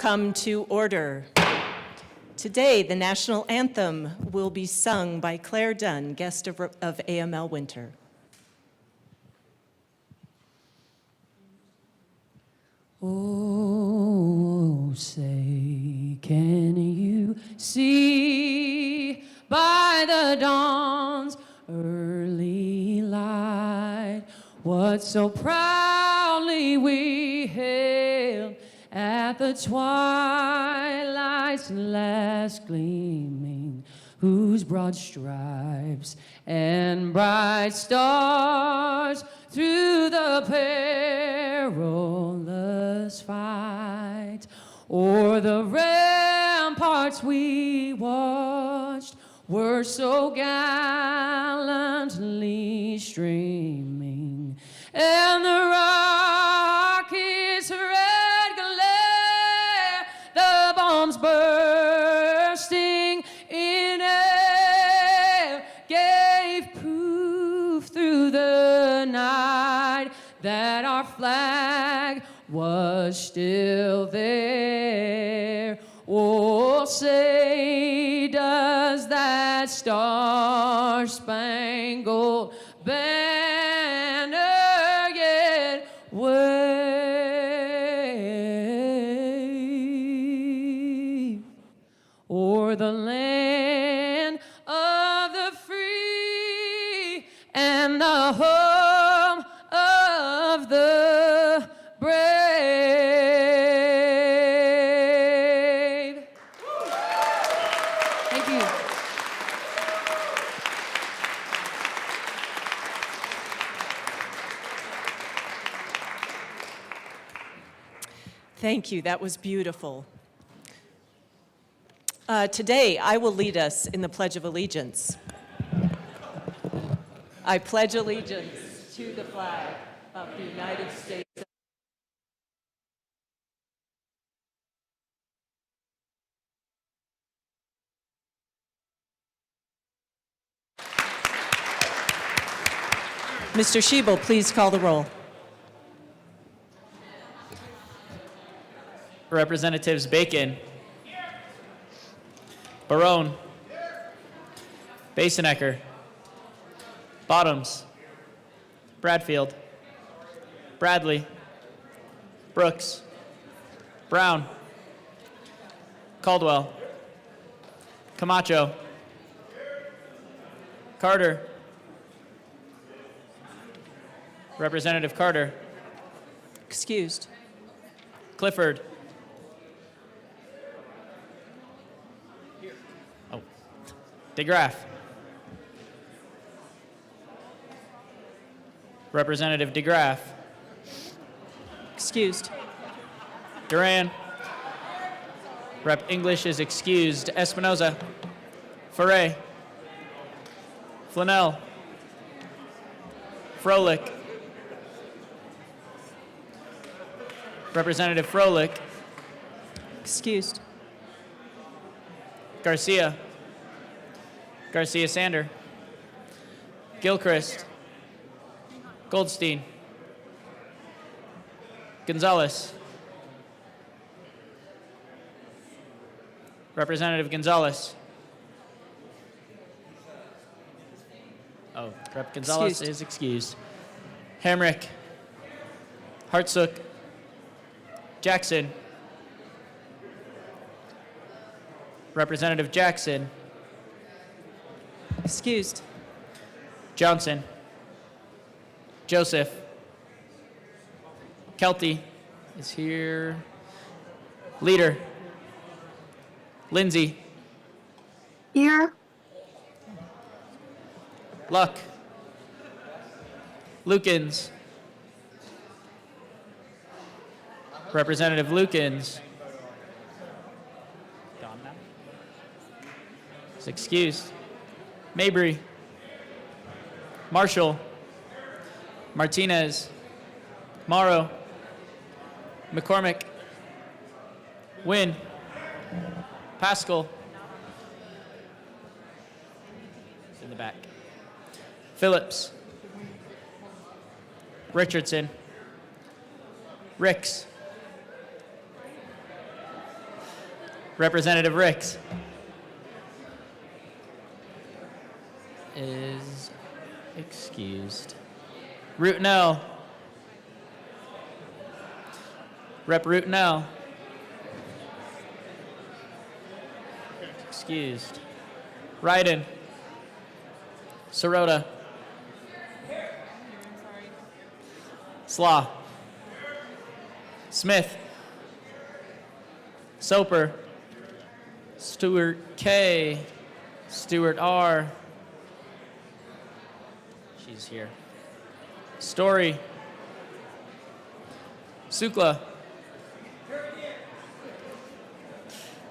come to order. Today, the national anthem will be sung by Claire Dunn, guest of AML Winter. Oh, say, can you see by the dawn's early light what so proudly we hailed at the twilight's last gleaming, whose broad stripes and bright stars through the perilous fight o'er the ramparts we watched were so gallantly streaming, and the rocket's red glare, the bombs bursting in air, gave proof through the night that our flag was still there. Oh, say, does that star-spangled banner yet wave o'er the land of the free and the home of the brave? Thank you. Thank you, that was beautiful. Today, I will lead us in the Pledge of Allegiance. I pledge allegiance to the flag of the United States. Mr. Schiebel, please call the roll. Representatives Bacon, Barone, Basenecker, Bottoms, Bradfield, Bradley, Brooks, Brown, Caldwell, Camacho, Carter, Representative Carter, Excused. Clifford, DeGraff, Representative DeGraff, Excused. Duran, Rep. English is excused. Espinoza, Foray, Flanell, Froelich, Representative Froelich, Excused. Garcia, Garcia Sander, Gilchrist, Goldstein, Gonzalez, Representative Gonzalez. Oh, Rep. Gonzalez Excused. is excused. Hamrick, Hartsook, Jackson, Representative Jackson, Excused. Johnson, Joseph, Kelty is here, Leader, Lindsay, Here. Luck, Lukens, Representative Lukens, is excused. Mabry, Marshall, Martinez, Morrow, McCormick, Wynn, Pascal, it's in the back, Phillips, Richardson, Ricks, Representative Ricks is excused. Rootenell. Rep. Rootenell. Excused. Ryden. Sirota. Slaw. Smith. Soper. Stewart K. Stewart R. She's here. Story. Sukla.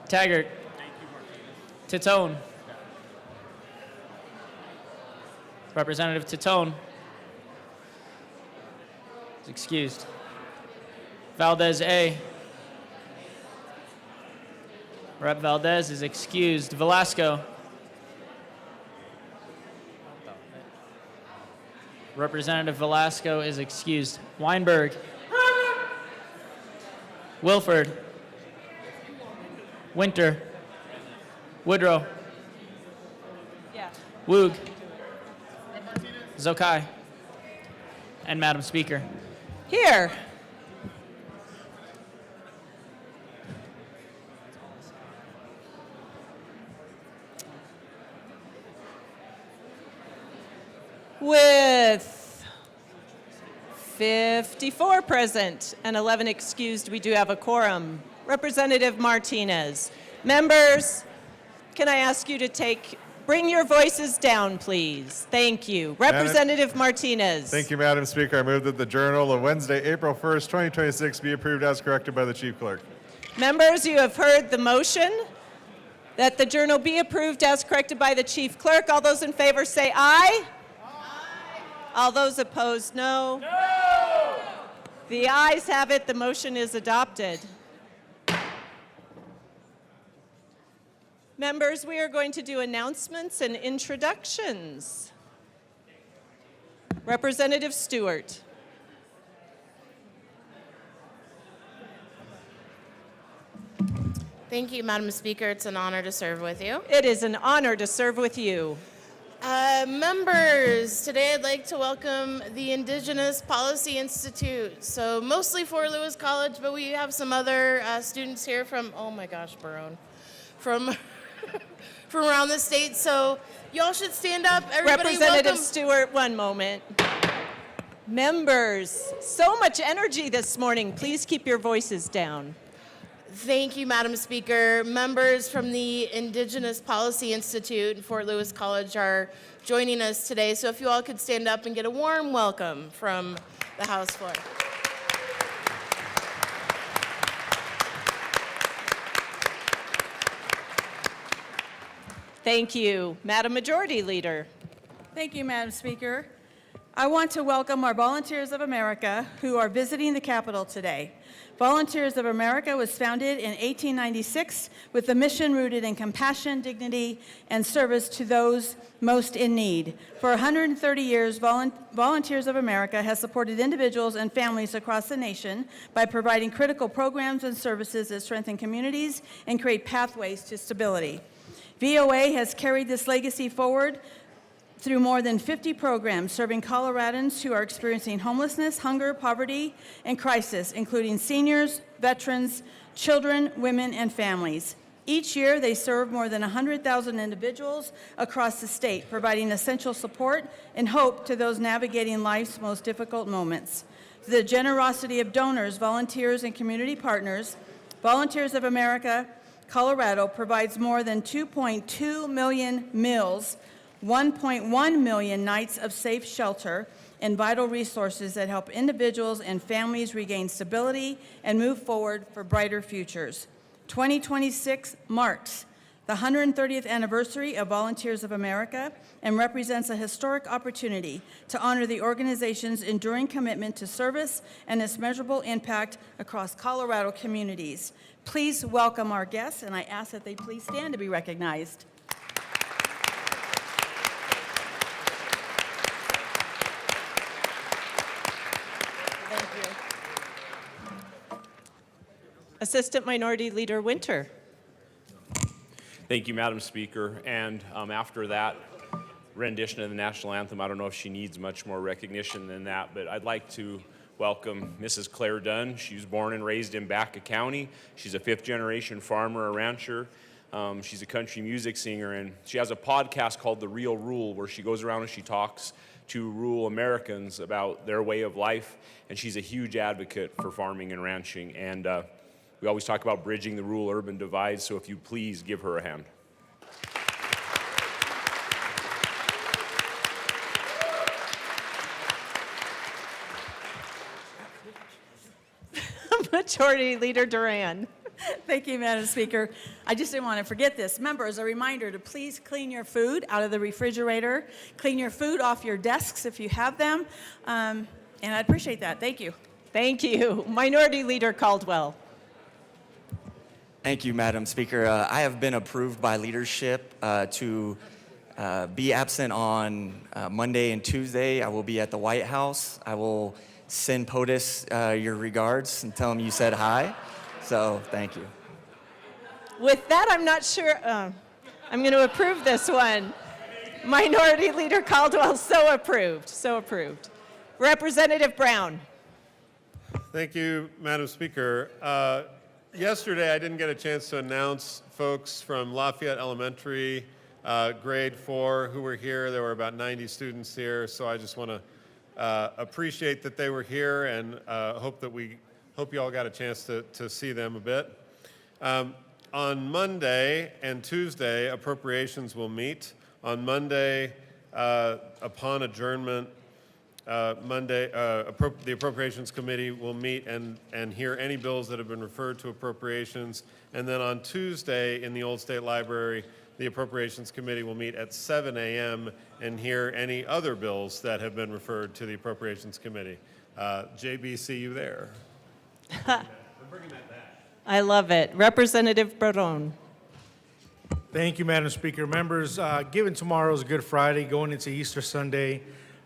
Taggart. Titone. Representative Titone is excused. Valdez A. Rep. Valdez is excused. Velasco. Representative Velasco is excused. Weinberg. Wilford. Winter. Woodrow. Yeah. Woog. Zokai. And Madam Speaker. Here. With 54 present and 11 excused, we do have a quorum. Representative Martinez. Members, can I ask you to bring your voices down, please? Thank you. Representative Martinez. Thank you, Madam Speaker. I move that the Journal of Wednesday, April 1st, 2026 be approved as corrected by the Chief Clerk. Members, you have heard the motion that the journal be approved as corrected by the Chief Clerk. All those in favor say aye. All those opposed, no. No! The ayes have it. The motion is adopted. Members, we are going to do announcements and introductions. Representative Stewart. Thank you, Madam Speaker. It's an honor to serve with you. It is an honor to serve with you. Members, today I'd like to welcome the Indigenous Policy Institute. So mostly Fort Lewis College, but we have some other students here from, oh my gosh, Barone, from around the state. So y'all should stand up. Everybody Representative welcome. Stewart, one moment. Members, so much energy this morning. Please keep your voices down. Thank you, Madam Speaker. Members from the Indigenous Policy Institute and Fort Lewis College are joining us today. So if you all could stand up and get a warm welcome from the House floor. Thank you. Madam Majority Leader. Thank you, Madam Speaker. I want to welcome our Volunteers of America who are visiting the Capitol today. Volunteers of America was founded in 1896 with a mission rooted in compassion, dignity, and service to those most in need. For 130 years, Volunteers of America has supported individuals and families across the nation by providing critical programs and services that strengthen communities and create pathways to stability. VOA has carried this legacy forward through more than 50 programs serving Coloradans who are experiencing homelessness, hunger, poverty, and crisis, including seniors, veterans, children, women, and families. Each year, they serve more than 100,000 individuals across the state, providing essential support and hope to those navigating life's most difficult moments. Through the generosity of donors, volunteers, and community partners, Volunteers of America Colorado provides more than 2.2 million meals, 1.1 million nights of safe shelter, and vital resources that help individuals and families regain stability and move forward for brighter futures. 2026 marks the 130th anniversary of Volunteers of America and represents a historic opportunity to honor the organization's enduring commitment to service and its measurable impact across Colorado communities. Please welcome our guests, and I ask that they please stand to be recognized. Assistant Minority Leader Winter. Thank you, Madam Speaker. And after that rendition of the national anthem, I don't know if she needs much more recognition than that, but I'd like to welcome Mrs. Claire Dunn. She was born and raised in Baca County. She's a fifth-generation farmer, a rancher. She's a country music singer, and she has a podcast called The Real Rule, where she goes around and she talks to rural Americans about their way of life, and she's a huge advocate for farming and ranching. And we always talk about bridging the rural-urban divide, so if you please give her a hand. Majority Leader Duran. Thank you, Madam Speaker. I just didn't want to forget this. Members, a reminder to please clean your food out of the refrigerator. Clean your food off your desks if you have them. And I appreciate that. Thank you. Thank you. Minority Leader Caldwell. Thank you, Madam Speaker. I have been approved by leadership to be absent on Monday and Tuesday. I will be at the White House. I will send POTUS your regards and tell him you said hi. So thank you. With that, I'm not sure. I'm going to approve this one. Minority Leader Caldwell, so approved. So approved. Representative Brown. Thank you, Madam Speaker. Yesterday, I didn't get a chance to announce folks from Lafayette Elementary, grade 4, who were here. There were about 90 students here, so I just want to appreciate that they were here and hope you all got a chance to see them a bit. On Monday and Tuesday, appropriations will meet. On Monday, upon adjournment, the Appropriations Committee will meet and hear any bills that have been referred to appropriations. And then on Tuesday in the Old State Library, the Appropriations Committee will meet at 7 a.m. and hear any other bills that have been referred to the Appropriations Committee. JB, see you there. I love it. Representative Brown. Thank you, Madam Speaker. Members, given tomorrow is Good Friday, going into Easter Sunday,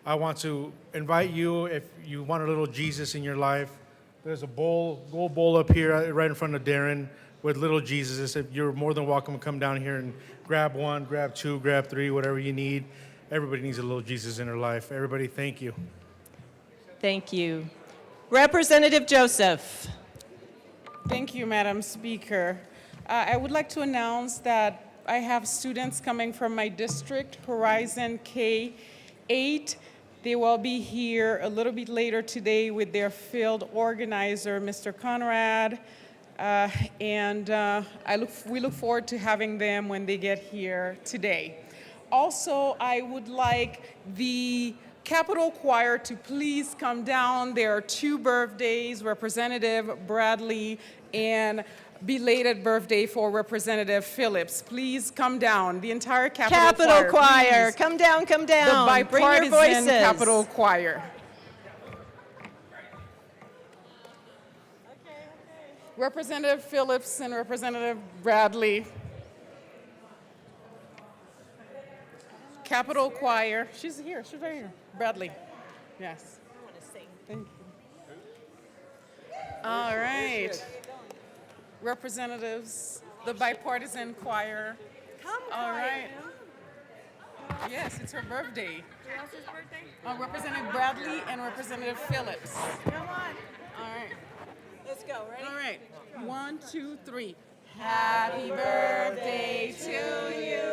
I want to invite you, if you want a little Jesus in your life, there's a gold bowl up here right in front of Darren with little Jesus. You're more than welcome to come down here and grab one, grab two, grab three, whatever you need. Everybody needs a little Jesus in their life. Everybody, thank you. Thank you. Representative Joseph. Thank you, Madam Speaker. I would like to announce that I have students coming from my district, Horizon K-8. They will be here a little bit later today with their field organizer, Mr. Conrad, we look forward to having them when they get here today. Also, I would like the Capitol Choir to please come down. There are 2 birthdays, Representative Bradley and belated birthday for Representative Phillips. Please come down. The entire Capitol Choir, please. come down, come down. The bipartisan Bring your voices. Capitol Choir. Representative Phillips and Representative Bradley. Capitol Choir. She's here. She's right here. Bradley. Yes. I want to sing. Thank you. All right. Representatives, the bipartisan choir. Come, all right. Yes, it's her birthday. Who else's birthday? Representative Bradley and Representative Phillips. Come on. All right. Let's go. Ready? All right. 1, 2, 3. Happy birthday to you.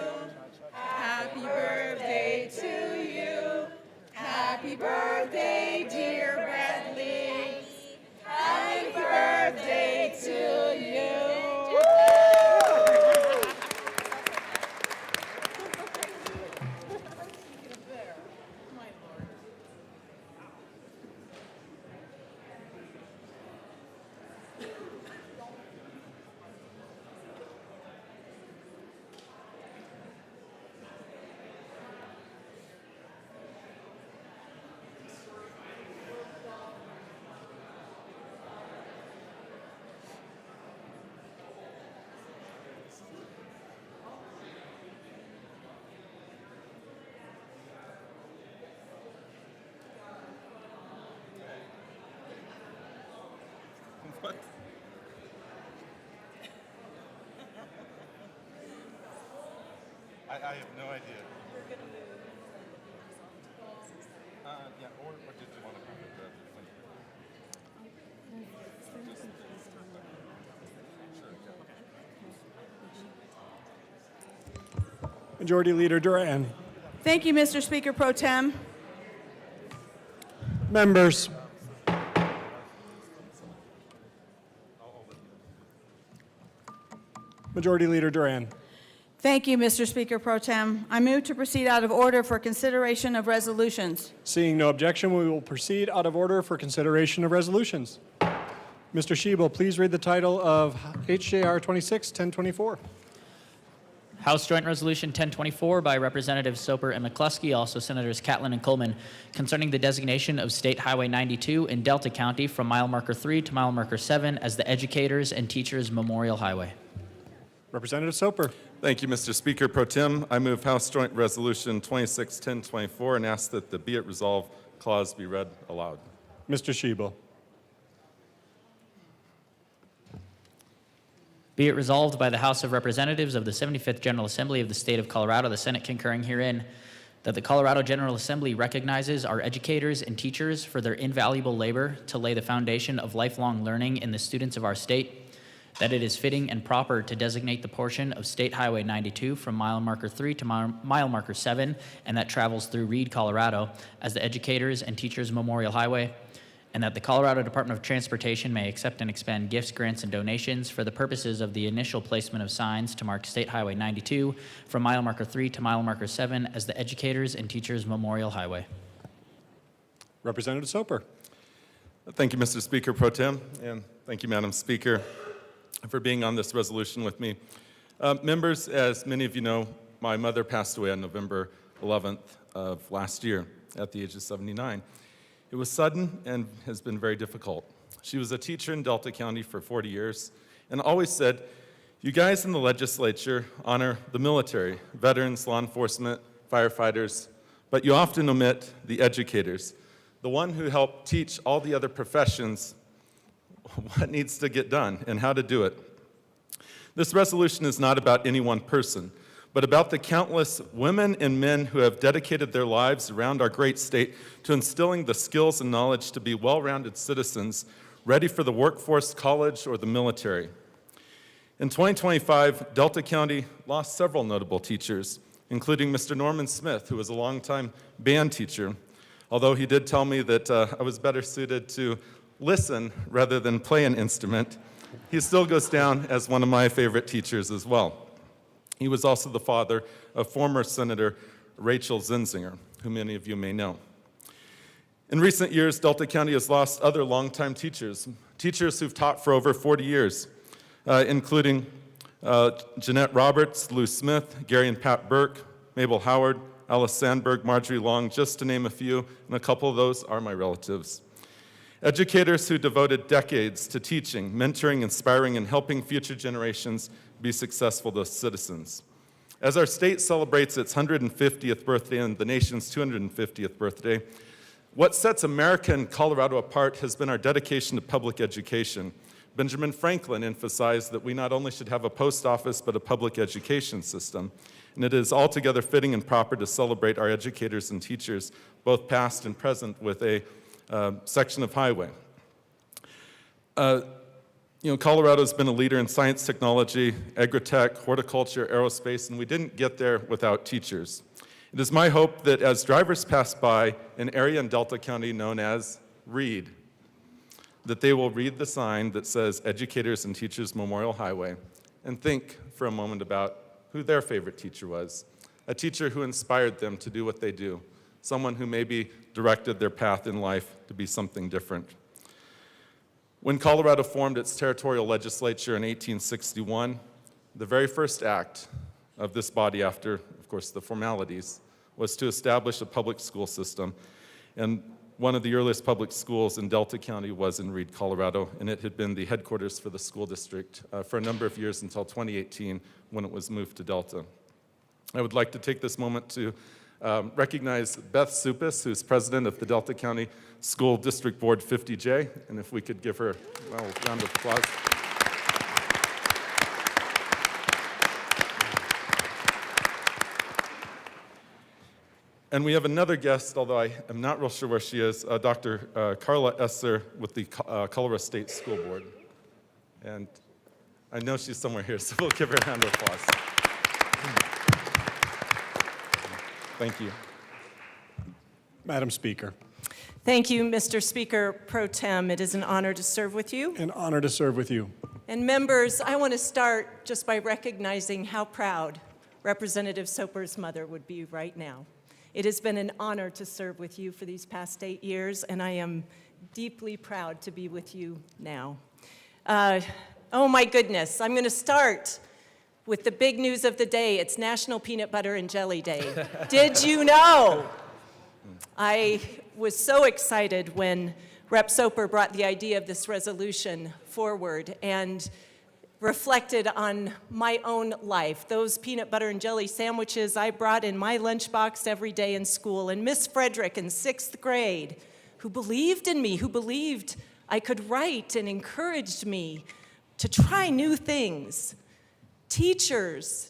Happy birthday to you. Happy birthday, dear Bradley. Happy birthday to you. I have no idea. Yeah, or did you want to come with Majority Leader Duran. Thank you, Mr. Speaker Pro Tem. Members. Majority Leader Duran. Thank you, Mr. Speaker Pro Tem. I move to proceed out of order for consideration of resolutions. Seeing no objection, we will proceed out of order for consideration of resolutions. Mr. Schiebel, please read the title of HJR 26-1024. House Joint Resolution 1024 by Representatives Soper and McCluskey, also Senators Catlin and Coleman, concerning the designation of State Highway 92 in Delta County from mile marker 3 to mile marker 7 as the Educators and Teachers Memorial Highway. Representative Soper. Thank you, Mr. Speaker Pro Tem. I move House Joint Resolution 26-1024 and ask that the be it resolved clause be read aloud. Mr. Schiebel. Be it resolved by the House of Representatives of the 75th General Assembly of the State of Colorado, the Senate concurring herein, that the Colorado General Assembly recognizes our educators and teachers for their invaluable labor to lay the foundation of lifelong learning in the students of our state, that it is fitting and proper to designate the portion of State Highway 92 from mile marker 3 to mile marker 7, and that travels through Reed, Colorado, as the Educators and Teachers Memorial Highway, and that the Colorado Department of Transportation may accept and expend gifts, grants, and donations for the purposes of the initial placement of signs to mark State Highway 92 from mile marker 3 to mile marker 7 as the Educators and Teachers Memorial Highway. Representative Soper. Thank you, Mr. Speaker Pro Tem, and thank you, Madam Speaker, for being on this resolution with me. Members, as many of you know, my mother passed away on November 11th of last year at the age of 79. It was sudden and has been very difficult. She was a teacher in Delta County for 40 years and always said, "You guys in the legislature honor the military, veterans, law enforcement, firefighters, but you often omit the educators, the one who help teach all the other professions what needs to get done and how to do it." This resolution is not about any one person, but about the countless women and men who have dedicated their lives around our great state to instilling the skills and knowledge to be well-rounded citizens ready for the workforce, college, or the military. In 2025, Delta County lost several notable teachers, including Mr. Norman Smith, who was a longtime band teacher, although he did tell me that I was better suited to listen rather than play an instrument. He still goes down as one of my favorite teachers as well. He was also the father of former Senator Rachel Zinzinger, who many of you may know. In recent years, Delta County has lost other longtime teachers who've taught for over 40 years, including Jeanette Roberts, Lou Smith, Gary and Pat Burke, Mabel Howard, Alice Sandberg, Marjorie Long, just to name a few, and a couple of those are my relatives. Educators who devoted decades to teaching, mentoring, inspiring, and helping future generations be successful as citizens. As our state celebrates its 150th birthday and the nation's 250th birthday, what sets America and Colorado apart has been our dedication to public education. Benjamin Franklin emphasized that we not only should have a post office, but a public education system. And it is altogether fitting and proper to celebrate our educators and teachers, both past and present, with a section of highway. Colorado's been a leader in science, technology, agri-tech, horticulture, aerospace, and we didn't get there without teachers. It is my hope that as drivers pass by an area in Delta County known as Reed, that they will read the sign that says Educators and Teachers Memorial Highway and think for a moment about who their favorite teacher was, a teacher who inspired them to do what they do, someone who maybe directed their path in life to be something different. When Colorado formed its territorial legislature in 1861, the very first act of this body, after, of course, the formalities, was to establish a public school system. And one of the earliest public schools in Delta County was in Reed, Colorado, and it had been the headquarters for the school district for a number of years until 2018 when it was moved to Delta. I would like to take this moment to recognize Beth Supis, who's president of the Delta County School District Board 50J, and if we could give her a round of applause. And we have another guest, although I am not real sure where she is, Dr. Carla Esser with the Colorado State School Board. And I know she's somewhere here, so we'll give her a round of applause. Thank you. Madam Speaker. Thank you, Mr. Speaker Pro Tem. It is an honor to serve with you. An honor to serve with you. And members, I want to start just by recognizing how proud Representative Soper's mother would be right now. It has been an honor to serve with you for these past 8 years, and I am deeply proud to be with you now. Oh my goodness, I'm going to start with the big news of the day. It's National Peanut Butter and Jelly Day. Did you know? I was so excited when Rep. Soper brought the idea of this resolution forward and reflected on my own life. Those peanut butter and jelly sandwiches I brought in my lunchbox every day in school. And Miss Frederick in 6th grade, who believed in me, who believed I could write and encouraged me to try new things. Teachers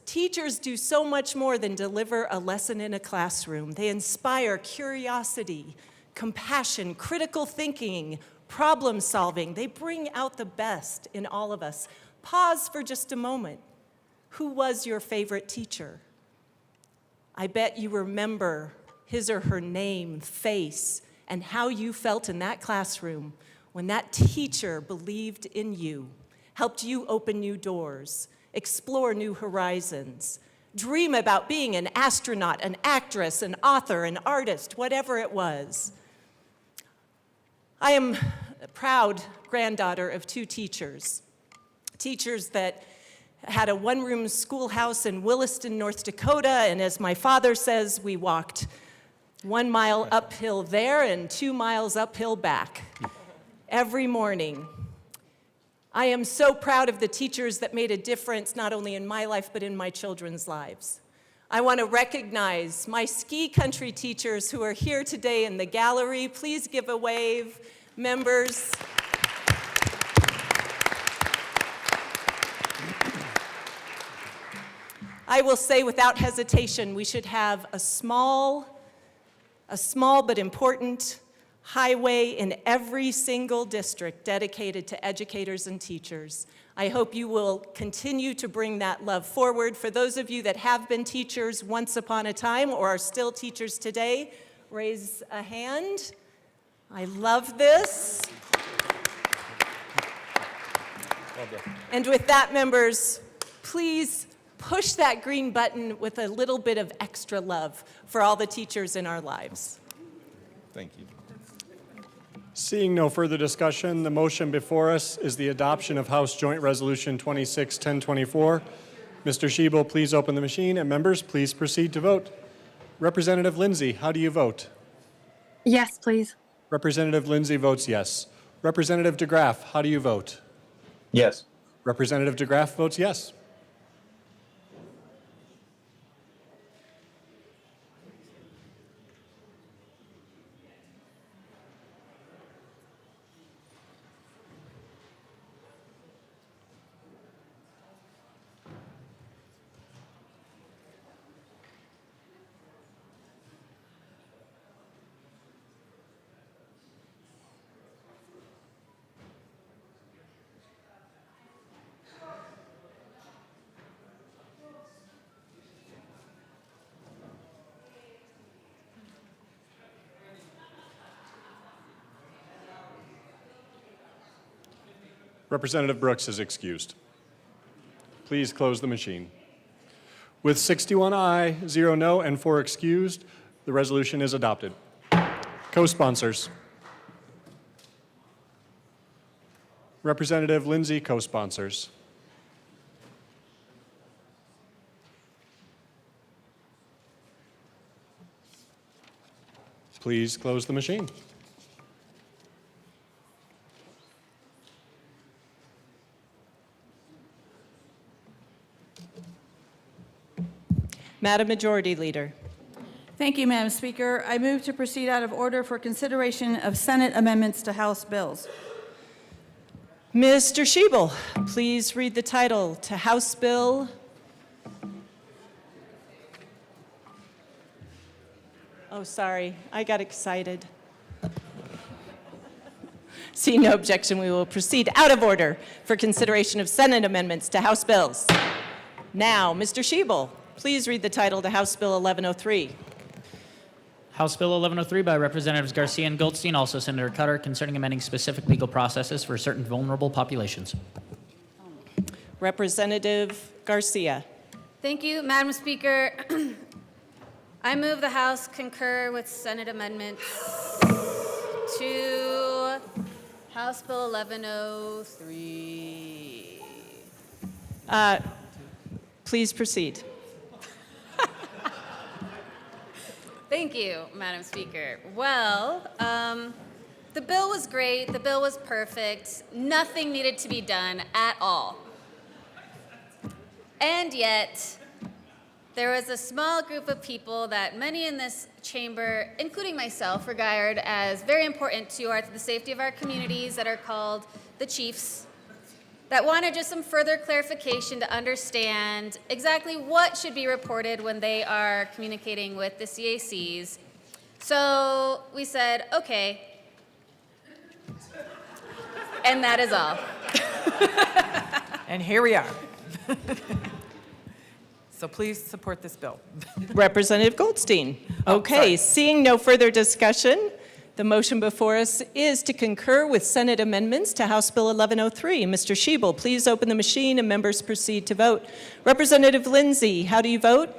do so much more than deliver a lesson in a classroom. They inspire curiosity, compassion, critical thinking, problem solving. They bring out the best in all of us. Pause for just a moment. Who was your favorite teacher? I bet you remember his or her name, face, and how you felt in that classroom when that teacher believed in you, helped you open new doors, explore new horizons, dream about being an astronaut, an actress, an author, an artist, whatever it was. I am a proud granddaughter of 2 teachers that had a one-room schoolhouse in Williston, North Dakota, and as my father says, we walked 1 mile uphill there and 2 miles uphill back every morning. I am so proud of the teachers that made a difference not only in my life, but in my children's lives. I want to recognize my ski country teachers who are here today in the gallery. Please give a wave, members. I will say without hesitation, we should have a small but important highway in every single district dedicated to educators and teachers. I hope you will continue to bring that love forward. For those of you that have been teachers once upon a time or are still teachers today, raise a hand. I love this. And with that, members, please push that green button with a little bit of extra love for all the teachers in our lives. Thank you. Seeing no further discussion, the motion before us is the adoption of House Joint Resolution 26-1024. Mr. Schiebel, please open the machine, and members, please proceed to vote. Representative Lindsay, how do you vote? Yes, please. Representative Lindsay votes yes. Representative DeGraff, how do you vote? Yes. Representative DeGraff votes yes. Representative Brooks is excused. Please close the machine. With 61 aye, 0 no, and 4 excused, the resolution is adopted. Co-sponsors. Representative Lindsay, co-sponsors. Please close the machine. Madam Majority Leader. Thank you, Madam Speaker. I move to proceed out of order for consideration of Senate amendments to House bills. Mr. Schiebel, please read the title to House Bill. Oh, sorry, I got excited. Seeing no objection, we will proceed out of order for consideration of Senate amendments to House bills. Now, Mr. Shebel, please read the title to House Bill 1103. House Bill 1103 by Representatives Garcia and Goldstein, also Senator Cutter, concerning amending specific legal processes for certain vulnerable populations. Representative Garcia. Thank you, Madam Speaker. I move the House concur with Senate amendments to House Bill 1103. Please proceed. Thank you, Madam Speaker. Well, the bill was great. The bill was perfect. Nothing needed to be done at all. And yet, there was a small group of people that many in this chamber, including myself, regard as very important to the safety of our communities, that are called the Chiefs, that wanted just some further clarification to understand exactly what should be reported when they are communicating with the CACs. So we said, okay. And that is all. And here we are. So please support this bill. Representative Goldstein. Okay, seeing no further discussion, the motion before us is to concur with Senate amendments to House Bill 1103. Mr. Shebel, please open the machine and members proceed to vote. Representative Lindsay, how do you vote?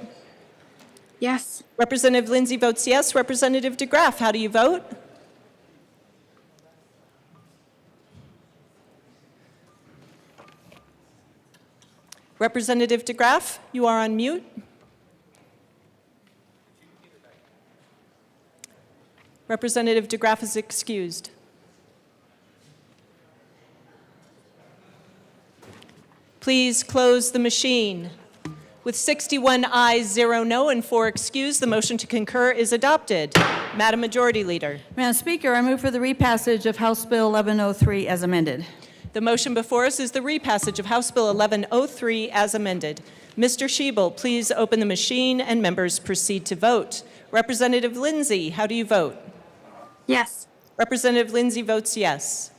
Yes. Representative Lindsay votes yes. Representative DeGraff, how do you vote? Representative DeGraff, you are on mute. Representative DeGraff is excused. Please close the machine. With 61 ayes, 0 no, and 4 excused, the motion to concur is adopted. Madam Majority Leader. Madam Speaker, I move for the repassage of House Bill 1103 as amended. The motion before us is the repassage of House Bill 1103 as amended. Mr. Shebel, please open the machine and members proceed to vote. Representative Lindsay, how do you vote? Yes. Representative Lindsay votes yes.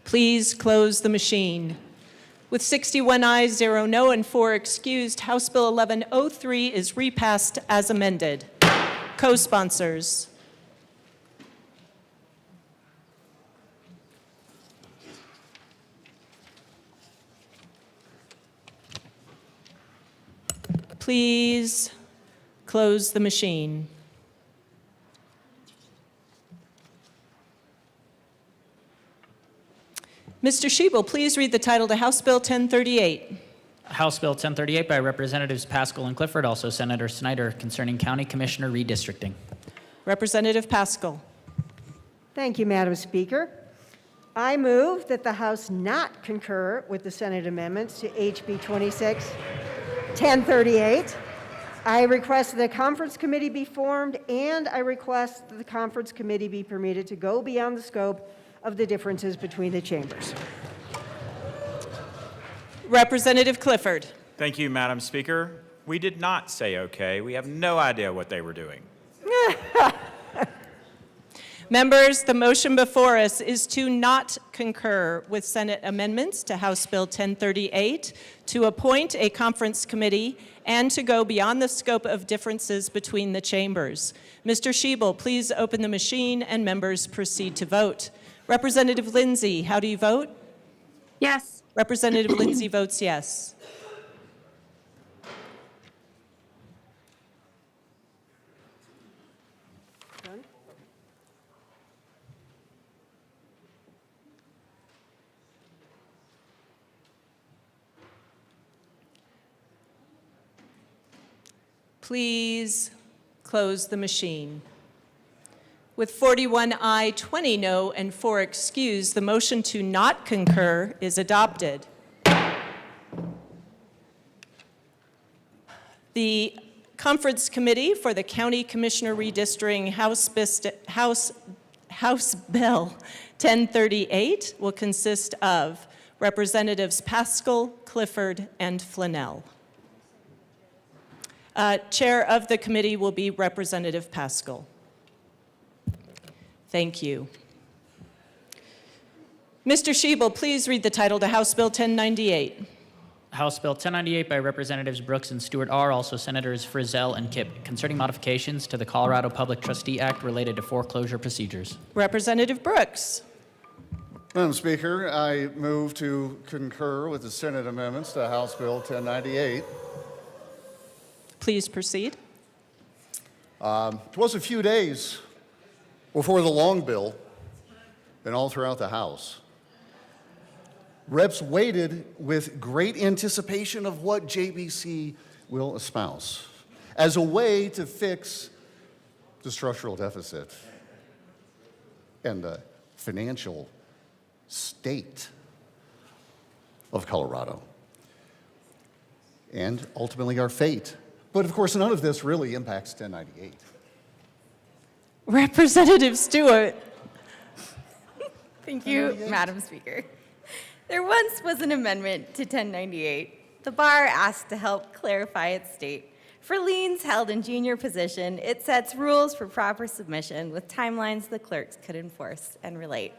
Please close the machine. With 61 ayes, 0 no, and 4 excused, House Bill 1103 is repassed as amended. Co-sponsors. Please close the machine. Mr. Shebel, please read the title to House Bill 1038. House Bill 1038 by Representatives Pascal and Clifford, also Senator Snyder, concerning County Commissioner redistricting. Representative Pascal. Thank you, Madam Speaker. I move that the House not concur with the Senate amendments to HB 1038. I request that the conference committee be formed, and I request that the conference committee be permitted to go beyond the scope of the differences between the chambers. Representative Clifford. Thank you, Madam Speaker. We did not say okay. We have no idea what they were doing. Members, the motion before us is to not concur with Senate amendments to House Bill 1038, to appoint a conference committee, and to go beyond the scope of differences between the chambers. Mr. Shebel, please open the machine and members proceed to vote. Representative Lindsay, how do you vote? Yes. Representative Lindsay votes yes. Please close the machine. With 41 aye, 20 no, and 4 excused, the motion to not concur is adopted. The Conference Committee for the County Commissioner Redistricting House Bill 1038 will consist of Representatives Pascal, Clifford, and Flannel. Chair of the committee will be Representative Pascal. Thank you. Mr. Schiebel, please read the title to House Bill 1098. House Bill 1098 by Representatives Brooks and Stewart R., also Senators Frizzell and Kipp, concerning modifications to the Colorado Public Trustee Act related to foreclosure procedures. Representative Brooks. Madam Speaker, I move to concur with the Senate amendments to House Bill 1098. Please proceed. It was a few days before the long bill and all throughout the House. Reps waited with great anticipation of what JBC will espouse as a way to fix the structural deficit and the financial state of Colorado, and ultimately our fate. But of course, none of this really impacts 1098. Representative Stewart. Thank you, Madam Speaker. There once was an amendment to 1098. The bar asked to help clarify its state. For liens held in junior position, it sets rules for proper submission with timelines the clerks could enforce and relate.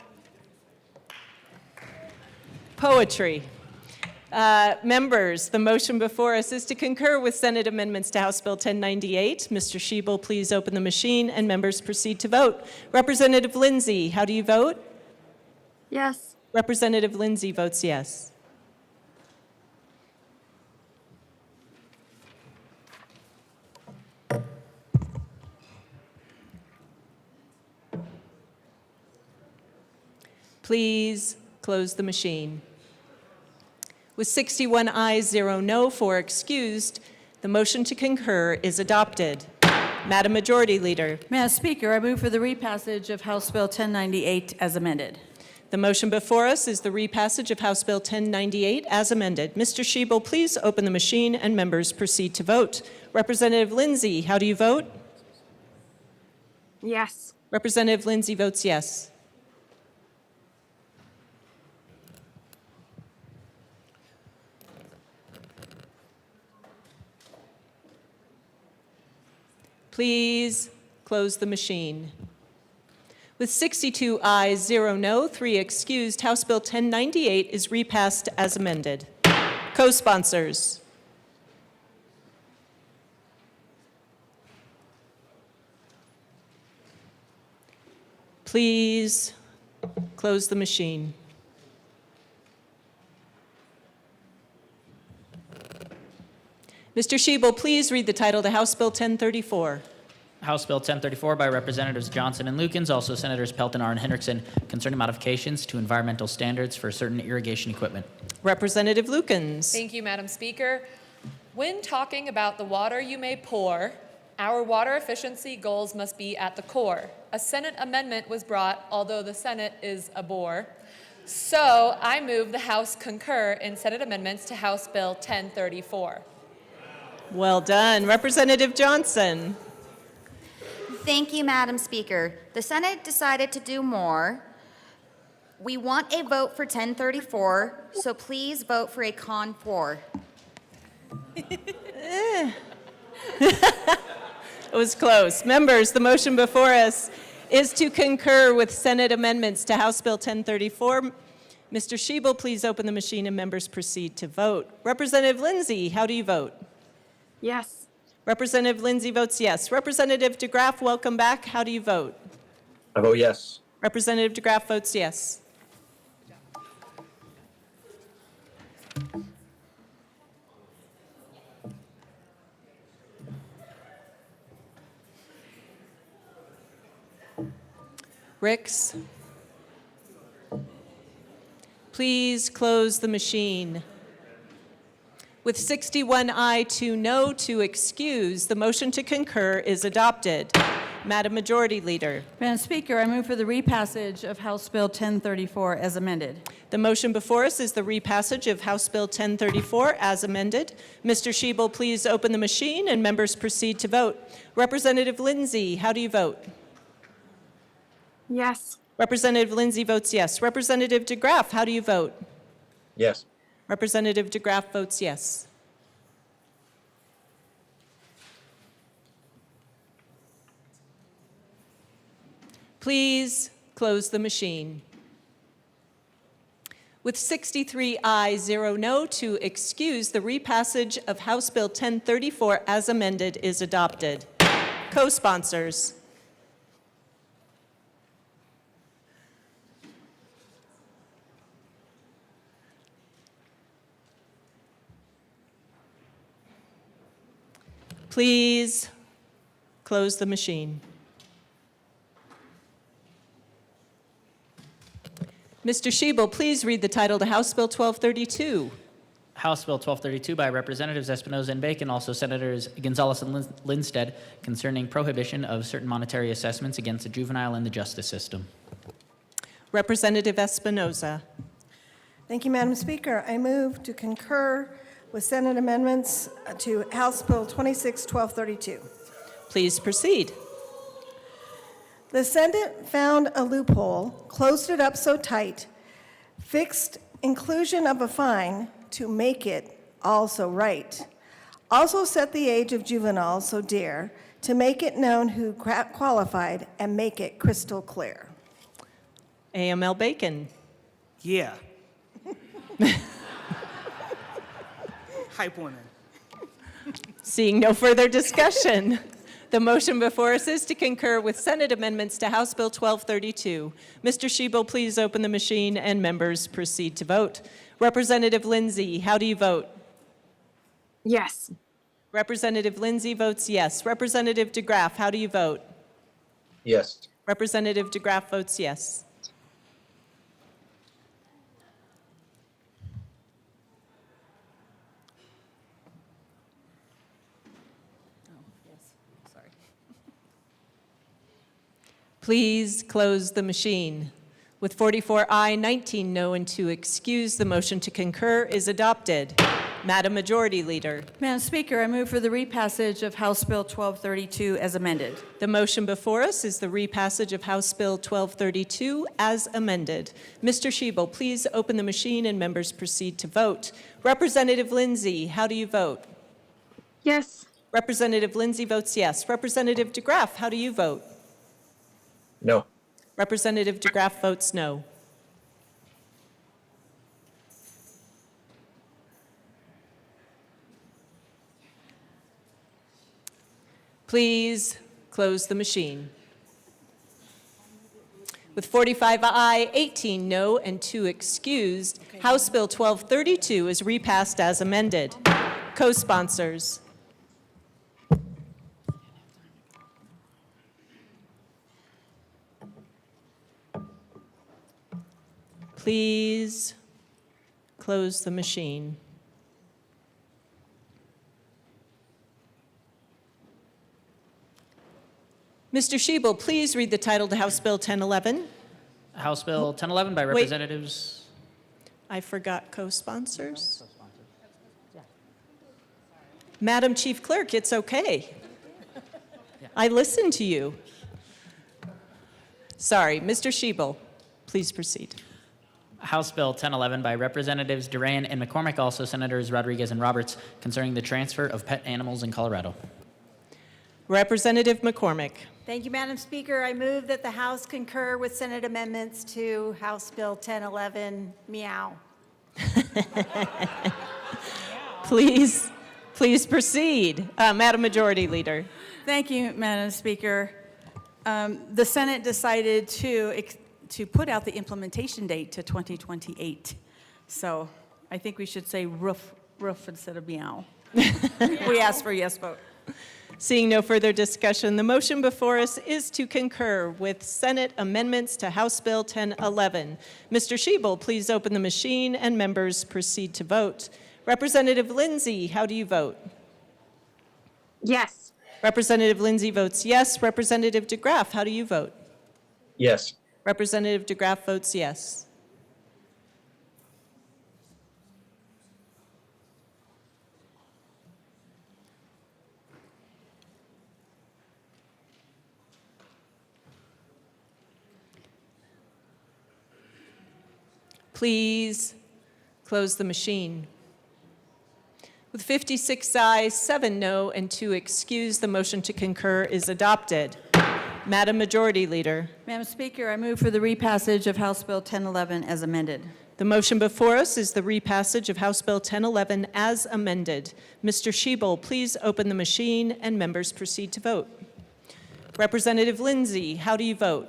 Poetry. Members, the motion before us is to concur with Senate amendments to House Bill 1098. Mr. Schiebel, please open the machine and members proceed to vote. Representative Lindsay, how do you vote? Yes. Representative Lindsay votes yes. Please close the machine. With 61 ayes, 0 no, 4 excused, the motion to concur is adopted. Madam Majority Leader. Madam Speaker, I move for the repassage of House Bill 1098 as amended. The motion before us is the repassage of House Bill 1098 as amended. Mr. Schiebel, please open the machine and members proceed to vote. Representative Lindsay, how do you vote? Yes. Representative Lindsay votes yes. Please close the machine. With 62 ayes, 0 no, 3 excused, House Bill 1098 is repassed as amended. Co-sponsors. Please close the machine. Mr. Schiebel, please read the title to House Bill 1034. House Bill 1034 by Representatives Johnson and Lukens, also Senators Peltonar and Hendrickson, concerning modifications to environmental standards for certain irrigation equipment. Representative Lukens. Thank you, Madam Speaker. When talking about the water you may pour, our water efficiency goals must be at the core. A Senate amendment was brought, although the Senate is a bore. So I move the House concur in Senate amendments to House Bill 1034. Well done. Representative Johnson. Thank you, Madam Speaker. The Senate decided to do more. We want a vote for 1034, so please vote for a con 4. It was close. Members, the motion before us is to concur with Senate amendments to House Bill 1034. Mr. Schiebel, please open the machine and members proceed to vote. Representative Lindsay, how do you vote? Yes. Representative Lindsay votes yes. Representative DeGraff, welcome back. How do you vote? I vote yes. Representative DeGraff votes yes. Ricks, please close the machine. With 61 aye, 2 no, 2 excuse, the motion to concur is adopted. Madam Majority Leader. Madam Speaker, I move for the repassage of House Bill 1034 as amended. The motion before us is the repassage of House Bill 1034 as amended. Mr. Shebel, please open the machine and members proceed to vote. Representative Lindsay, how do you vote? Yes. Representative Lindsay votes yes. Representative DeGraff, how do you vote? Yes. Representative DeGraff votes yes. Please close the machine. With 63 ayes, 0 no to excuse, the repassage of House Bill 1034 as amended is adopted. Co-sponsors. Please close the machine. Mr. Shebel, please read the title to House Bill 1232. House Bill 1232 by Representatives Espinoza and Bacon, also Senators Gonzalez and Lindsted, concerning prohibition of certain monetary assessments against a juvenile in the justice system. Representative Espinoza. Thank you, Madam Speaker. I move to concur with Senate amendments to House Bill 26-1232. Please proceed. The Senate found a loophole, closed it up so tight, fixed inclusion of a fine to make it also right. Also set the age of juvenile so dear to make it known who qualified and make it crystal clear. AML Bacon. Yeah. Hype woman. Seeing no further discussion, the motion before us is to concur with Senate amendments to House Bill 1232. Mr. Shebel, please open the machine and members proceed to vote. Representative Lindsay, how do you vote? Yes. Representative Lindsay votes yes. Representative DeGraff, how do you vote? Yes. Representative DeGraff votes yes. Please close the machine. With 44 aye, 19 no, and 2 excuse, the motion to concur is adopted. Madam Majority Leader. Madam Speaker, I move for the repassage of House Bill 1232 as amended. The motion before us is the repassage of House Bill 1232 as amended. Mr. Shebel, please open the machine and members proceed to vote. Representative Lindsay, how do you vote? Yes. Representative Lindsay votes yes. Representative DeGraff, how do you vote? No. Representative DeGraff votes no. Please close the machine. With 45 aye, 18 no, and 2 excused, House Bill 1232 is repassed as amended. Co-sponsors. Please close the machine. Mr. Shebel, please read the title to House Bill 1011. House Bill 1011 by Wait. Representatives. I forgot co-sponsors. Madam Chief Clerk, it's okay. I listened to you. Sorry, Mr. Shebel, please proceed. House Bill 1011 by Representatives Duran and McCormick, also Senators Rodriguez and Roberts, concerning the transfer of pet animals in Colorado. Representative McCormick. Thank you, Madam Speaker. I move that the House concur with Senate amendments to House Bill 1011. Meow. Please proceed. Madam Majority Leader. Thank you, Madam Speaker. The Senate decided to put out the implementation date to 2028. So I think we should say roof instead of meow. We asked for a yes vote. Seeing no further discussion, the motion before us is to concur with Senate amendments to House Bill 1011. Mr. Shebel, please open the machine and members proceed to vote. Representative Lindsay, how do you vote? Yes. Representative Lindsay votes yes. Representative DeGraff, how do you vote? Yes. Representative DeGraff votes yes. Please close the machine. With 56 ayes, 7 no, and 2 excused, the motion to concur is adopted. Madam Majority Leader. Madam Speaker, I move for the repassage of House Bill 1011 as amended. The motion before us is the repassage of House Bill 1011 as amended. Mr. Schiebel, please open the machine and members proceed to vote. Representative Lindsay, how do you vote?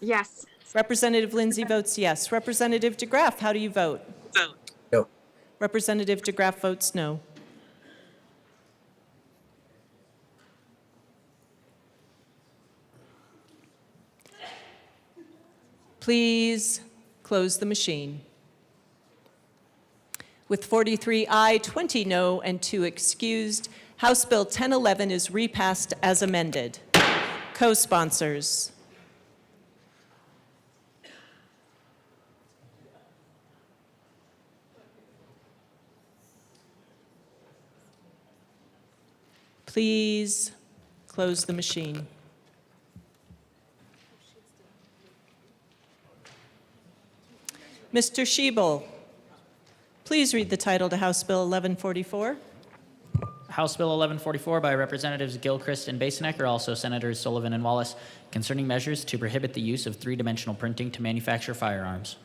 Yes. Representative Lindsay votes yes. Representative DeGraff, how do you vote? No. Representative DeGraff votes no. Please close the machine. With 43 aye, 20 no, and 2 excused, House Bill 1011 is repassed as amended. Co-sponsors. Please close the machine. Mr. Schiebel, please read the title to House Bill 1144. House Bill 1144 by Representatives Gilchrist and Basenecker, also Senators Sullivan and Wallace, concerning measures to prohibit the use of three-dimensional printing to manufacture firearms.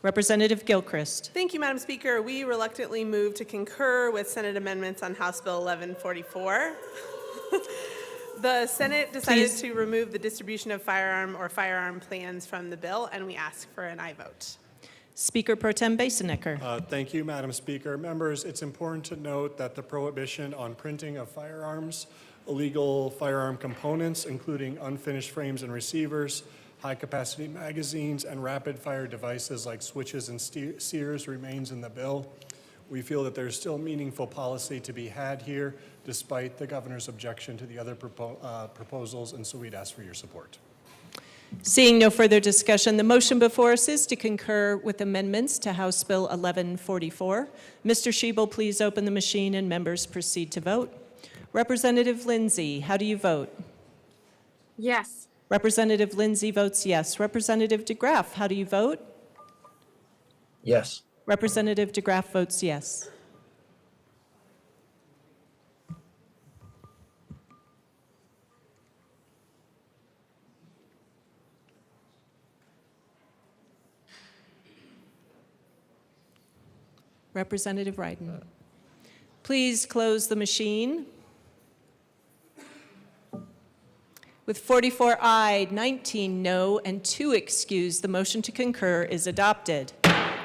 Representative Gilchrist. Thank you, Madam Speaker. We reluctantly move to concur with Senate amendments on House Bill 1144. The Senate decided to remove the distribution of firearm or firearm plans from the bill, and we ask for an aye vote. Speaker Pro Tem Basenecker. Thank you, Madam Speaker. Members, it's important to note that the prohibition on printing of firearms, illegal firearm components, including unfinished frames and receivers, high-capacity magazines, and rapid-fire devices like switches and sears remains in the bill. We feel that there's still meaningful policy to be had here, despite the governor's objection to the other proposals, and so we'd ask for your support. Seeing no further discussion, the motion before us is to concur with amendments to House Bill 1144. Mr. Schiebel, please open the machine and members proceed to vote. Representative Lindsay, how do you vote? Yes. Representative Lindsay votes yes. Representative DeGraff, how do you vote? Yes. Representative DeGraff votes yes. Representative Ryden. Please close the machine. With 44 aye, 19 no, and 2 excused, the motion to concur is adopted.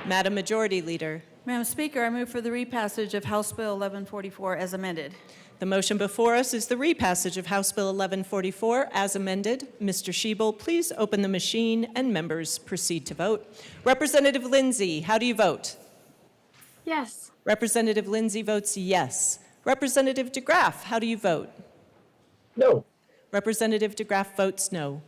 Madam Majority Leader. Madam Speaker, I move for the repassage of House Bill 1144 as amended. The motion before us is the repassage of House Bill 1144 as amended. Mr. Schiebel, please open the machine and members proceed to vote. Representative Lindsay, how do you vote? Yes. Representative Lindsay votes yes. Representative DeGraff, how do you vote? No. Representative DeGraff votes no.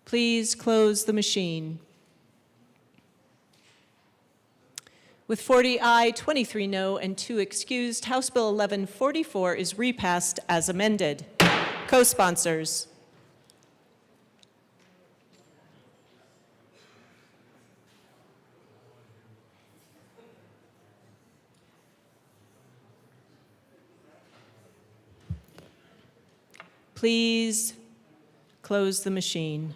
Please close the machine. With 40 aye, 23 no, and 2 excused, House Bill 1144 is repassed as amended. Co-sponsors. Please close the machine.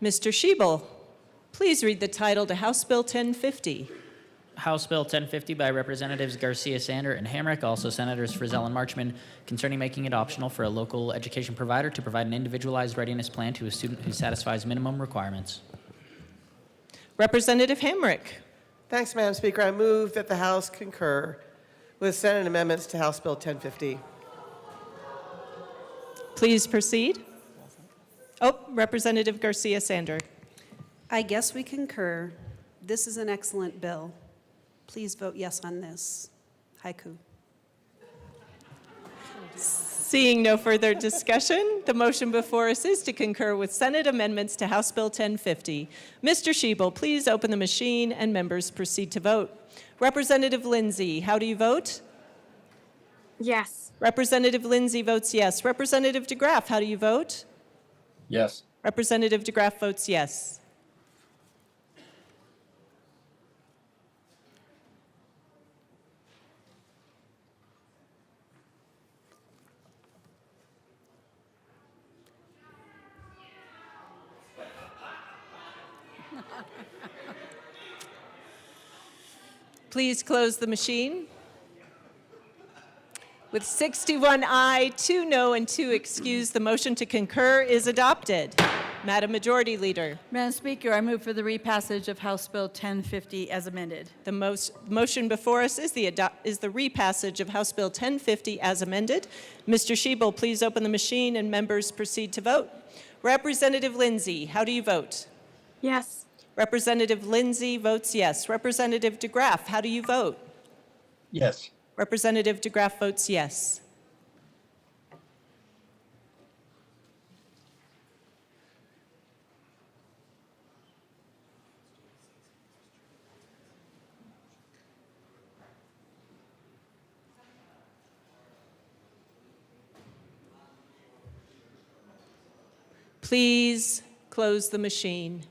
Mr. Schiebel, please read the title to House Bill 1050. House Bill 1050 by Representatives Garcia Sander and Hamrick, also Senators Frizzell and Marchman, concerning making it optional for a local education provider to provide an individualized readiness plan to a student who satisfies minimum requirements. Representative Hamrick. Thanks, Madam Speaker. I move that the House concur with Senate amendments to House Bill 1050. Please proceed. Oh, Representative Garcia Sander. I guess we concur. This is an excellent bill. Please vote yes on this. Haiku. Seeing no further discussion, the motion before us is to concur with Senate amendments to House Bill 1050. Mr. Schiebel, please open the machine and members proceed to vote. Representative Lindsay, how do you vote? Yes. Representative Lindsay votes yes. Representative DeGraff, how do you vote? Yes. Representative DeGraff votes yes. Please close the machine. With 61 aye, 2 no, and 2 excused, the motion to concur is adopted. Madam Majority Leader. Madam Speaker, I move for the repassage of House Bill 1050 as amended. The motion before us is the repassage of House Bill 1050 as amended. Mr. Schiebel, please open the machine and members proceed to vote. Representative Lindsay, how do you vote? Yes. Representative Lindsay votes yes. Representative DeGraff, how do you vote? Yes. Representative DeGraff votes yes. Please close the machine.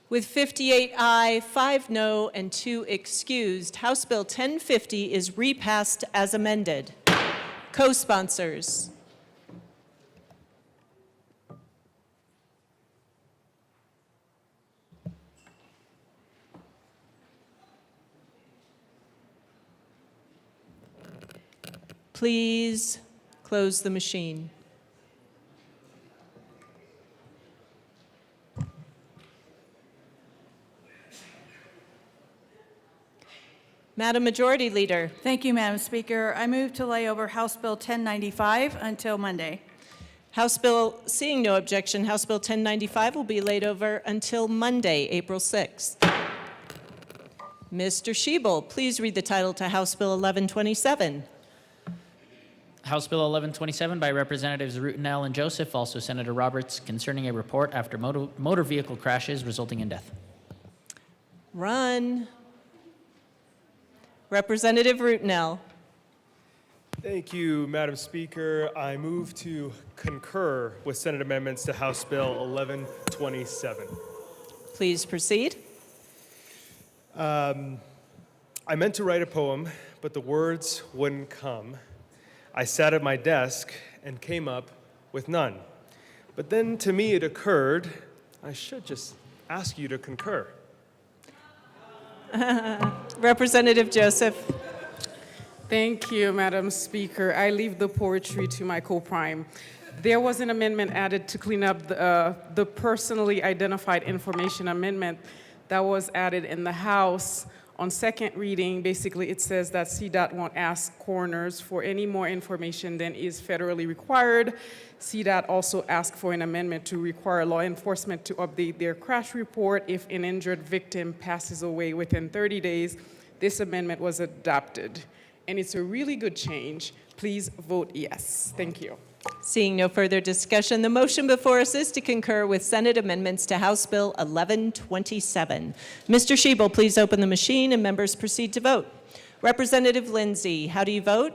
With 58 aye, 5 no, and 2 excused, House Bill 1050 is repassed as amended. Co-sponsors. Please close the machine. Madam Majority Leader. Thank you, Madam Speaker. I move to lay over House Bill 1095 until Monday. Seeing no objection, House Bill 1095 will be laid over until Monday, April 6th. Mr. Schiebel, please read the title to House Bill 1127. House Bill 1127 by Representatives Rutinel and Joseph, also Senator Roberts, concerning a report after motor vehicle crashes resulting in death. Run. Representative Rutinel. Thank you, Madam Speaker. I move to concur with Senate amendments to House Bill 1127. Please proceed. I meant to write a poem, but the words wouldn't come. I sat at my desk and came up with none. But then to me it occurred, I should just ask you to concur. Representative Joseph. Thank you, Madam Speaker. I leave the poetry to my co-prime. There was an amendment added to clean up the personally identified information amendment that was added in the House. On second reading, basically it says that CDOT won't ask coroners for any more information than is federally required. CDOT also asked for an amendment to require law enforcement to update their crash report if an injured victim passes away within 30 days. This amendment was adopted, and it's a really good change. Please vote yes. Thank you. Seeing no further discussion, the motion before us is to concur with Senate amendments to House Bill 1127. Mr. Schiebel, please open the machine and members proceed to vote. Representative Lindsay, how do you vote?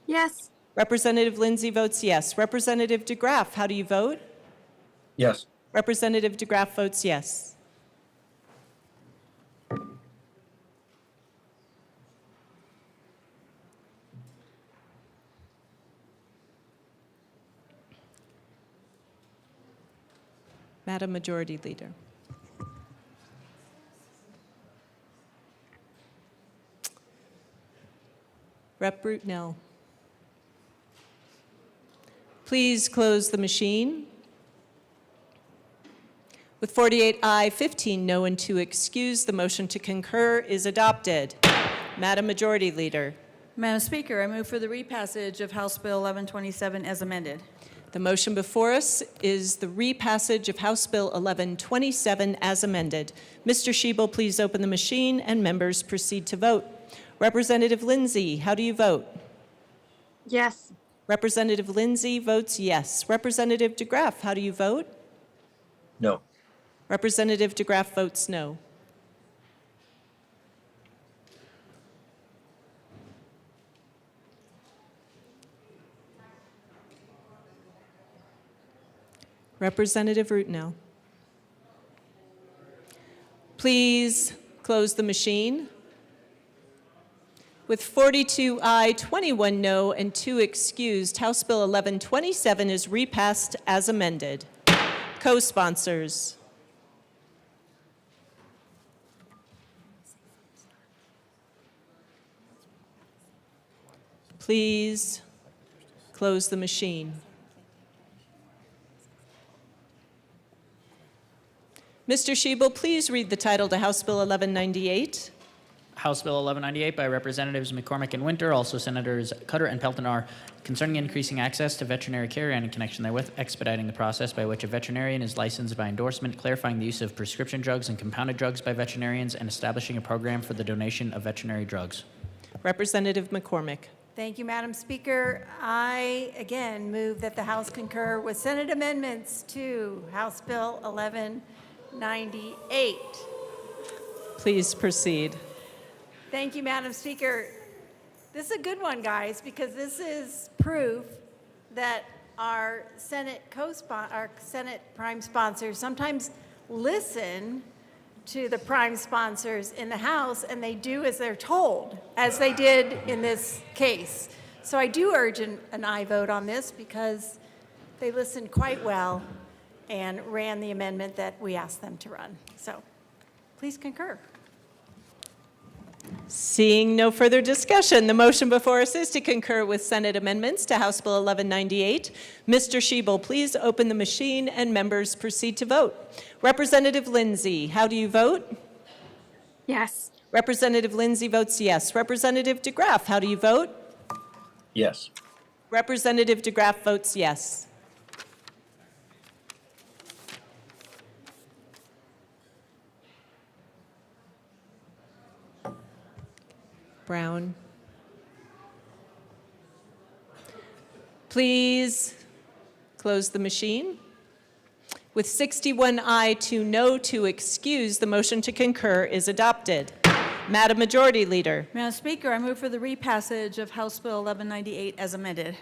Yes. Representative Lindsay votes yes. Representative DeGraff, how do you vote? Yes. Representative DeGraff votes yes. Madam Majority Leader. Rep. Rutinel. Please close the machine. With 48 aye, 15 no, and 2 excused, the motion to concur is adopted. Madam Majority Leader. Madam Speaker, I move for the repassage of House Bill 1127 as amended. The motion before us is the repassage of House Bill 1127 as amended. Mr. Shebel, please open the machine and members proceed to vote. Representative Lindsay, how do you vote? Yes. Representative Lindsay votes yes. Representative DeGraff, how do you vote? No. Representative DeGraff votes no. Representative Rutnell. Please close the machine. With 42 aye, 21 no, and 2 excused, House Bill 1127 is repassed as amended. Co-sponsors. Please close the machine. Mr. Shebel, please read the title to House Bill 1198. House Bill 1198 by Representatives McCormick and Winter, also Senators Cutter and Pelton R, concerning increasing access to veterinary care and in connection therewith, expediting the process by which a veterinarian is licensed by endorsement, clarifying the use of prescription drugs and compounded drugs by veterinarians, and establishing a program for the donation of veterinary drugs. Representative McCormick. Thank you, Madam Speaker. I, again, move that the House concur with Senate amendments to House Bill 1198. Please proceed. Thank you, Madam Speaker. This is a good one, guys, because this is proof that our Senate prime sponsors sometimes listen to the prime sponsors in the House, and they do as they're told, as they did in this case. So I do urge an aye vote on this because they listened quite well and ran the amendment that we asked them to run. So please concur. Seeing no further discussion, the motion before us is to concur with Senate amendments to House Bill 1198. Mr. Shebel, please open the machine and members proceed to vote. Representative Lindsay, how do you vote? Yes. Representative Lindsay votes yes. Representative DeGraff, how do you vote? Yes. Representative DeGraff votes yes. Brown. Please close the machine. With 61 aye, 2 no, 2 excused, the motion to concur is adopted. Madam Majority Leader. Madam Speaker, I move for the repassage of House Bill 1198 as amended.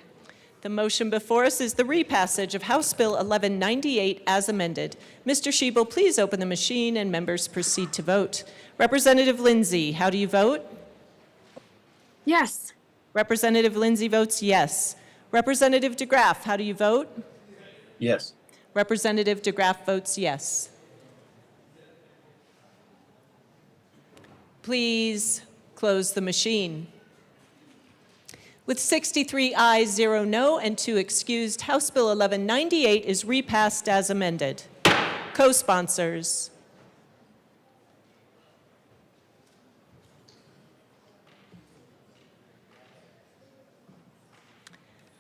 The motion before us is the repassage of House Bill 1198 as amended. Mr. Shebel, please open the machine and members proceed to vote. Representative Lindsay, how do you vote? Yes. Representative Lindsay votes yes. Representative DeGraff, how do you vote? Yes. Representative DeGraff votes yes. Please close the machine. With 63 ayes, 0 no, and 2 excused, House Bill 1198 is repassed as amended. Co-sponsors.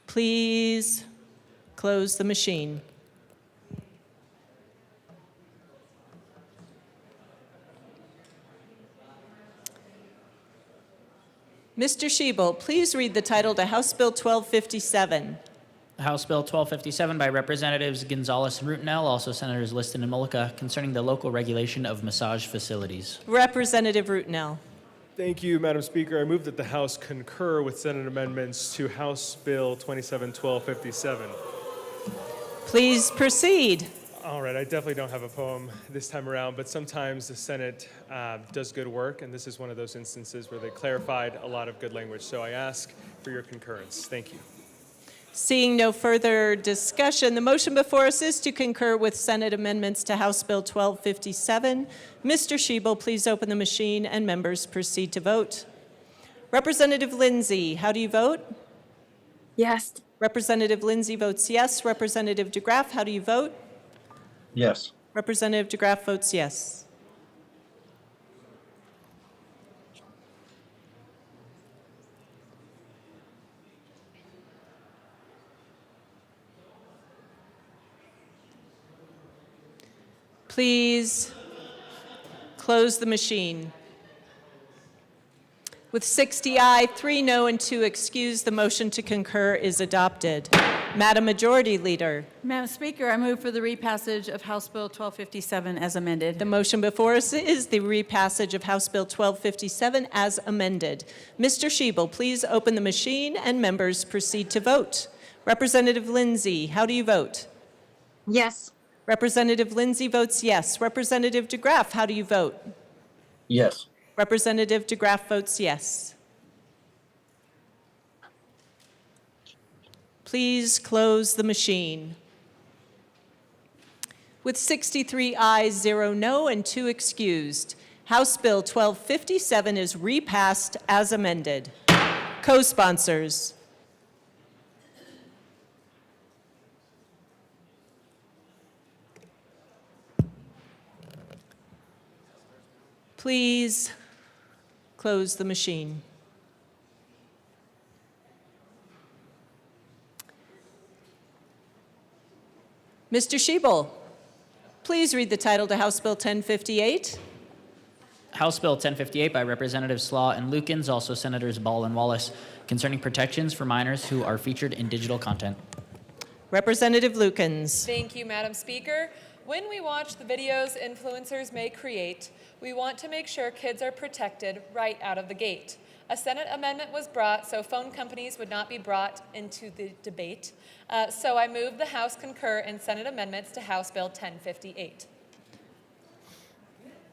Please close the machine. Mr. Shebel, please read the title to House Bill 1257. House Bill 1257 by Representatives Gonzalez and Rutnell, also Senators Liston and Mullica, concerning the local regulation of massage facilities. Representative Rutnell. Thank you, Madam Speaker. I move that the House concur with Senate amendments to House Bill 271257. Please proceed. All right, I definitely don't have a poem this time around, but sometimes the Senate does good work, and this is one of those instances where they clarified a lot of good language. So I ask for your concurrence. Thank you. Seeing no further discussion, the motion before us is to concur with Senate amendments to House Bill 1257. Mr. Shebel, please open the machine and members proceed to vote. Representative Lindsay, how do you vote? Yes. Representative Lindsay votes yes. Representative DeGraff, how do you vote? Yes. Representative DeGraff votes yes. Yes. Please close the machine. With 60 aye, 3 no, and 2 excused, the motion to concur is adopted. Madam Majority Leader. Madam Speaker, I move for the repassage of House Bill 1257 as amended. The motion before us is the repassage of House Bill 1257 as amended. Mr. Schiebel, please open the machine and members proceed to vote. Representative Lindsay, how do you vote? Yes. Representative Lindsay votes yes. Representative DeGraff, how do you vote? Yes. Representative DeGraff votes yes. Please close the machine. With 63 ayes, 0 no, and 2 excused, House Bill 1257 is repassed as amended. Co-sponsors. Please close the machine. Mr. Schiebel, please read the title to House Bill 1058. House Bill 1058 by Representatives Slaw and Lukens, also Senators Ball and Wallace, concerning protections for minors who are featured in digital content. Representative Lukens. Thank you, Madam Speaker. When we watch the videos influencers may create, we want to make sure kids are protected right out of the gate. A Senate amendment was brought so phone companies would not be brought into the debate. So I move the House concur in Senate amendments to House Bill 1058.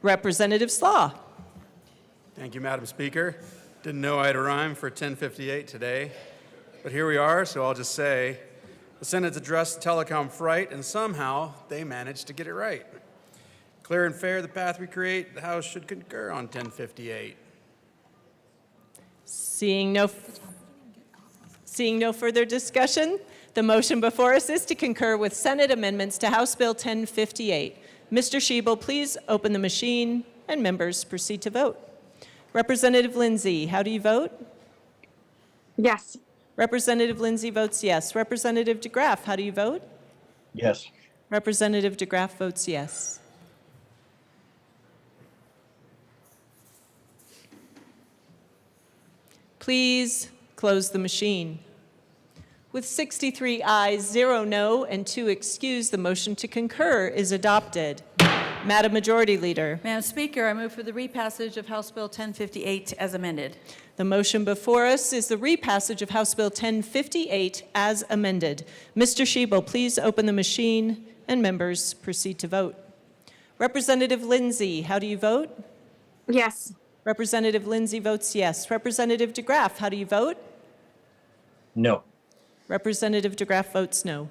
Representative Slaw. Thank you, Madam Speaker. Didn't know I had a rhyme for 1058 today, but here we are, so I'll just say, the Senate's addressed telecom fright, and somehow they managed to get it right. Clear and fair, the path we create, the House should concur on 1058. Seeing no further discussion, the motion before us is to concur with Senate amendments to House Bill 1058. Mr. Schiebel, please open the machine and members proceed to vote. Representative Lindsay, how do you vote? Yes. Representative Lindsay votes yes. Representative DeGraff, how do you vote? Yes. Representative DeGraff votes yes. Please close the machine. With 63 ayes, 0 no, and 2 excused, the motion to concur is adopted. Madam Majority Leader. Madam Speaker, I move for the repassage of House Bill 1058 as amended. The motion before us is the repassage of House Bill 1058 as amended. Mr. Schiebel, please open the machine and members proceed to vote. Representative Lindsay, how do you vote? Yes. Representative Lindsay votes yes. Representative DeGraff, how do you vote? No. Representative DeGraff votes no.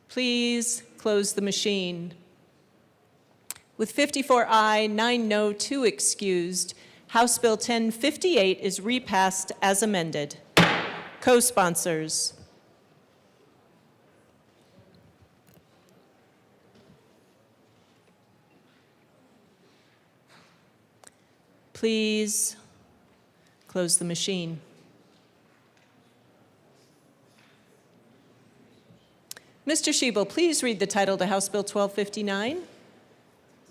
Please close the machine. With 54 aye, 9 no, 2 excused, House Bill 1058 is repassed as amended. Co-sponsors. Please close the machine. Mr. Schiebel, please read the title to House Bill 1259.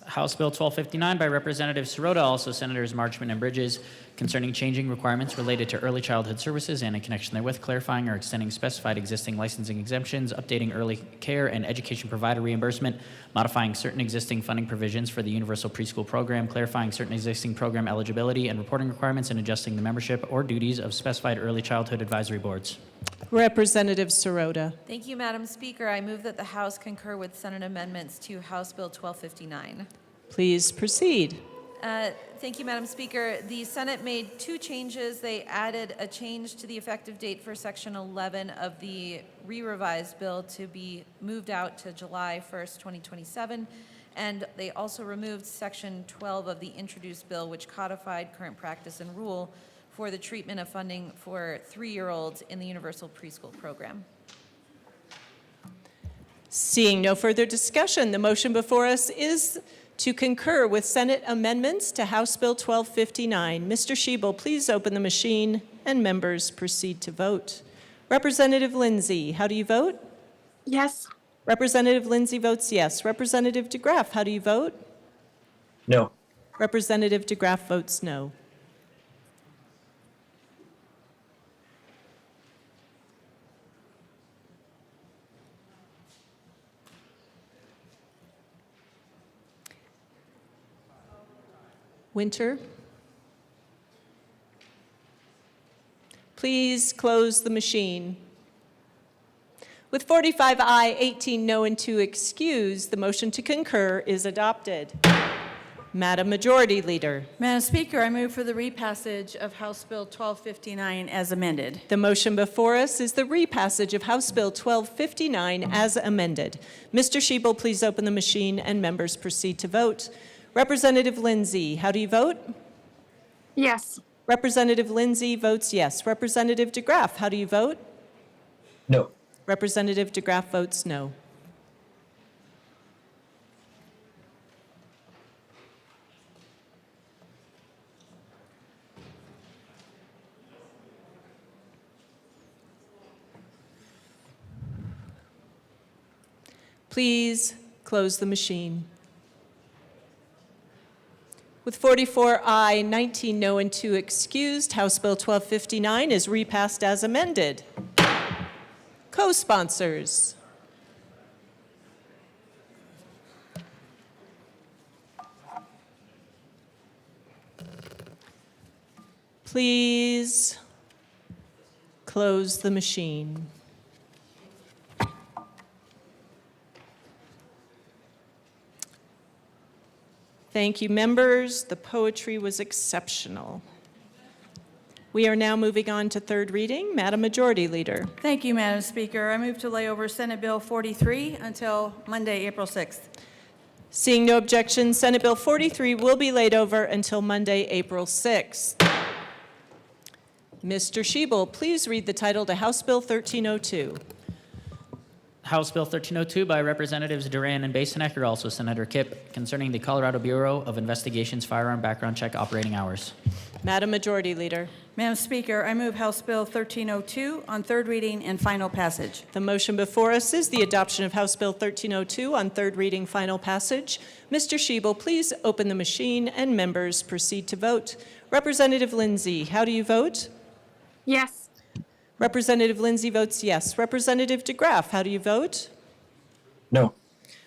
House Bill 1259 by Representative Sirota, also Senators Marchman and Bridges, concerning changing requirements related to early childhood services and in connection therewith, clarifying or extending specified existing licensing exemptions, updating early care and education provider reimbursement, modifying certain existing funding provisions for the Universal Preschool Program, clarifying certain existing program eligibility and reporting requirements, and adjusting the membership or duties of specified early childhood advisory boards. Representative Sirota. Thank you, Madam Speaker. I move that the House concur with Senate amendments to House Bill 1259. Please proceed. Thank you, Madam Speaker. The Senate made 2 changes. They added a change to the effective date for Section 11 of the re-revised bill to be moved out to July 1st, 2027. And they also removed Section 12 of the introduced bill, which codified current practice and rule for the treatment of funding for 3-year-olds in the Universal Preschool Program. Seeing no further discussion, the motion before us is to concur with Senate amendments to House Bill 1259. Mr. Shebel, please open the machine and members proceed to vote. Representative Lindsay, how do you vote? Yes. Representative Lindsay votes yes. Representative DeGraff, how do you vote? No. Representative DeGraff votes no. Winter, please close the machine. With 45 aye, 18 no, and 2 excused, the motion to concur is adopted. Madam Majority Leader. Madam Speaker, I move for the repassage of House Bill 1259 as amended. The motion before us is the repassage of House Bill 1259 as amended. Mr. Shebel, please open the machine and members proceed to vote. Representative Lindsay, how do you vote? Yes. Representative Lindsay votes yes. Representative DeGraff, how do you vote? No. Representative DeGraff votes no. Please close the machine. With 44 aye, 19 no, and 2 excused, House Bill 1259 is repassed as amended. Co-sponsors. Please close the machine. Thank you, members. The poetry was exceptional. We are now moving on to third reading. Madam Majority Leader. Thank you, Madam Speaker. I move to lay over Senate Bill 43 until Monday, April 6th. Seeing no objection, Senate Bill 43 will be laid over until Monday, April 6th. Mr. Shebel, please read the title to House Bill 1302. House Bill 1302 by Representatives Duran and Basenecker, also Senator Kipp, concerning the Colorado Bureau of Investigation's firearm background check operating hours. Madam Majority Leader. Madam Speaker, I move House Bill 1302 on third reading and final passage. The motion before us is the adoption of House Bill 1302 on third reading, final passage. Mr. Shebel, please open the machine and members proceed to vote. Representative Lindsay, how do you vote? Yes. Representative Lindsay votes yes. Representative DeGraff, how do you vote? No.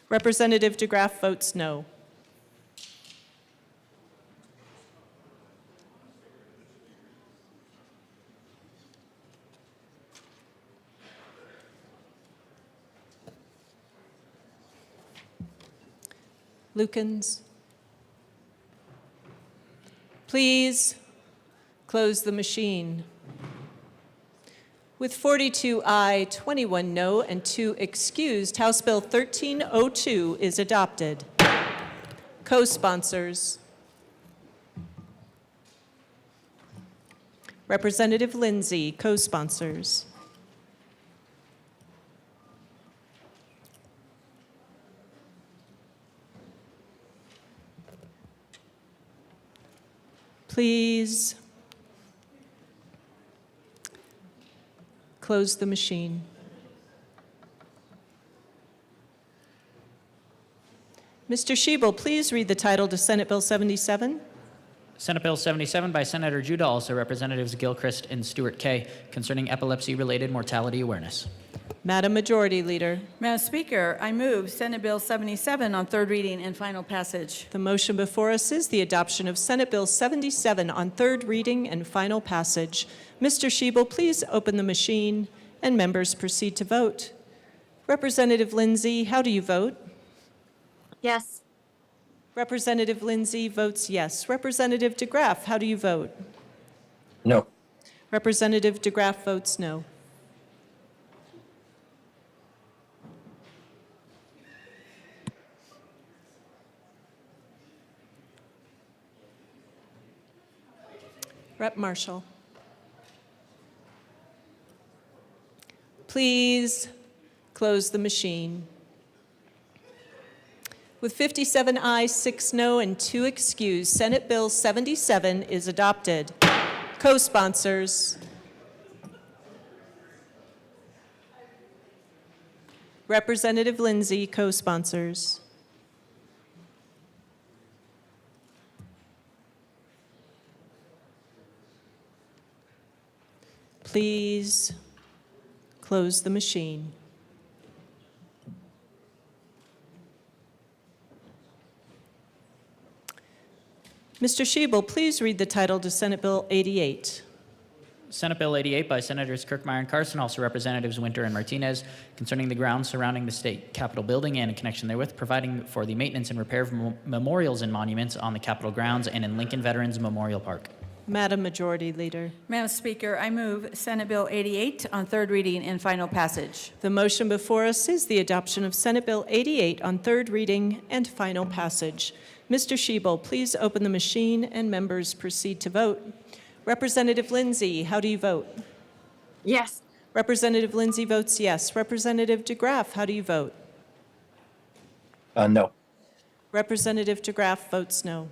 Representative DeGraff votes no. Lukens, please close the machine. With 42 aye, 21 no, and 2 excused, House Bill 1302 is adopted. Co-sponsors. Representative Lindsay, co-sponsors. Please close the machine. Mr. Shebel, please read the title to Senate Bill 77. Senate Bill 77 by Senator Judah, also Representatives Gilchrist and Stewart K, concerning epilepsy-related mortality awareness. Madam Majority Leader. Madam Speaker, I move Senate Bill 77 on third reading and final passage. The motion before us is the adoption of Senate Bill 77 on third reading and final passage. Mr. Shebel, please open the machine and members proceed to vote. Representative Lindsay, how do you vote? Yes. Representative Lindsay votes yes. Representative DeGraff, how do you vote? No. Representative DeGraff votes no. Rep. Marshall. Please close the machine. With 57 ayes, 6 no, and 2 excused, Senate Bill 77 is adopted. Co-sponsors. Representative Lindsay, co-sponsors. Please close the machine. Mr. Schiebel, please read the title to Senate Bill 88. Senate Bill 88 by Senators Kirkmeyer and Carson, also Representatives Winter and Martinez, concerning the grounds surrounding the state Capitol building and in connection therewith, providing for the maintenance and repair of memorials and monuments on the Capitol grounds and in Lincoln Veterans Memorial Park. Madam Majority Leader. Madam Speaker, I move Senate Bill 88 on third reading and final passage. The motion before us is the adoption of Senate Bill 88 on third reading and final passage. Mr. Schiebel, please open the machine and members proceed to vote. Representative Lindsay, how do you vote? Yes. Representative Lindsay votes yes. Representative DeGraff, how do you vote? No. Representative DeGraff votes no.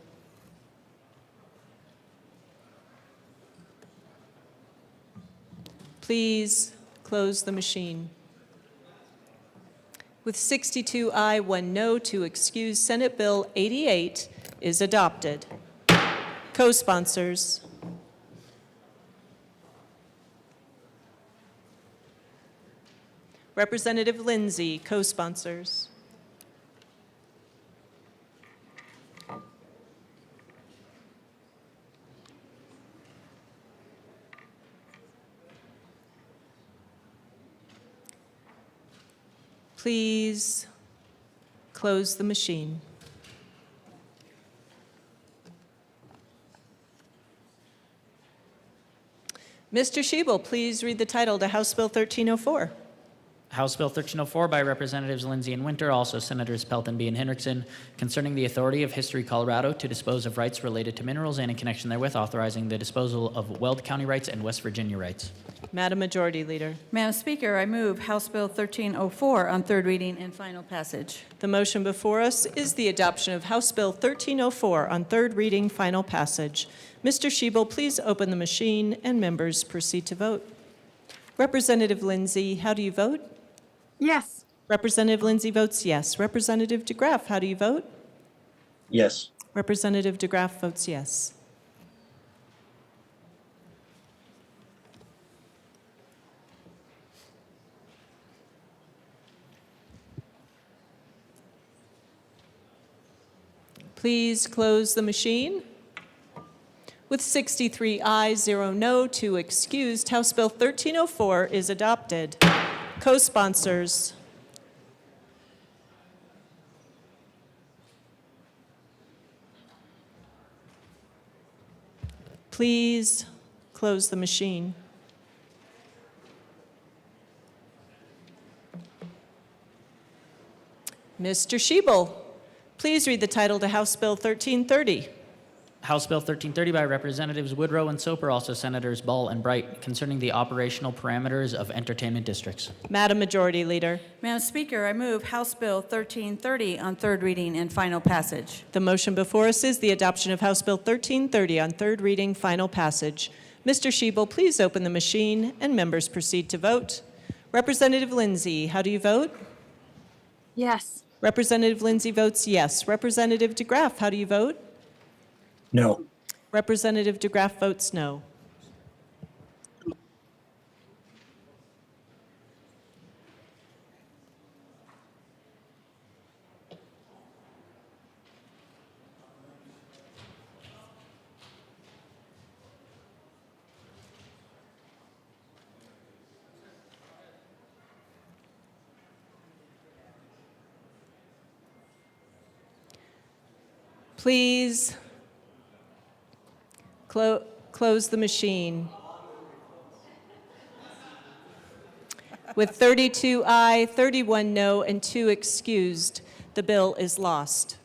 Please close the machine. With 62 aye, 1 no, 2 excused, Senate Bill 88 is adopted. Co-sponsors. Representative Lindsay, co-sponsors. Please close the machine. Mr. Schiebel, please read the title to House Bill 1304. House Bill 1304 by Representatives Lindsay and Winter, also Senators Pelton B. and Hendrickson, concerning the authority of History Colorado to dispose of rights related to minerals and in connection therewith, authorizing the disposal of Weld County rights and West Virginia rights. Madam Majority Leader. Madam Speaker, I move House Bill 1304 on third reading and final passage. The motion before us is the adoption of House Bill 1304 on third reading, final passage. Mr. Schiebel, please open the machine and members proceed to vote. Representative Lindsay, how do you vote? Yes. Representative Lindsay votes yes. Representative DeGraff, how do you vote? Yes. Representative DeGraff votes yes. Please close the machine. With 63 ayes, 0 no, 2 excused, House Bill 1304 is adopted. Co-sponsors. Please close the machine. Mr. Schiebel, please read the title to House Bill 1330. House Bill 1330 by Representatives Woodrow and Soper, also Senators Ball and Bright, concerning the operational parameters of entertainment districts. Madam Majority Leader. Madam Speaker, I move House Bill 1330 on third reading and final passage. The motion before us is the adoption of House Bill 1330 on third reading, final passage. Mr. Schiebel, please open the machine and members proceed to vote. Representative Lindsay, how do you vote? Yes. Representative Lindsay votes yes. Representative DeGraff, how do you vote? No. Representative DeGraff votes no. Please close the machine. With 32 aye, 31 no, and 2 excused, the bill is lost.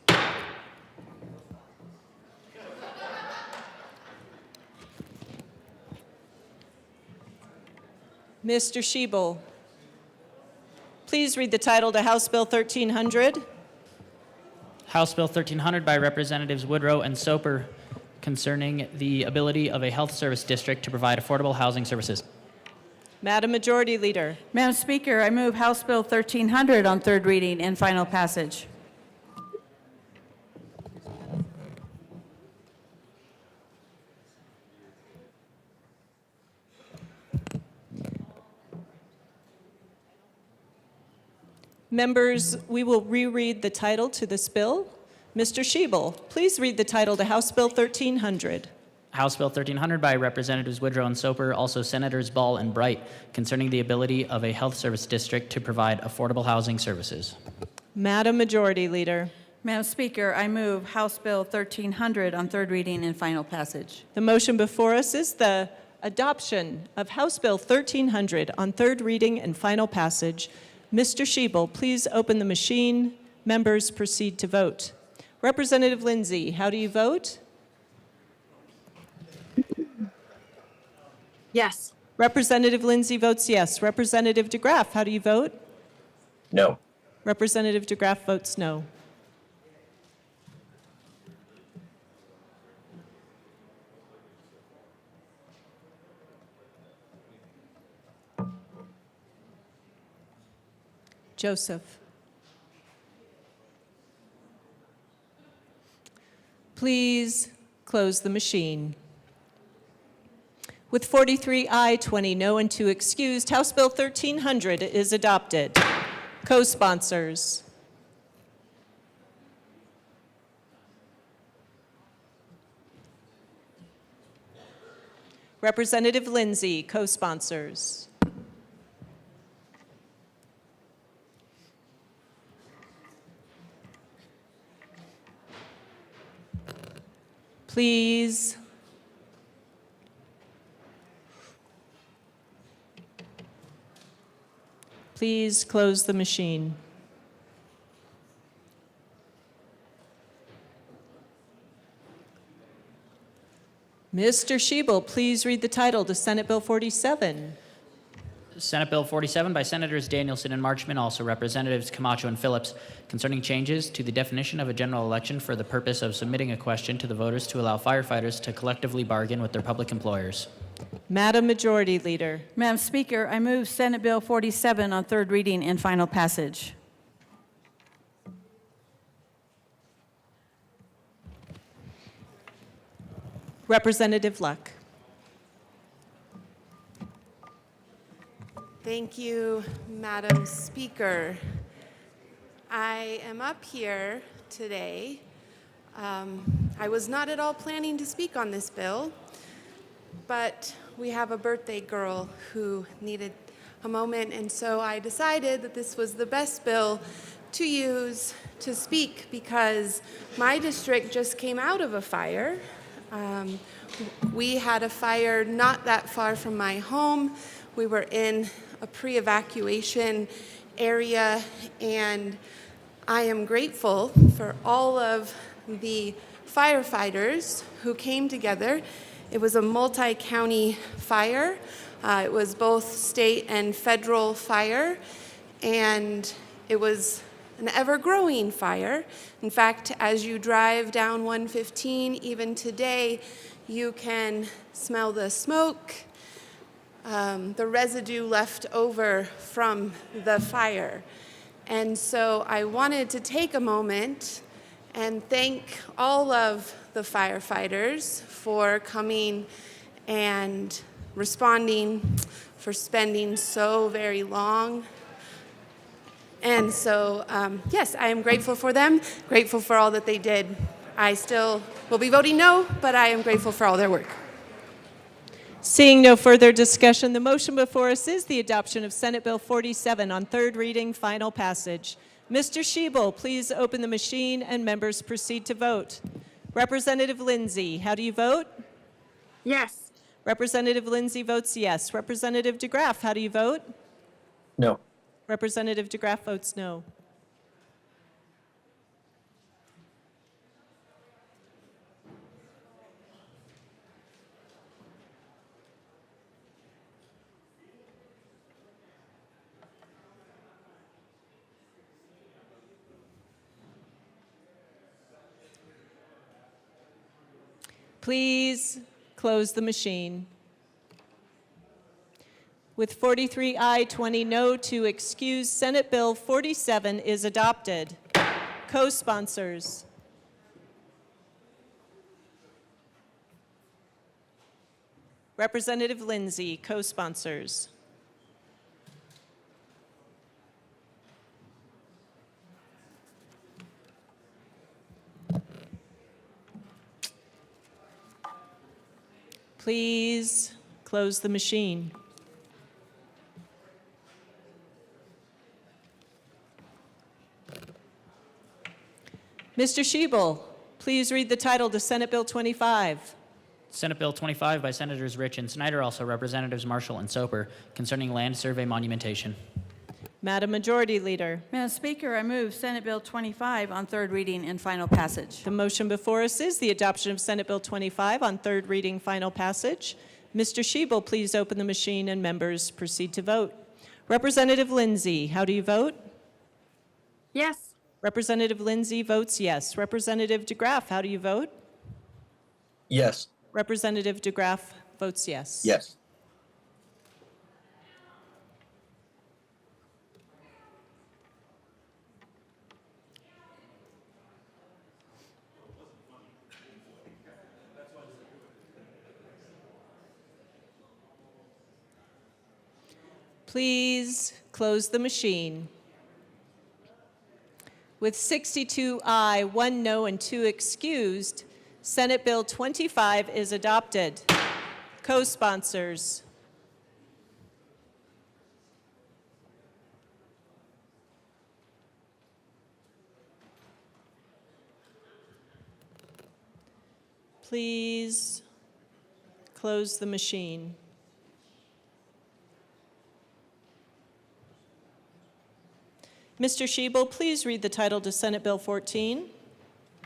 Mr. Schiebel, please read the title to House Bill 1300. House Bill 1300 by Representatives Woodrow and Soper concerning the ability of a health service district to provide affordable housing services. Madam Majority Leader. Madam Speaker, I move House Bill 1300 on third reading and final passage. Members, we will reread the title to this bill. Mr. Schiebel, please read the title to House Bill 1300. House Bill 1300 by Representatives Woodrow and Soper, also Senators Ball and Bright, concerning the ability of a health service district to provide affordable housing services. Madam Majority Leader. Madam Speaker, I move House Bill 1300 on third reading and final passage. The motion before us is the adoption of House Bill 1300 on third reading and final passage. Mr. Schiebel, please open the machine. Members proceed to vote. Representative Lindsay, how do you vote? Yes. Representative Lindsay votes yes. Representative DeGraff, how do you vote? No. Representative DeGraff votes no. Joseph. Please close the machine. With 43 aye, 20 no, and 2 excused, House Bill 1300 is adopted. Co-sponsors. Representative Lindsay, co-sponsors. Please. Please close the machine. Mr. Schiebel, please read the title to Senate Bill 47. Senate Bill 47 by Senators Danielson and Marchman, also Representatives Camacho and Phillips, concerning changes to the definition of a general election for the purpose of submitting a question to the voters to allow firefighters to collectively bargain with their public employers. Madam Majority Leader. Madam Speaker, I move Senate Bill 47 on third reading and final passage. Representative Luck. Thank you, Madam Speaker. I am up here today. I was not at all planning to speak on this bill, but we have a birthday girl who needed a moment, and so I decided that this was the best bill to use to speak because my district just came out of a fire. We had a fire not that far from my home. We were in a pre-evacuation area, and I am grateful for all of the firefighters who came together. It was a multi-county fire. It was both state and federal fire, and it was an ever-growing fire. In fact, as you drive down 115, even today, you can smell the smoke, the residue left over from the fire. And so I wanted to take a moment and thank all of the firefighters for coming and responding, for spending so very long. And so, yes, I am grateful for them, grateful for all that they did. I still will be voting no, but I am grateful for all their work. Seeing no further discussion, the motion before us is the adoption of Senate Bill 47 on third reading, final passage. Mr. Schiebel, please open the machine and members proceed to vote. Representative Lindsay, how do you vote? Yes. Representative Lindsay votes yes. Representative DeGraff, how do you vote? No. Representative DeGraff votes no. Please close the machine. With 43 aye, 20 no to excuse, Senate Bill 47 is adopted. Co-sponsors. Representative Lindsay, co-sponsors. Please close the machine. Mr. Schiebel, please read the title to Senate Bill 25. Senate Bill 25 by Senators Rich and Snyder, also Representatives Marshall and Soper, concerning land survey monumentation. Madam Majority Leader. Madam Speaker, I move Senate Bill 25 on third reading and final passage. The motion before us is the adoption of Senate Bill 25 on third reading, final passage. Mr. Schiebel, please open the machine and members proceed to vote. Representative Lindsay, how do you vote? Yes. Representative Lindsay votes yes. Representative DeGraff, how do you vote? Yes. Representative DeGraff votes yes. Yes. Please close the machine. With 62 aye, 1 no, and 2 excused, Senate Bill 25 is adopted. Co-sponsors. Please close the machine. Mr. Schiebel, please read the title to Senate Bill 14.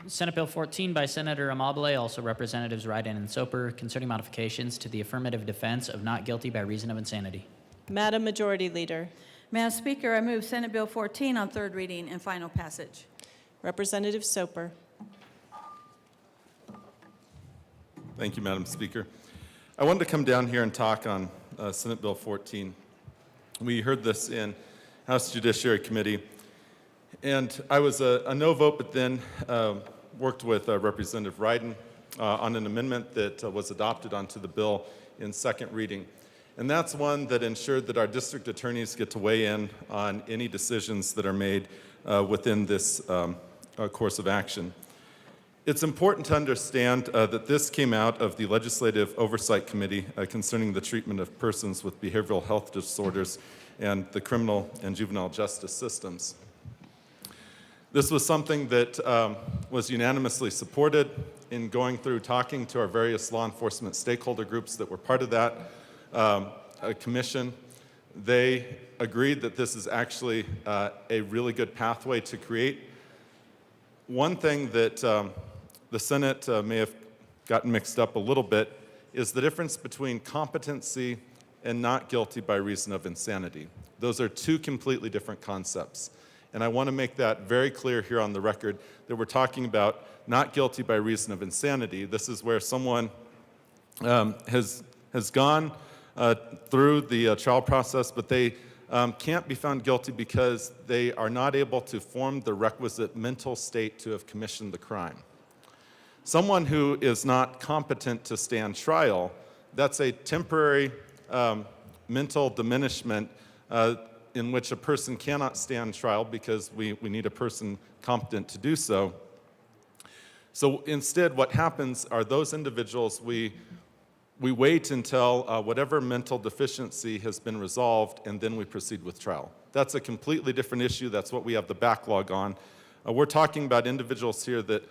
Senate Bill 14 by Senator Amabile, also Representatives Ryden and Soper, concerning modifications to the affirmative defense of not guilty by reason of insanity. Madam Majority Leader. Madam Speaker, I move Senate Bill 14 on third reading and final passage. Representative Soper. Thank you, Madam Speaker. I wanted to come down here and talk on Senate Bill 14. We heard this in House Judiciary Committee, and I was a no vote, but then worked with Representative Ryden on an amendment that was adopted onto the bill in second reading. And that's one that ensured that our district attorneys get to weigh in on any decisions that are made within this course of action. It's important to understand that this came out of the Legislative Oversight Committee concerning the treatment of persons with behavioral health disorders and the criminal and juvenile justice systems. This was something that was unanimously supported in going through talking to our various law enforcement stakeholder groups that were part of that commission. They agreed that this is actually a really good pathway to create. One thing that the Senate may have gotten mixed up a little bit is the difference between competency and not guilty by reason of insanity. Those are two completely different concepts. And I want to make that very clear here on the record that we're talking about not guilty by reason of insanity. This is where someone has gone through the trial process, but they can't be found guilty because they are not able to form the requisite mental state to have commissioned the crime. Someone who is not competent to stand trial, that's a temporary mental diminishment in which a person cannot stand trial because we need a person competent to do so. So instead, what happens are those individuals, we wait until whatever mental deficiency has been resolved, and then we proceed with trial. That's a completely different issue. That's what we have the backlog on. We're talking about individuals here that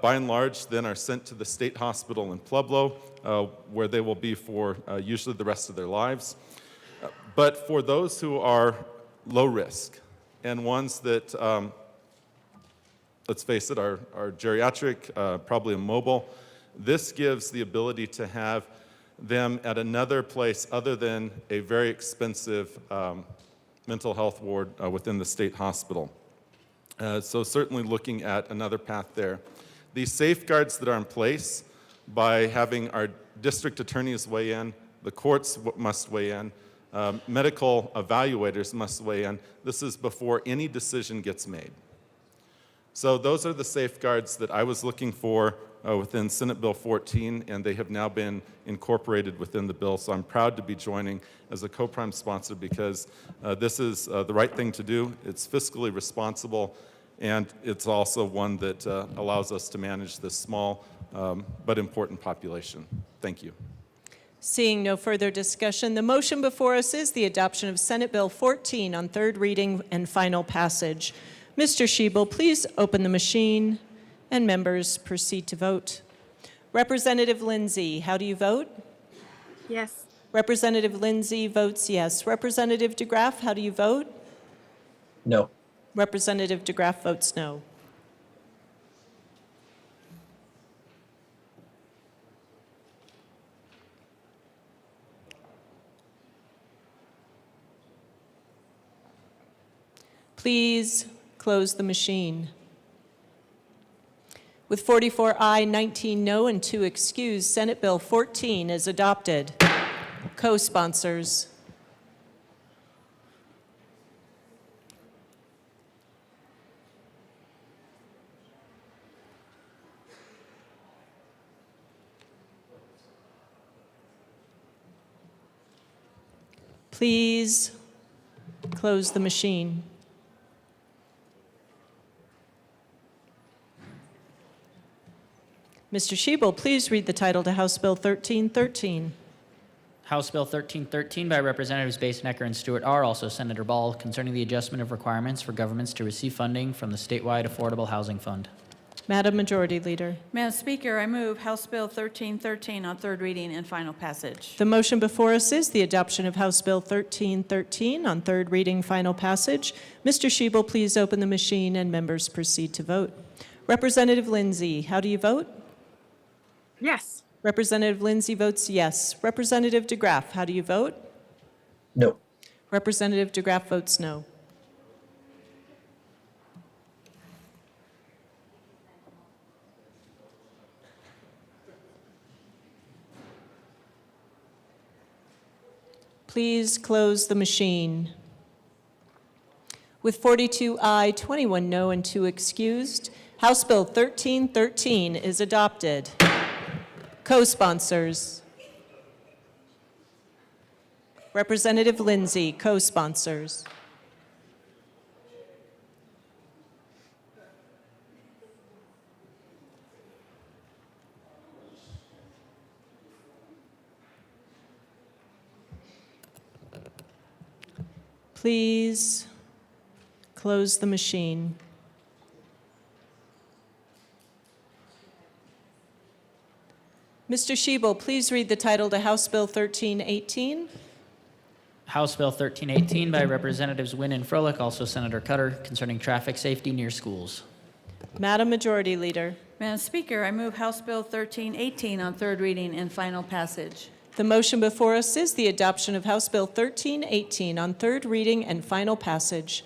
by and large, then are sent to the state hospital in Pueblo, where they will be for usually the rest of their lives. But for those who are low risk and ones that, let's face it, are geriatric, probably immobile, this gives the ability to have them at another place other than a very expensive mental health ward within the state hospital. So certainly looking at another path there. These safeguards that are in place by having our district attorneys weigh in, the courts must weigh in, medical evaluators must weigh in. This is before any decision gets made. So those are the safeguards that I was looking for within Senate Bill 14, and they have now been incorporated within the bill. So I'm proud to be joining as a co-prime sponsor because this is the right thing to do. It's fiscally responsible, and it's also one that allows us to manage this small but important population. Thank you. Seeing no further discussion, the motion before us is the adoption of Senate Bill 14 on third reading and final passage. Mr. Schiebel, please open the machine, and members proceed to vote. Representative Lindsay, how do you vote? Yes. Representative Lindsay votes yes. Representative DeGraff, how do you vote? No. Representative DeGraff votes no. Please close the machine. With 44 aye, 19 no, and 2 excused, Senate Bill 14 is adopted. Co-sponsors. Please close the machine. Mr. Schiebel, please read the title to House Bill 1313. House Bill 1313 by Representatives Basenecker and Stewart R., also Senator Ball, concerning the adjustment of requirements for governments to receive funding from the statewide Affordable Housing Fund. Madam Majority Leader. Madam Speaker, I move House Bill 1313 on third reading and final passage. The motion before us is the adoption of House Bill 1313 on third reading, final passage. Mr. Schiebel, please open the machine and members proceed to vote. Representative Lindsay, how do you vote? Yes. Representative Lindsay votes yes. Representative DeGraff, how do you vote? No. Representative DeGraff votes no. Please close the machine. With 42 aye, 21 no, and 2 excused, House Bill 1313 is adopted. Co-sponsors. Representative Lindsay, co-sponsors. Please close the machine. Mr. Schiebel, please read the title to House Bill 1318. House Bill 1318 by Representatives Wynn and Froelich, also Senator Cutter, concerning traffic safety near schools. Madam Majority Leader. Madam Speaker, I move House Bill 1318 on third reading and final passage. The motion before us is the adoption of House Bill 1318 on third reading and final passage.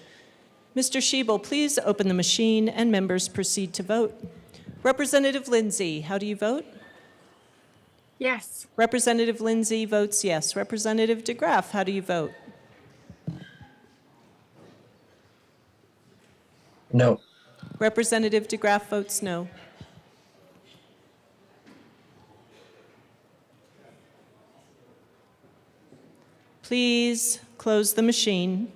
Mr. Schiebel, please open the machine and members proceed to vote. Representative Lindsay, how do you vote? Yes. Representative Lindsay votes yes. Representative DeGraff, how do you vote? No. Representative DeGraff votes no. Please close the machine.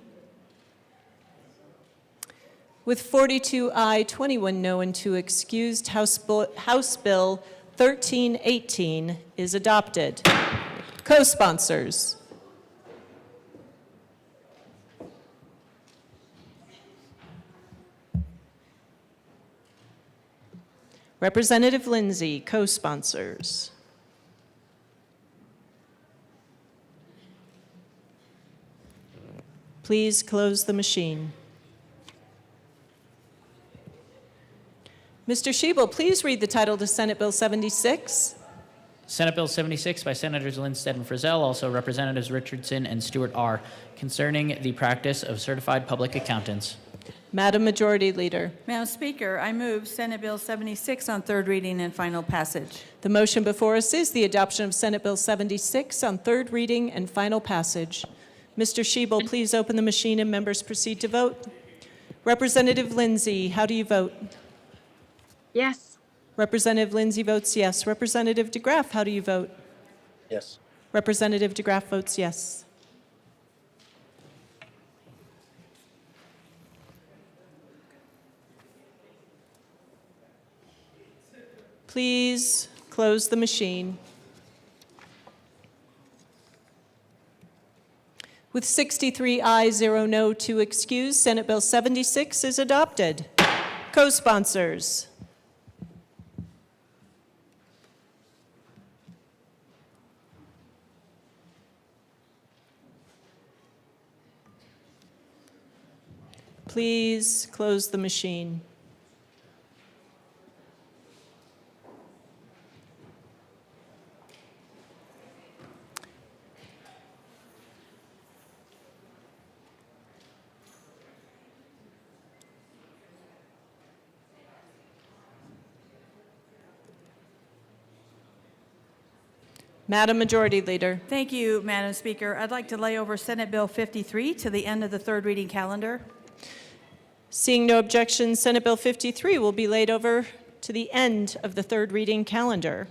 With 42 aye, 21 no, and 2 excused, House Bill 1318 is adopted. Co-sponsors. Representative Lindsay, co-sponsors. Please close the machine. Mr. Schiebel, please read the title to Senate Bill 76. Senate Bill 76 by Senators Lindstedt and Frizzell, also Representatives Richardson and Stewart R., concerning the practice of certified public accountants. Madam Majority Leader. Madam Speaker, I move Senate Bill 76 on third reading and final passage. The motion before us is the adoption of Senate Bill 76 on third reading and final passage. Mr. Shebel, please open the machine and members proceed to vote. Representative Lindsay, how do you vote? Yes. Representative Lindsay votes yes. Representative DeGraff, how do you vote? Yes. Representative DeGraff votes yes. Please close the machine. With 63 ayes, 0 no, 2 excused, Senate Bill 76 is adopted. Co-sponsors. Please close the machine. Madam Majority Leader. Thank you, Madam Speaker. I'd like to lay over Senate Bill 53 to the end of the third reading calendar. Seeing no objection, Senate Bill 53 will be laid over to the end of the third reading calendar.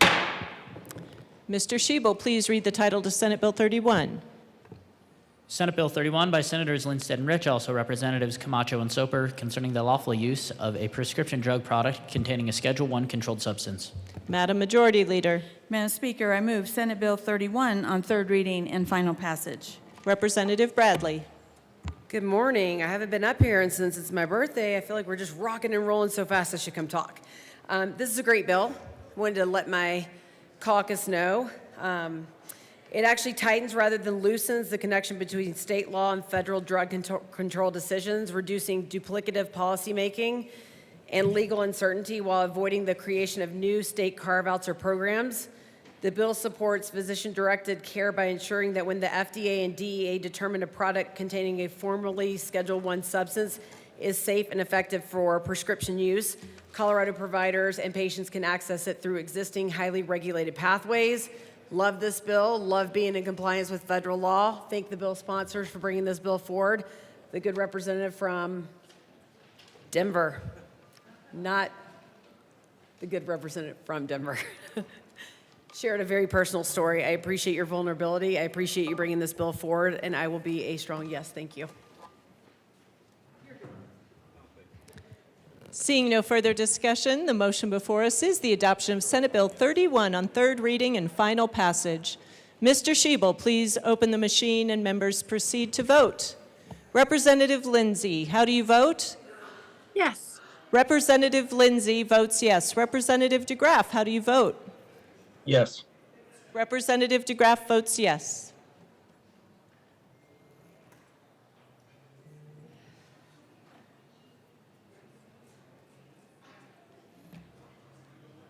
Mr. Shebel, please read the title to Senate Bill 31. Senate Bill 31 by Senators Lindstedt and Rich, also Representatives Camacho and Soper, concerning the lawful use of a prescription drug product containing a Schedule I controlled substance. Madam Majority Leader. Madam Speaker, I move Senate Bill 31 on third reading and final passage. Representative Bradley. Good morning. I haven't been up here, and since it's my birthday, I feel like we're just rocking and rolling so fast I should come talk. This is a great bill. Wanted to let my caucus know. It actually tightens rather than loosens the connection between state law and federal drug control decisions, reducing duplicative policymaking and legal uncertainty while avoiding the creation of new state carve-outs or programs. The bill supports physician-directed care by ensuring that when the FDA and DEA determine a product containing a formerly Schedule I substance is safe and effective for prescription use, Colorado providers and patients can access it through existing highly regulated pathways. Love this bill, love being in compliance with federal law. Thank the bill sponsors for bringing this bill forward. The good representative from Denver, not the good representative from Denver. Shared a very personal story. I appreciate your vulnerability. I appreciate you bringing this bill forward, and I will be a strong yes. Thank you. Seeing no further discussion, the motion before us is the adoption of Senate Bill 31 on third reading and final passage. Mr. Shebel, please open the machine and members proceed to vote. Representative Lindsay, how do you vote? Yes. Representative Lindsay votes yes. Representative DeGraff, how do you vote? Yes. Representative DeGraff votes yes.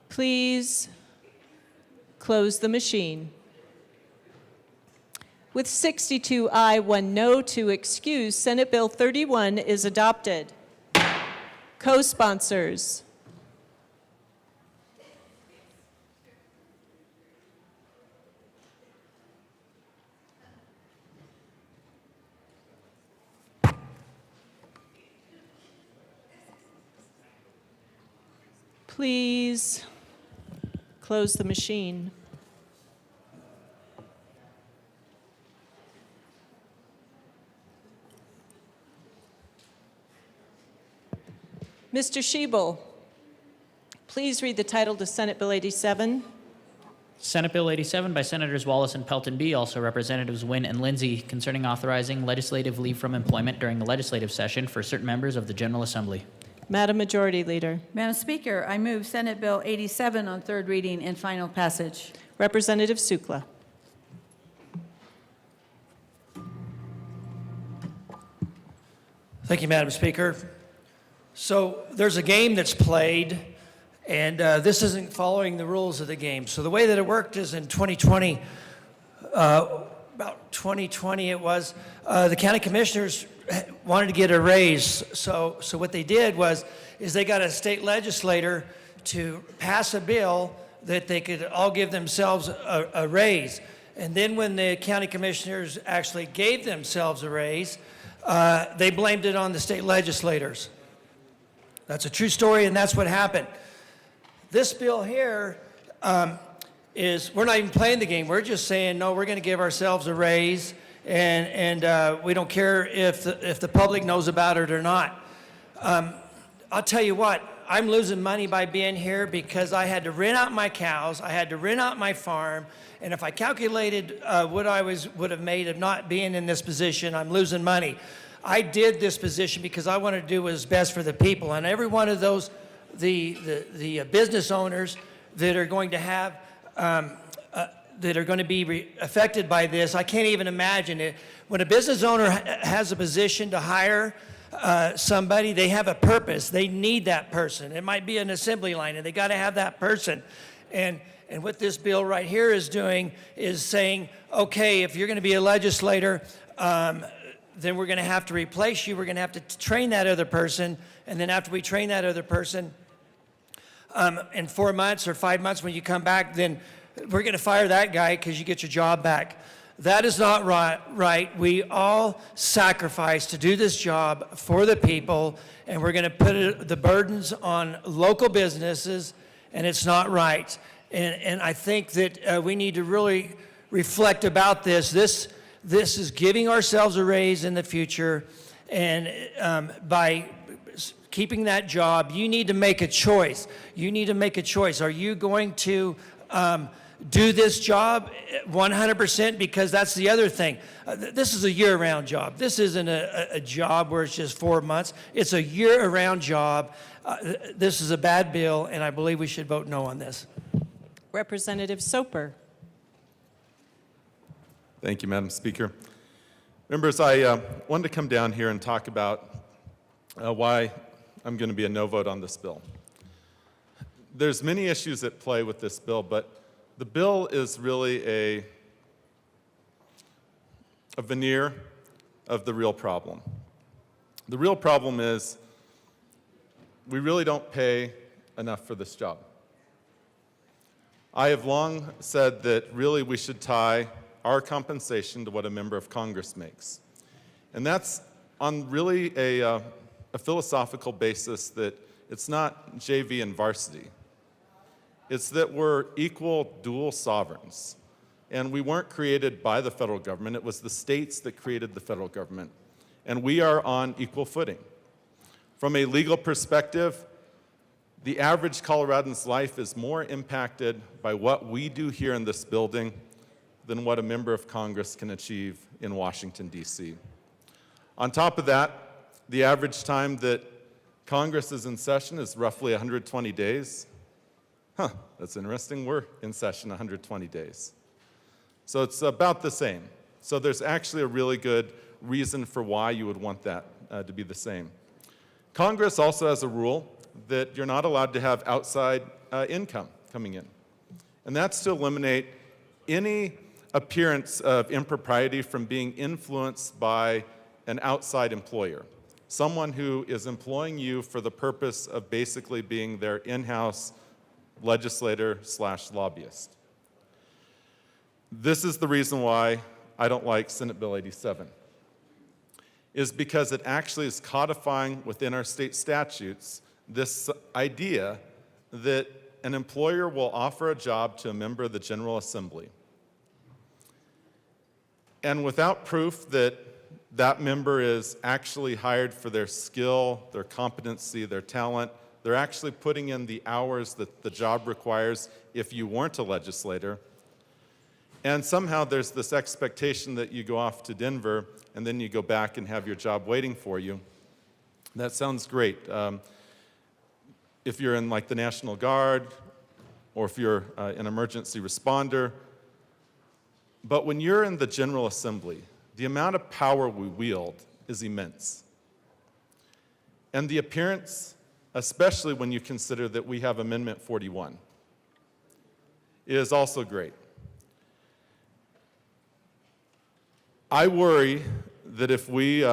Please close the machine. With 62 aye, 1 no, 2 excused, Senate Bill 31 is adopted. Co-sponsors. Please close the machine. Mr. Shebel, please read the title to Senate Bill 87. Senate Bill 87 by Senators Wallace and Pelton B., also Representatives Wynn and Lindsay, concerning authorizing legislative leave from employment during the legislative session for certain members of the General Assembly. Madam Majority Leader. Madam Speaker, I move Senate Bill 87 on third reading and final passage. Representative Sukla. Thank you, Madam Speaker. So there's a game that's played, and this isn't following the rules of the game. So the way that it worked is in 2020, about 2020 it was, the county commissioners wanted to get a raise. So what they did is they got a state legislator to pass a bill that they could all give themselves a raise. And then when the county commissioners actually gave themselves a raise, they blamed it on the state legislators. That's a true story, and that's what happened. This bill here is, we're not even playing the game. We're just saying, no, we're going to give ourselves a raise, and we don't care if the public knows about it or not. I'll tell you what, I'm losing money by being here because I had to rent out my cows, I had to rent out my farm, and if I calculated what I would have made of not being in this position, I'm losing money. I did this position because I wanted to do what was best for the people, and every one of those, the business owners that are going to have, that are going to be affected by this, I can't even imagine it. When a business owner has a position to hire somebody, they have a purpose. They need that person. It might be an assembly line, and they got to have that person. And what this bill right here is doing is saying, okay, if you're going to be a legislator, then we're going to have to replace you. We're going to have to train that other person. And then after we train that other person, in 4 months or 5 months when you come back, then we're going to fire that guy because you get your job back. That is not right. We all sacrifice to do this job for the people, and we're going to put the burdens on local businesses, and it's not right. And I think that we need to really reflect about this. This is giving ourselves a raise in the future, and by keeping that job, you need to make a choice. You need to make a choice. Are you going to do this job 100%? Because that's the other thing. This is a year-round job. This isn't a job where it's just 4 months. It's a year-round job. This is a bad bill, and I believe we should vote no on this. Representative Soper. Thank you, Madam Speaker. Members, I wanted to come down here and talk about why I'm going to be a no vote on this bill. There's many issues at play with this bill, but the bill is really a veneer of the real problem. The real problem is we really don't pay enough for this job. I have long said that really we should tie our compensation to what a member of Congress makes. And that's on really a philosophical basis that it's not JV and varsity. It's that we're equal dual sovereigns. And we weren't created by the federal government. It was the states that created the federal government. And we are on equal footing. From a legal perspective, the average Coloradan's life is more impacted by what we do here in this building than what a member of Congress can achieve in Washington, D.C. On top of that, the average time that Congress is in session is roughly 120 days. That's interesting. We're in session 120 days. So it's about the same. So there's actually a really good reason for why you would want that to be the same. Congress also has a rule that you're not allowed to have outside income coming in. And that's to eliminate any appearance of impropriety from being influenced by an outside employer, someone who is employing you for the purpose of basically being their in-house legislator/lobbyist. This is the reason why I don't like Senate Bill 87, is because it actually is codifying within our state statutes this idea that an employer will offer a job to a member of the General Assembly. And without proof that that member is actually hired for their skill, their competency, their talent, they're actually putting in the hours that the job requires if you weren't a legislator. And somehow there's this expectation that you go off to Denver and then you go back and have your job waiting for you. That sounds great. If you're in like the National Guard or if you're an emergency responder. But when you're in the General Assembly, the amount of power we wield is immense. And the appearance, especially when you consider that we have Amendment 41, is also great. I worry that if we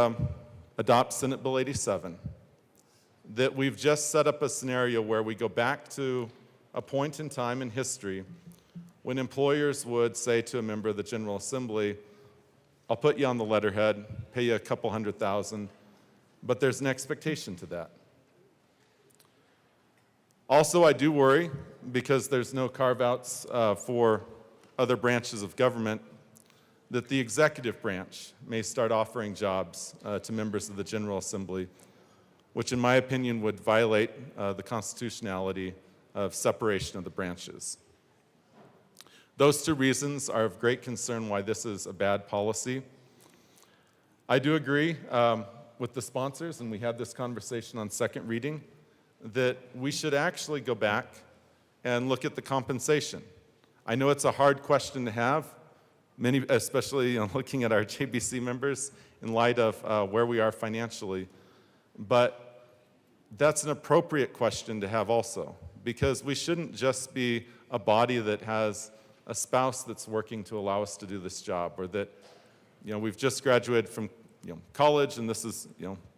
adopt Senate Bill 87, that we've just set up a scenario where we go back to a point in time in history when employers would say to a member of the General Assembly, I'll put you on the letterhead, pay you a couple $100,000, but there's an expectation to that. Also, I do worry, because there's no carve-outs for other branches of government, that the executive branch may start offering jobs to members of the General Assembly, which in my opinion would violate the constitutionality of separation of the branches. Those two reasons are of great concern why this is a bad policy. I do agree with the sponsors, and we had this conversation on second reading, that we should actually go back and look at the compensation. I know it's a hard question to have, many, especially looking at our JBC members in light of where we are financially, but that's an appropriate question to have also, because we shouldn't just be a body that has a spouse that's working to allow us to do this job, or that we've just graduated from college and this is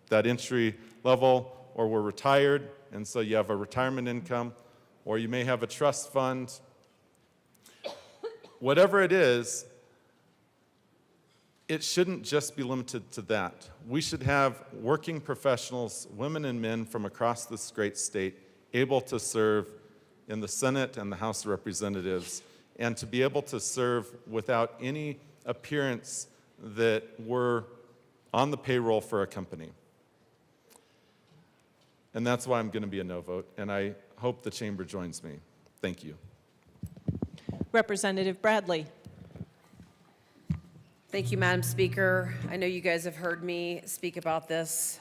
that entry level, or we're retired and so you have a retirement income, or you may have a trust fund. Whatever it is, it shouldn't just be limited to that. We should have working professionals, women and men from across this great state, able to serve in the Senate and the House of Representatives, and to be able to serve without any appearance that we're on the payroll for a company. And that's why I'm going to be a no vote, and I hope the chamber joins me. Thank you. Representative Bradley. Thank you, Madam Speaker. I know you guys have heard me speak about this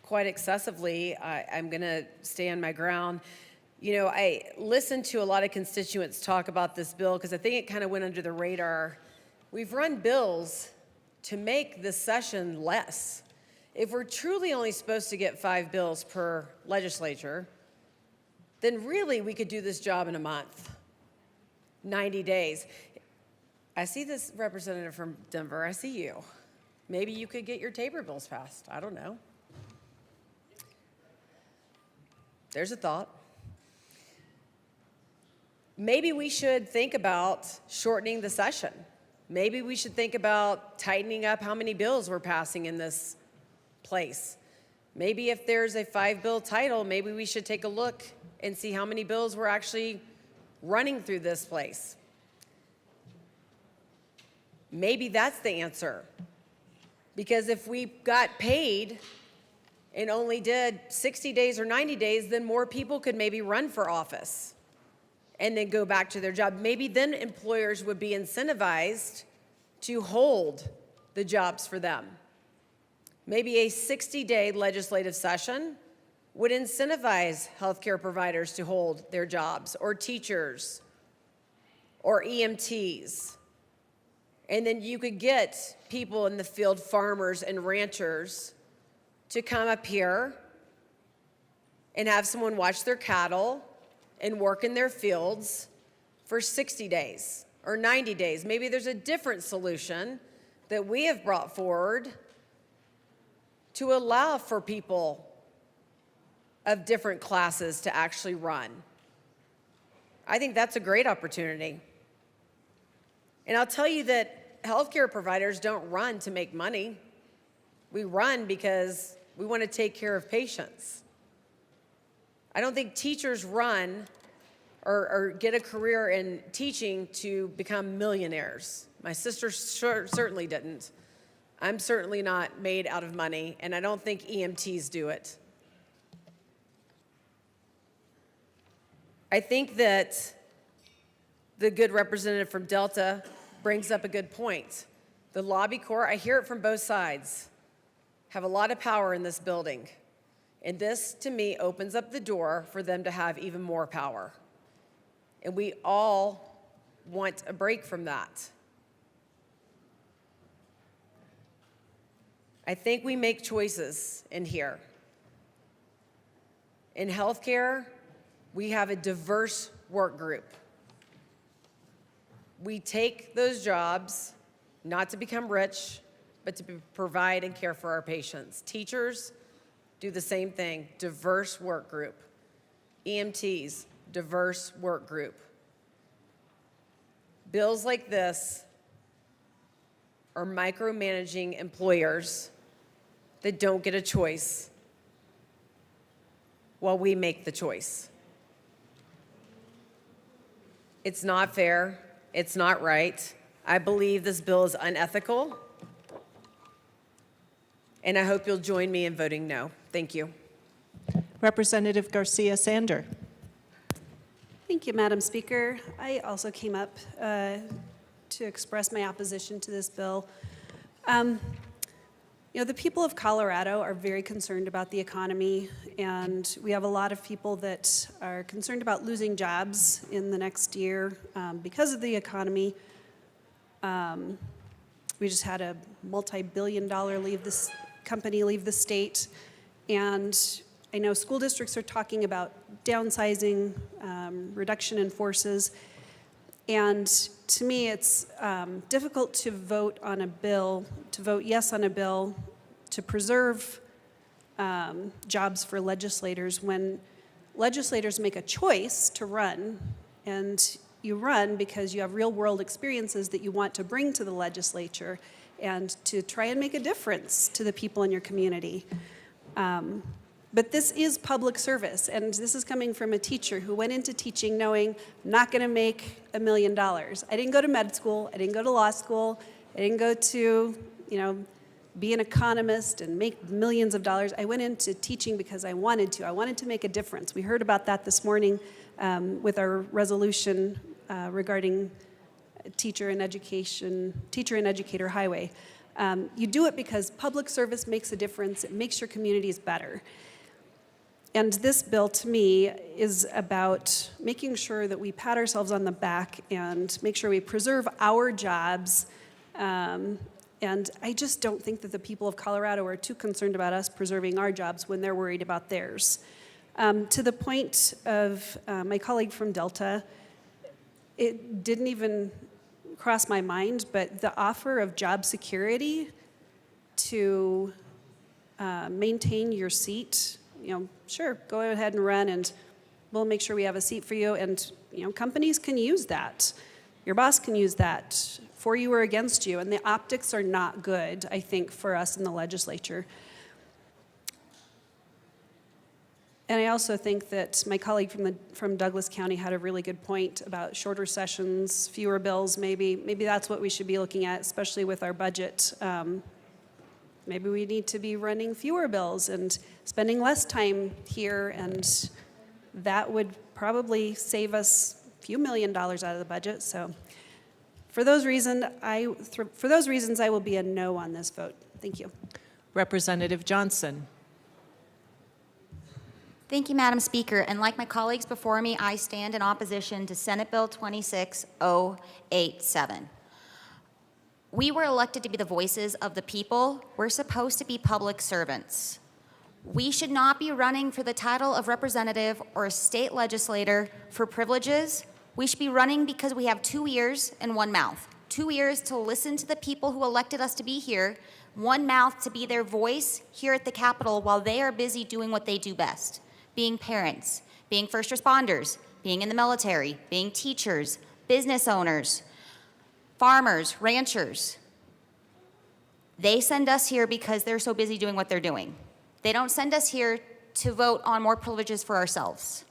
quite excessively. I'm going to stand my ground. I listened to a lot of constituents talk about this bill because I think it kind of went under the radar. We've run bills to make this session less. If we're truly only supposed to get 5 bills per legislature, then really we could do this job in a month, 90 days. I see this representative from Denver. I see you. Maybe you could get your Tabor bills passed. I don't know. There's a thought. Maybe we should think about shortening the session. Maybe we should think about tightening up how many bills we're passing in this place. Maybe if there's a 5-bill title, maybe we should take a look and see how many bills we're actually running through this place. Maybe that's the answer. Because if we got paid and only did 60 days or 90 days, then more people could maybe run for office and then go back to their job. Maybe then employers would be incentivized to hold the jobs for them. Maybe a 60-day legislative session would incentivize healthcare providers to hold their jobs, or teachers, or EMTs. And then you could get people in the field, farmers and ranchers, to come up here and have someone watch their cattle and work in their fields for 60 days or 90 days. Maybe there's a different solution that we have brought forward to allow for people of different classes to actually run. I think that's a great opportunity. And I'll tell you that healthcare providers don't run to make money. We run because we want to take care of patients. I don't think teachers run or get a career in teaching to become millionaires. My sister certainly didn't. I'm certainly not made out of money, and I don't think EMTs do it. I think that the good representative from Delta brings up a good point. The lobby corps, I hear it from both sides, have a lot of power in this building. And this, to me, opens up the door for them to have even more power. And we all want a break from that. I think we make choices in here. In healthcare, we have a diverse work group. We take those jobs not to become rich, but to provide and care for our patients. Teachers do the same thing, diverse work group. EMTs, diverse work group. Bills like this are micromanaging employers that don't get a choice while we make the choice. It's not fair. It's not right. I believe this bill is unethical. And I hope you'll join me in voting no. Thank you. Representative Garcia Sander. Thank you, Madam Speaker. I also came up to express my opposition to this bill. You know, the people of Colorado are very concerned about the economy, and we have a lot of people that are concerned about losing jobs in the next year because of the economy. We just had a multi-billion-dollar company leave the state, and I know school districts are talking about downsizing, reduction in forces, and to me it's difficult to vote on a bill, to vote yes on a bill to preserve jobs for legislators when legislators make a choice to run, and you run because you have real-world experiences that you want to bring to the legislature and to try and make a difference to the people in your community. But this is public service, and this is coming from a teacher who went into teaching knowing I'm not going to make $1 million. I didn't go to med school. I didn't go to law school. I didn't go to, be an economist and make millions of dollars. I went into teaching because I wanted to. I wanted to make a difference. We heard about that this morning with our resolution regarding teacher and educator highway. You do it because public service makes a difference. It makes your communities better. And this bill, to me, is about making sure that we pat ourselves on the back and make sure we preserve our jobs. And I just don't think that the people of Colorado are too concerned about us preserving our jobs when they're worried about theirs. To the point of my colleague from Delta, it didn't even cross my mind, but the offer of job security to maintain your seat, sure, go ahead and run and we'll make sure we have a seat for you. And, companies can use that. Your boss can use that for you or against you. And the optics are not good, I think, for us in the legislature. And I also think that my colleague from Douglas County had a really good point about shorter sessions, fewer bills, maybe. Maybe that's what we should be looking at, especially with our budget. Maybe we need to be running fewer bills and spending less time here, and that would probably save us a few $1 million out of the budget. So for those reasons, I will be a no on this vote. Thank you. Representative Johnson. Thank you, Madam Speaker. And like my colleagues before me, I stand in opposition to Senate Bill 26087. We were elected to be the voices of the people. We're supposed to be public servants. We should not be running for the title of representative or a state legislator for privileges. We should be running because we have 2 ears and 1 mouth. 2 ears to listen to the people who elected us to be here, 1 mouth to be their voice here at the Capitol while they are busy doing what they do best. Being parents, being first responders, being in the military, being teachers, business owners, farmers, ranchers. They send us here because they're so busy doing what they're doing. They don't send us here to vote on more privileges for ourselves.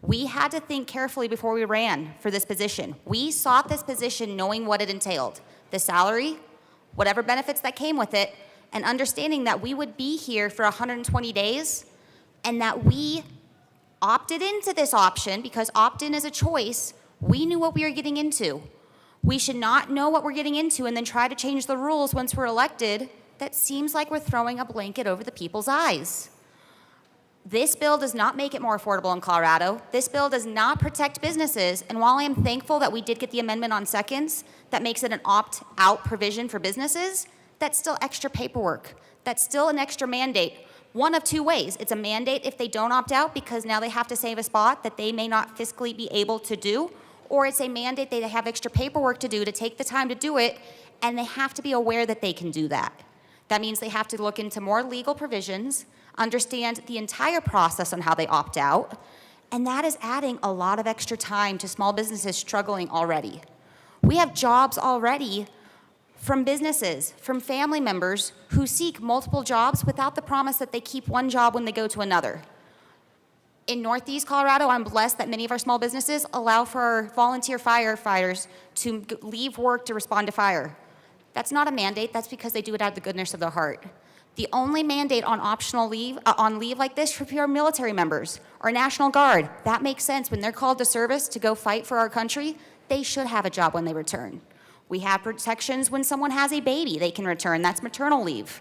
We had to think carefully before we ran for this position. We sought this position knowing what it entailed, the salary, whatever benefits that came with it, and understanding that we would be here for 120 days and that we opted into this option because opt-in is a choice. We knew what we were getting into. We should not know what we're getting into and then try to change the rules once we're elected. That seems like we're throwing a blanket over the people's eyes. This bill does not make it more affordable in Colorado. This bill does not protect businesses. And while I am thankful that we did get the amendment on seconds that makes it an opt-out provision for businesses, that's still extra paperwork. That's still an extra mandate. One of 2 ways. It's a mandate if they don't opt out because now they have to save a spot that they may not fiscally be able to do, or it's a mandate they have extra paperwork to do to take the time to do it, and they have to be aware that they can do that. That means they have to look into more legal provisions, understand the entire process on how they opt out, and that is adding a lot of extra time to small businesses struggling already. We have jobs already from businesses, from family members who seek multiple jobs without the promise that they keep one job when they go to another. In Northeast Colorado, I'm blessed that many of our small businesses allow for our volunteer firefighters to leave work to respond to fire. That's not a mandate, that's because they do it out of the goodness of their heart. The only mandate on optional leave, on leave like this for our military members or National Guard, that makes sense. When they're called to service to go fight for our country, they should have a job when they return. We have protections when someone has a baby, they can return, that's maternal leave.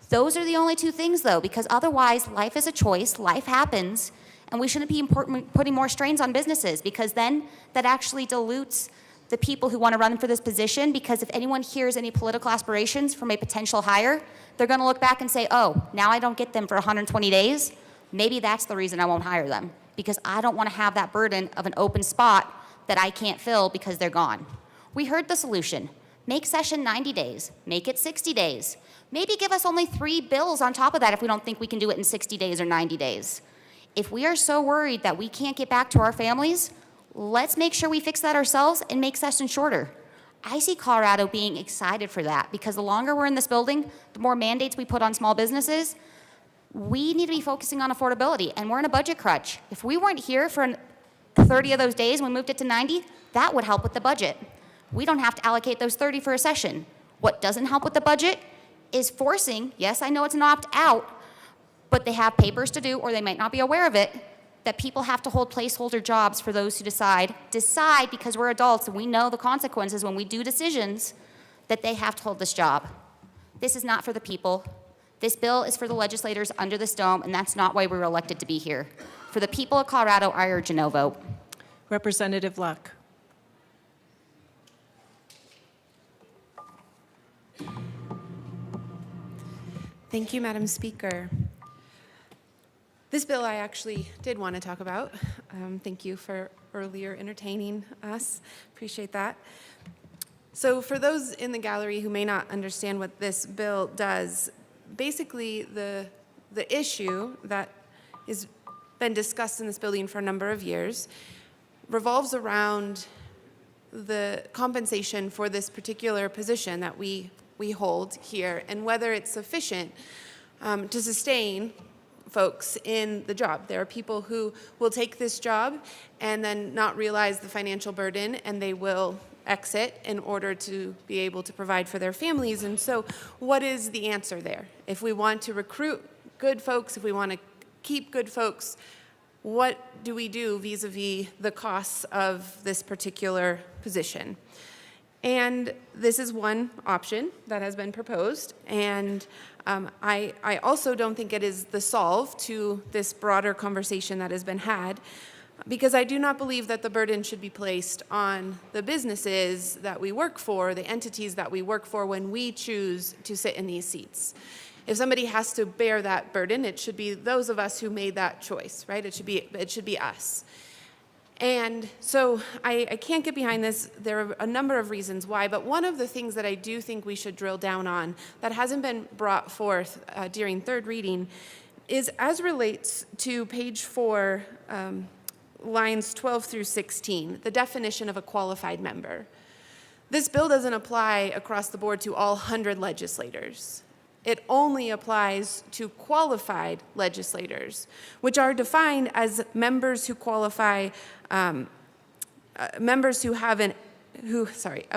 Those are the only two things though, because otherwise life is a choice, life happens, and we shouldn't be putting more strains on businesses because then that actually dilutes the people who want to run for this position, because if anyone hears any political aspirations from a potential hire, they're going to look back and say, oh, now I don't get them for 120 days. Maybe that's the reason I won't hire them, because I don't want to have that burden of an open spot that I can't fill because they're gone. We heard the solution. Make session 90 days. Make it 60 days. Maybe give us only 3 bills on top of that if we don't think we can do it in 60 days or 90 days. If we are so worried that we can't get back to our families, let's make sure we fix that ourselves and make sessions shorter. I see Colorado being excited for that, because the longer we're in this building, the more mandates we put on small businesses. We need to be focusing on affordability, and we're in a budget crunch. If we weren't here for 30 of those days and we moved it to 90, that would help with the budget. We don't have to allocate those 30 for a session. What doesn't help with the budget is forcing, yes, I know it's an opt-out, but they have papers to do, or they might not be aware of it, that people have to hold placeholder jobs for those who decide because we're adults and we know the consequences when we do decisions, that they have to hold this job. This is not for the people. This bill is for the legislators under this dome, and that's not why we were elected to be here. For the people of Colorado, I urge a no vote. Representative Luck. Thank you, Madam Speaker. This bill I actually did want to talk about. Thank you for earlier entertaining us. Appreciate that. So for those in the gallery who may not understand what this bill does, basically the issue that has been discussed in this building for a number of years revolves around the compensation for this particular position that we hold here, and whether it's sufficient to sustain folks in the job. There are people who will take this job and then not realize the financial burden, and they will exit in order to be able to provide for their families. And so what is the answer there? If we want to recruit good folks, if we want to keep good folks, what do we do vis-a-vis the costs of this particular position? And this is one option that has been proposed, and I also don't think it is the solve to this broader conversation that has been had, because I do not believe that the burden should be placed on the businesses that we work for, the entities that we work for, when we choose to sit in these seats. If somebody has to bear that burden, it should be those of us who made that choice, right? It should be us. And so I can't get behind this. There are a number of reasons why, but one of the things that I do think we should drill down on that hasn't been brought forth during third reading is as relates to page 4, lines 12 through 16, the definition of a qualified member. This bill doesn't apply across the board to all 100 legislators. It only applies to qualified legislators, which are defined as members who qualify, members who have a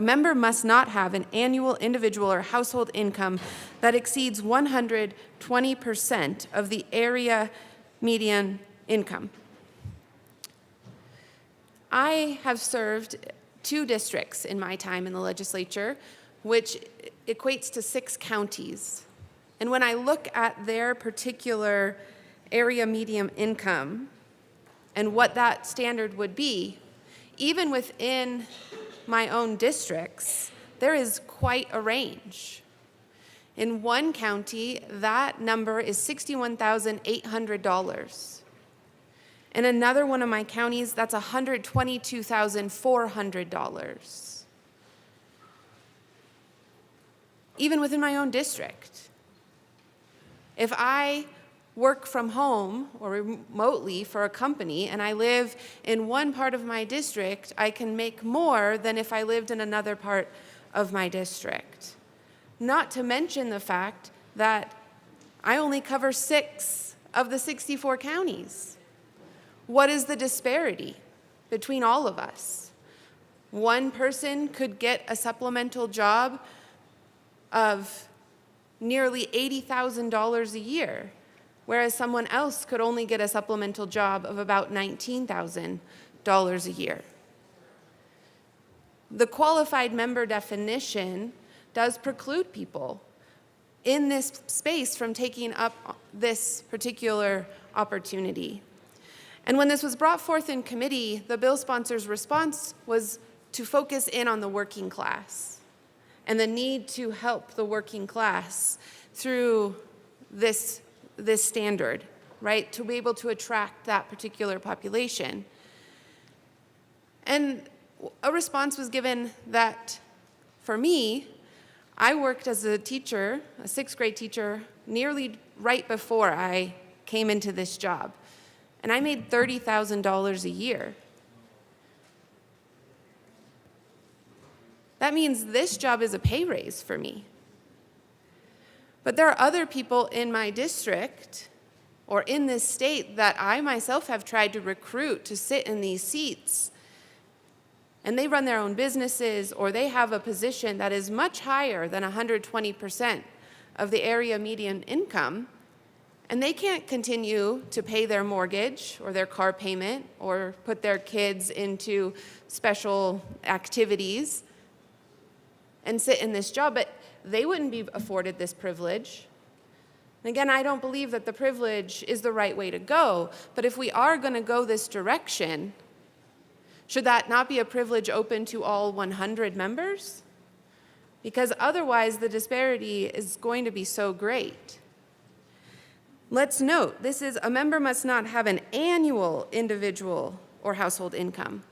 member must not have an annual individual or household income that exceeds 120% of the area median income. I have served 2 districts in my time in the legislature, which equates to 6 counties. And when I look at their particular area median income and what that standard would be, even within my own districts, there is quite a range. In one county, that number is $61,800. In another one of my counties, that's $122,400. even within my own district. If I work from home or remotely for a company and I live in one part of my district, I can make more than if I lived in another part of my district. Not to mention the fact that I only cover 6 of the 64 counties. What is the disparity between all of us? One person could get a supplemental job of nearly $80,000 a year, whereas someone else could only get a supplemental job of about $19,000 a year. The qualified member definition does preclude people in this space from taking up this particular opportunity. And when this was brought forth in committee, the bill sponsor's response was to focus in on the working class and the need to help the working class through this standard, right, to be able to attract that particular population. And a response was given that, for me, I worked as a teacher, a 6th grade teacher, nearly right before I came into this job. And I made $30,000 a year. That means this job is a pay raise for me. But there are other people in my district or in this state that I myself have tried to recruit to sit in these seats. And they run their own businesses, or they have a position that is much higher than 120% of the area median income, and they can't continue to pay their mortgage or their car payment or put their kids into special activities and sit in this job, but they wouldn't be afforded this privilege. And again, I don't believe that the privilege is the right way to go, but if we are going to go this direction, should that not be a privilege open to all 100 members? Because otherwise, the disparity is going to be so great. Let's note, this is a member must not have an annual individual or household income.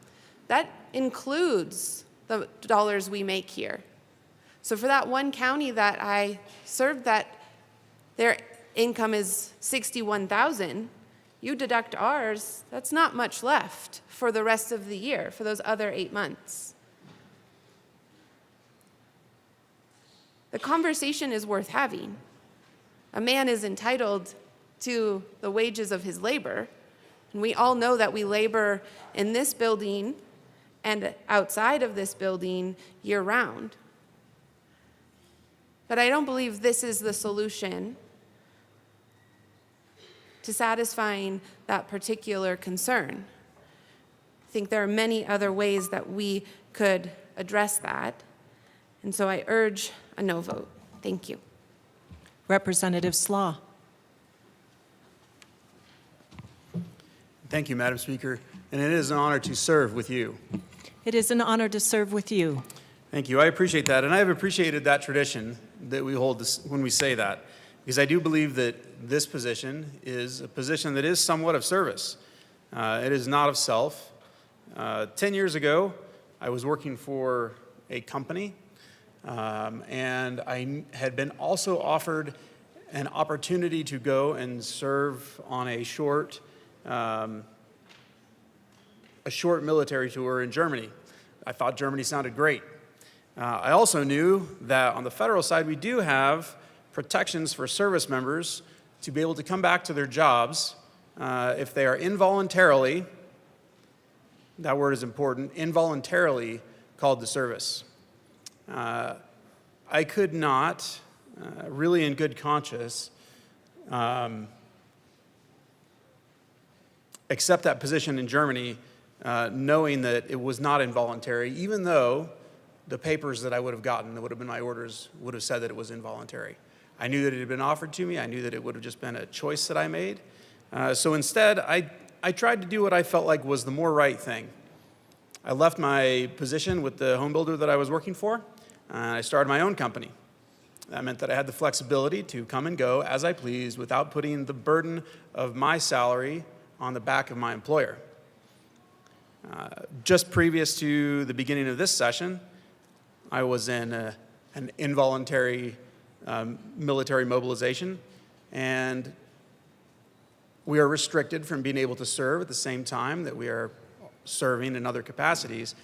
That includes the dollars we make here. So for that one county that I served, that their income is $61,000, you deduct ours, that's not much left for the rest of the year, for those other 8 months. The conversation is worth having. A man is entitled to the wages of his labor, and we all know that we labor in this building and outside of this building year-round. But I don't believe this is the solution to satisfying that particular concern. I think there are many other ways that we could address that, and so I urge a no vote. Thank you. Representative Slaw. Thank you, Madam Speaker, and it is an honor to serve with you. It is an honor to serve with you. Thank you. I appreciate that, and I have appreciated that tradition that we hold this, when we say that, because I do believe that this position is a position that is somewhat of service. It is not of self. 10 years ago, I was working for a company, and I had been also offered an opportunity to go and serve on a short military tour in Germany. I thought Germany sounded great. I also knew that on the federal side, we do have protections for service members to be able to come back to their jobs if they are involuntarily, that word is important, involuntarily called to service. I could not, really in good conscience, accept that position in Germany knowing that it was not involuntary, even though the papers that I would have gotten, that would have been my orders, would have said that it was involuntary. I knew that it had been offered to me. I knew that it would have just been a choice that I made. So instead, I tried to do what I felt like was the more right thing. I left my position with the home builder that I was working for, and I started my own company. That meant that I had the flexibility to come and go as I pleased without putting the burden of my salary on the back of my employer. Just previous to the beginning of this session, I was in an involuntary military mobilization, and we are restricted from being able to serve at the same time that we are serving in other capacities.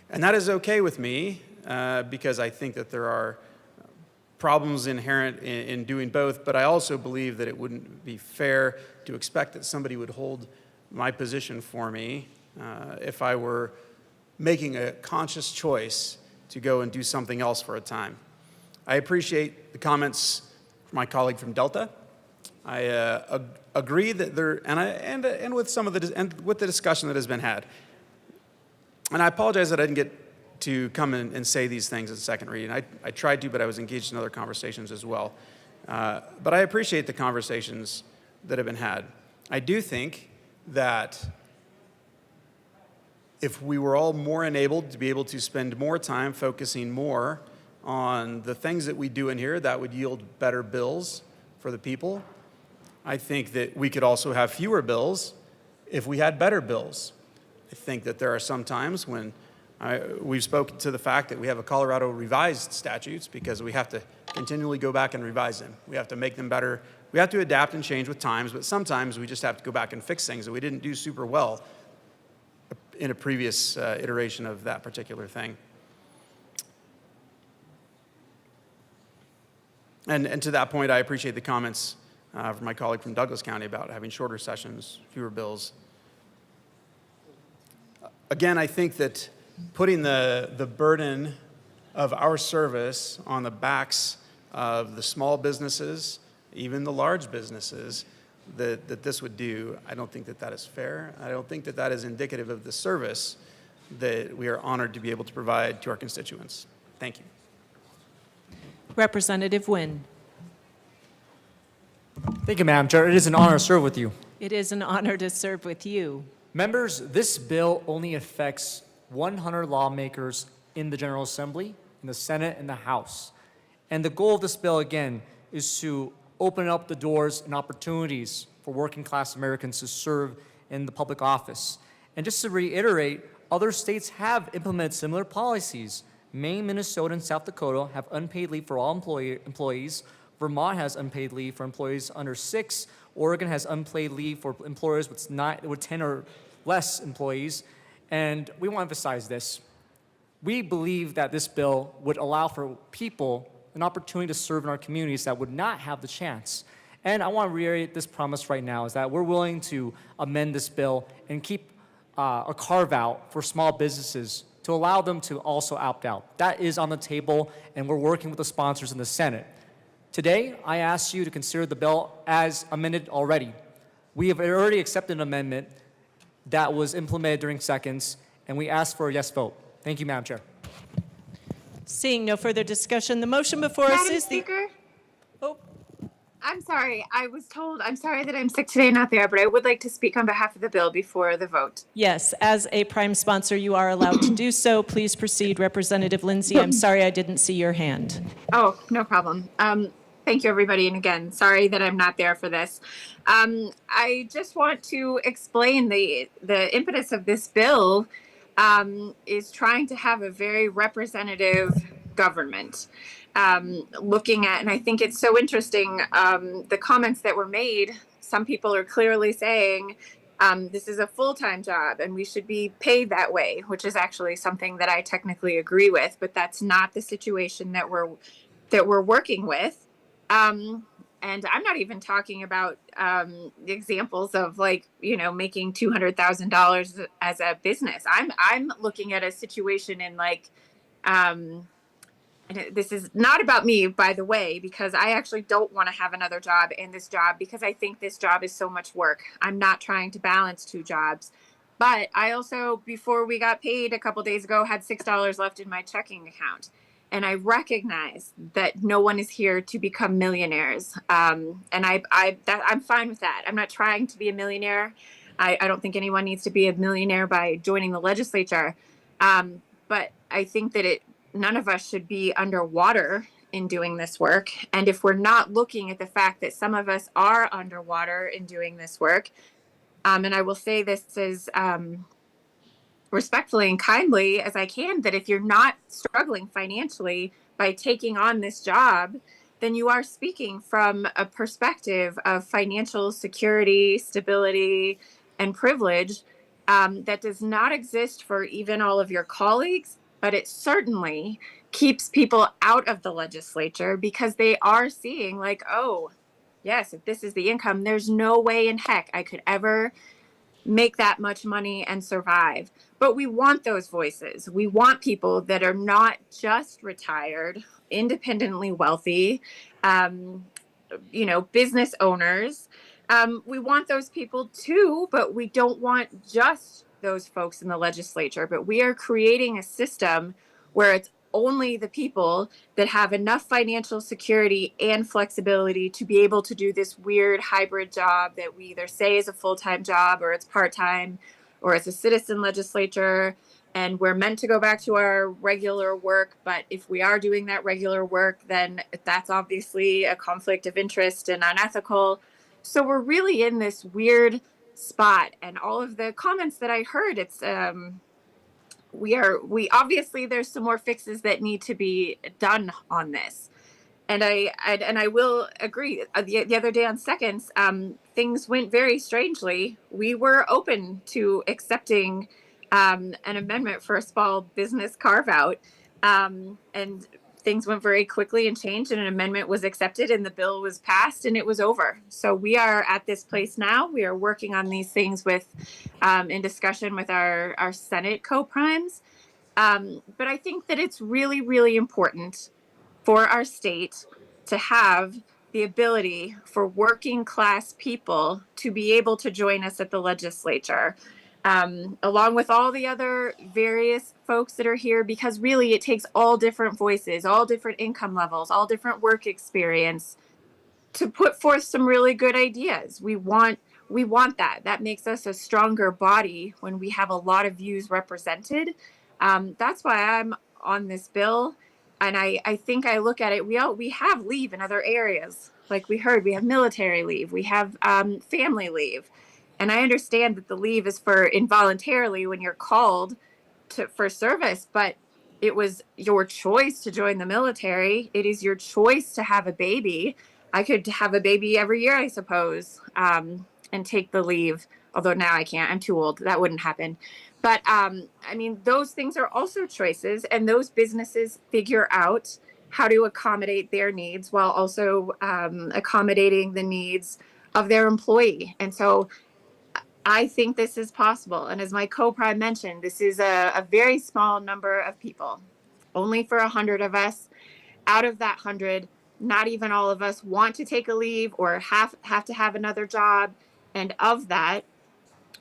And that is okay with me because I think that there are problems inherent in doing both, but I also believe that it wouldn't be fair to expect that somebody would hold my position for me if I were making a conscious choice to go and do something else for a time. I appreciate the comments from my colleague from Delta. I agree that there, and with some of with the discussion that has been had. And I apologize that I didn't get to come in and say these things at second reading. I tried to, but I was engaged in other conversations as well. But I appreciate the conversations that have been had. I do think that if we were all more enabled to be able to spend more time focusing more on the things that we do in here, that would yield better bills for the people. I think that we could also have fewer bills if we had better bills. I think that there are some times when we've spoken to the fact that we have a Colorado revised statutes because we have to continually go back and revise them. We have to make them better. We have to adapt and change with times, but sometimes we just have to go back and fix things that we didn't do super well in a previous iteration of that particular thing. And to that point, I appreciate the comments from my colleague from Douglas County about having shorter sessions, fewer bills. Again, I think that putting the burden of our service on the backs of the small businesses, even the large businesses, that this would do, I don't think that that is fair. I don't think that that is indicative of the service that we are honored to be able to provide to our constituents. Thank you. Representative Wynn. Thank you, Madam Chair. It is an honor to serve with you. It is an honor to serve with you. Members, this bill only affects 100 lawmakers in the General Assembly, in the Senate, and the House. And the goal of this bill, again, is to open up the doors and opportunities for working class Americans to serve in the public office. And just to reiterate, other states have implemented similar policies. Maine, Minnesota, and South Dakota have unpaid leave for all employees. Vermont has unpaid leave for employees under 6. Oregon has unpaid leave for employers with 10 or less employees. And we want to emphasize this. We believe that this bill would allow for people an opportunity to serve in our communities that would not have the chance. And I want to reiterate this promise right now is that we're willing to amend this bill and keep a carve out for small businesses to allow them to also opt out. That is on the table, and we're working with the sponsors in the Senate. Today, I ask you to consider the bill as amended already. We have already accepted an amendment that was implemented during seconds, and we ask for a yes vote. Thank you, Madam Chair. Seeing no further discussion, the motion before us Madam is Speaker? Oh. I'm sorry. I'm sorry that I'm sick today and not there, but I would like to speak on behalf of the bill before the vote. Yes, as a prime sponsor, you are allowed to do so. Please proceed, Representative Lindsay. I'm sorry I didn't see your hand. Oh, no problem. Thank you, everybody. And again, sorry that I'm not there for this. I just want to explain the impetus of this bill is trying to have a very representative government. Looking at, and I think it's so interesting, the comments that were made, some people are clearly saying this is a full-time job and we should be paid that way, which is actually something that I technically agree with, but that's not the situation that we're working with. And I'm not even talking about examples of making $200,000 as a business. I'm looking at a situation in and this is not about me, by the way, because I actually don't want to have another job in this job because I think this job is so much work. I'm not trying to balance 2 jobs. But I also, before we got paid a couple days ago, had $6 left in my checking account. And I recognize that no one is here to become millionaires. And I'm fine with that. I'm not trying to be a millionaire. I don't think anyone needs to be a millionaire by joining the legislature. But I think that none of us should be underwater in doing this work. And if we're not looking at the fact that some of us are underwater in doing this work, and I will say this as respectfully and kindly as I can, that if you're not struggling financially, by taking on this job, then you are speaking from a perspective of financial security, stability, and privilege that does not exist for even all of your colleagues, but it certainly keeps people out of the legislature because they are seeing like, oh, yes, if this is the income, there's no way in heck I could ever make that much money and survive. But we want those voices. We want people that are not just retired, independently wealthy, business owners. We want those people too, but we don't want just those folks in the legislature. But we are creating a system where it's only the people that have enough financial security and flexibility to be able to do this weird hybrid job that we either say is a full-time job or it's part-time or it's a citizen legislature, and we're meant to go back to our regular work. But if we are doing that regular work, then that's obviously a conflict of interest and unethical. So we're really in this weird spot, and all of the comments that I heard, it's we obviously there's some more fixes that need to be done on this, and I will agree. The other day on Seconds, things went very strangely. We were open to accepting an amendment for a small business carve out, and things went very quickly and changed, and an amendment was accepted, and the bill was passed, and it was over. So we are at this place now. We are working on these things in discussion with our Senate co-primes. But I think that it's really, really important for our state to have the ability for working class people to be able to join us at the legislature. Along with all the other various folks that are here, because really it takes all different voices, all different income levels, all different work experience to put forth some really good ideas. We want that. That makes us a stronger body when we have a lot of views represented. That's why I'm on this bill. And I think I look at it, we have leave in other areas. Like we heard, we have military leave, we have family leave. And I understand that the leave is for involuntarily when you're called for service, but it was your choice to join the military. It is your choice to have a baby. I could have a baby every year, I suppose, and take the leave. Although now I can't, I'm too old. That wouldn't happen. But those things are also choices, and those businesses figure out how to accommodate their needs while also accommodating the needs of their employee. And so I think this is possible. And as my co-prime mentioned, this is a very small number of people, only for 100 of us. Out of that 100, not even all of us want to take a leave or have to have another job. And of that,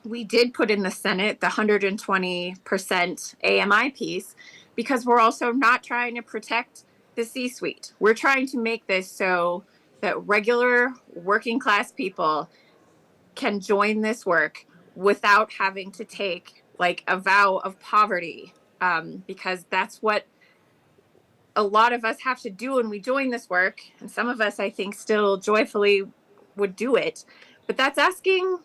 we did put in the Senate the 120% AMI piece because we're also not trying to protect the C-suite. We're trying to make this so that regular working class people can join this work without having to take like a vow of poverty, because that's what a lot of us have to do when we join this work. And some of us, I think, still joyfully would do it, but that's asking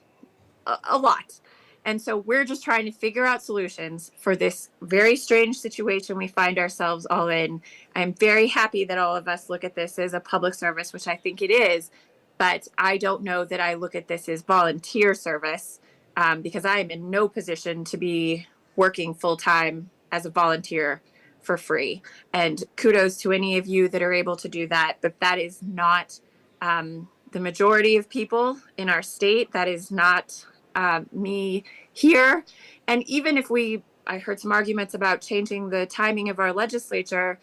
a lot. And so we're just trying to figure out solutions for this very strange situation we find ourselves all in. I'm very happy that all of us look at this as a public service, which I think it is. But I don't know that I look at this as volunteer service, because I am in no position to be working full-time as a volunteer for free. And kudos to any of you that are able to do that. But that is not the majority of people in our state. That is not me here. And even if I heard some arguments about changing the timing of our legislature,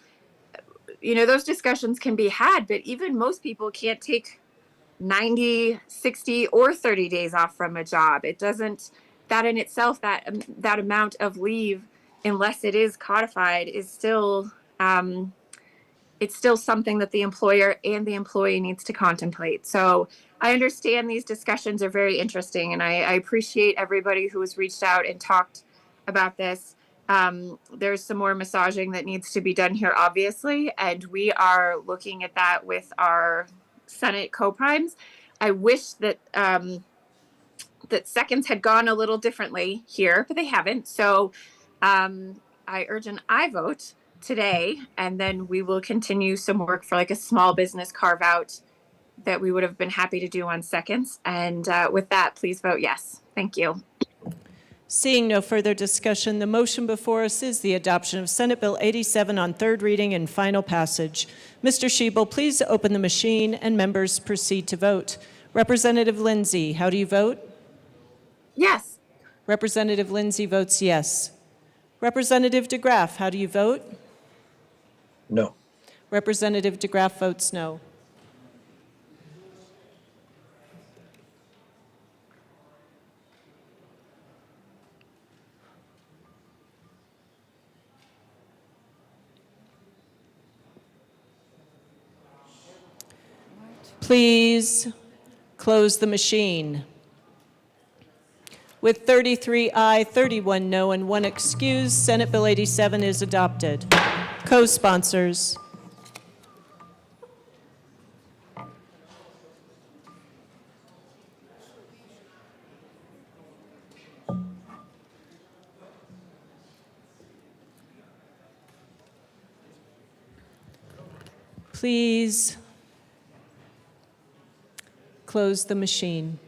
those discussions can be had, but even most people can't take 90, 60, or 30 days off from a job. It doesn't, that in itself, that amount of leave, unless it is codified, is still, it's still something that the employer and the employee needs to contemplate. So I understand these discussions are very interesting, and I appreciate everybody who has reached out and talked about this. There's some more massaging that needs to be done here, obviously, and we are looking at that with our Senate co-primes. I wish that that Seconds had gone a little differently here, but they haven't. So I urge an aye vote today, and then we will continue some work for like a small business carve out that we would have been happy to do on seconds. And with that, please vote yes. Thank you. Seeing no further discussion, the motion before us is the adoption of Senate Bill 87 on third reading and final passage. Mr. Schiebel, please open the machine and members proceed to vote. Representative Lindsay, how do you vote? Yes. Representative Lindsay votes yes. Representative DeGraff, how do you vote? No. Representative DeGraff votes no. Please close the machine. With 33 aye, 31 no, and 1 excuse, Senate Bill 87 is adopted. Co-sponsors. Please close the machine.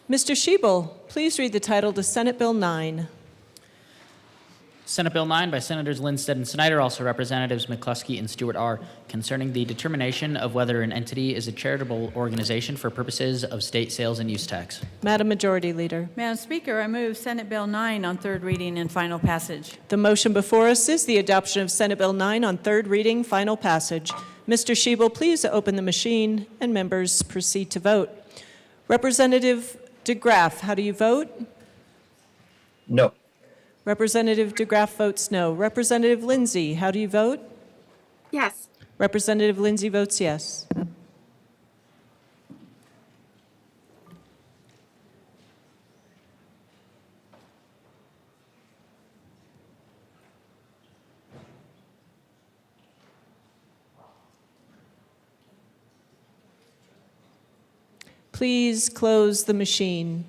Mr. Schiebel, please read the title to Senate Bill 9. Senate Bill 9 by Senators Lindstedt and Snyder, also Representatives McCluskey and Stewart R., concerning the determination of whether an entity is a charitable organization for purposes of state sales and use tax. Madam Majority Leader. Madam Speaker, I move Senate Bill 9 on third reading and final passage. The motion before us is the adoption of Senate Bill 9 on third reading, final passage. Mr. Schiebel, please open the machine and members proceed to vote. Representative DeGraff, how do you vote? No. Representative DeGraff votes no. Representative Lindsay, how do you vote? Yes. Representative Lindsay votes yes. Please close the machine.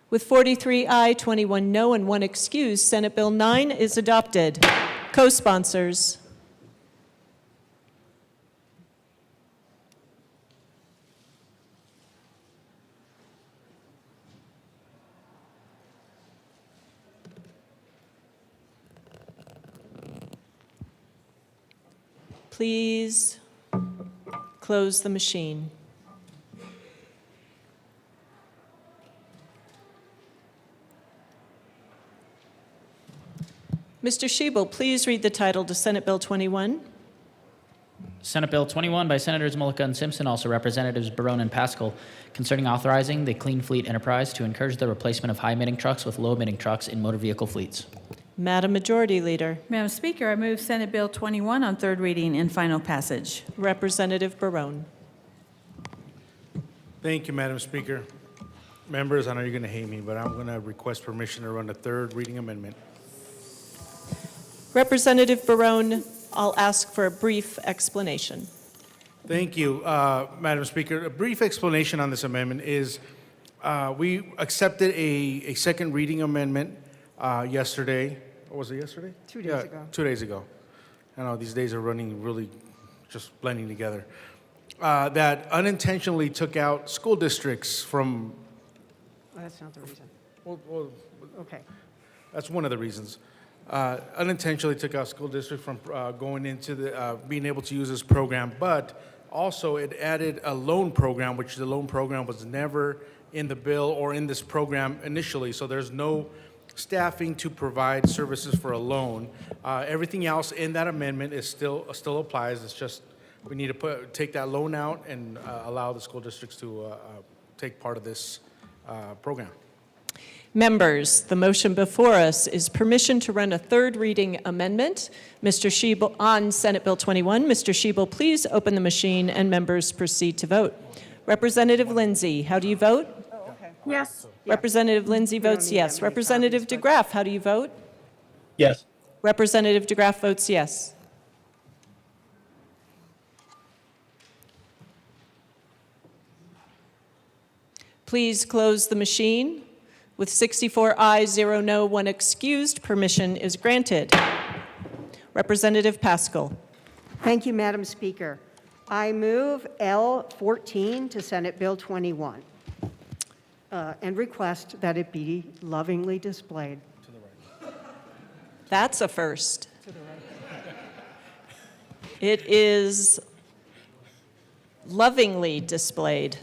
With 43 aye, 21 no, and 1 excuse, Senate Bill 9 is adopted. Co-sponsors. Please close the machine. Mr. Schiebel, please read the title to Senate Bill 21. Senate Bill 21 by Senators Mullica and Simpson, also Representatives Barone and Pascal, concerning authorizing the Clean Fleet Enterprise to encourage the replacement of high-emitting trucks with low-emitting trucks in motor vehicle fleets. Madam Majority Leader. Madam Speaker, I move Senate Bill 21 on third reading and final passage. Representative Barone. Thank you, Madam Speaker. Members, I know you're going to hate me, but I'm going to request permission to run a third reading amendment. Representative Barone, I'll ask for a brief explanation. Thank you, Madam Speaker. A brief explanation on this amendment is we accepted a second reading amendment yesterday. Or was it yesterday? 2 days ago. 2 days ago. I know these days are running really just blending together. That unintentionally took out school districts from. Well, that's not the reason. Well, Okay. that's one of the reasons. Unintentionally took out school district from going into the being able to use this program, but also it added a loan program, which the loan program was never in the bill or in this program initially. So there's no staffing to provide services for a loan. Everything else in that amendment is still applies. It's just we need to take that loan out and allow the school districts to take part of this program. Members, the motion before us is permission to run a third reading amendment. Mr. Schiebel, on Senate Bill 21. Mr. Schiebel, please open the machine and members proceed to vote. Representative Lindsay, how do you vote? Yes. Representative Lindsay votes yes. Representative DeGraff, how do you vote? Yes. Representative DeGraff votes yes. Please close the machine. With 64 ayes, 0 no, 1 excused, permission is granted. Representative Pascal. Thank you, Madam Speaker. I move L14 to Senate Bill 21 and request that it be lovingly displayed. That's a first. It is lovingly displayed.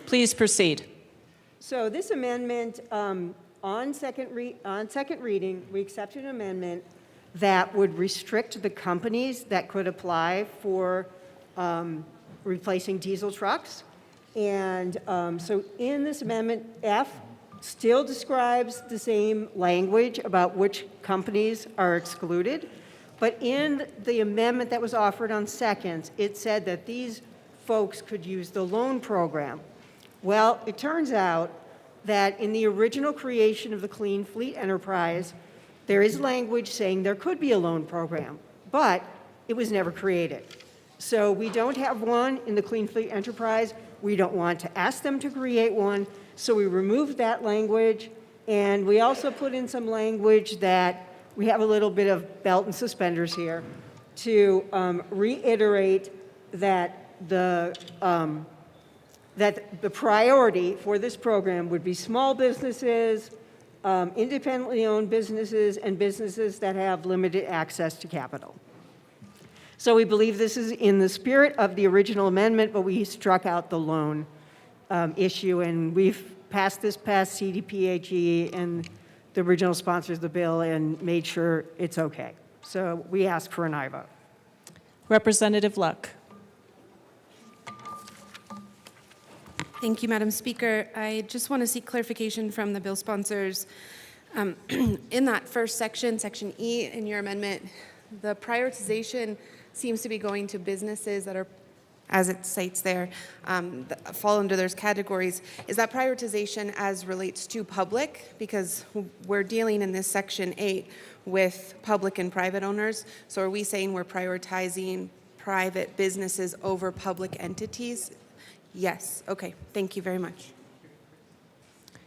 Please proceed. So this amendment, on second reading, we accepted an amendment that would restrict the companies that could apply for replacing diesel trucks. And so in this amendment, F still describes the same language about which companies are excluded. But in the amendment that was offered on seconds, it said that these folks could use the loan program. Well, it turns out that in the original creation of the Clean Fleet Enterprise, there is language saying there could be a loan program, but it was never created. So we don't have one in the Clean Fleet Enterprise. We don't want to ask them to create one, so we removed that language, and we also put in some language that we have a little bit of belt and suspenders here to reiterate that the priority for this program would be small businesses, independently owned businesses, and businesses that have limited access to capital. So we believe this is in the spirit of the original amendment, but we struck out the loan issue, and we've passed this past CDPHE and the original sponsors of the bill and made sure it's okay. So we ask for an aye vote. Representative Luck. Thank you, Madam Speaker. I just want to seek clarification from the bill sponsors. In that first section, Section E in your amendment, the prioritization seems to be going to businesses that are, as it cites there, that fall under those categories. Is that prioritization as relates to public? Because we're dealing in this Section 8 with public and private owners. So are we saying we're prioritizing private businesses over public entities? Yes. Okay. Thank you very much.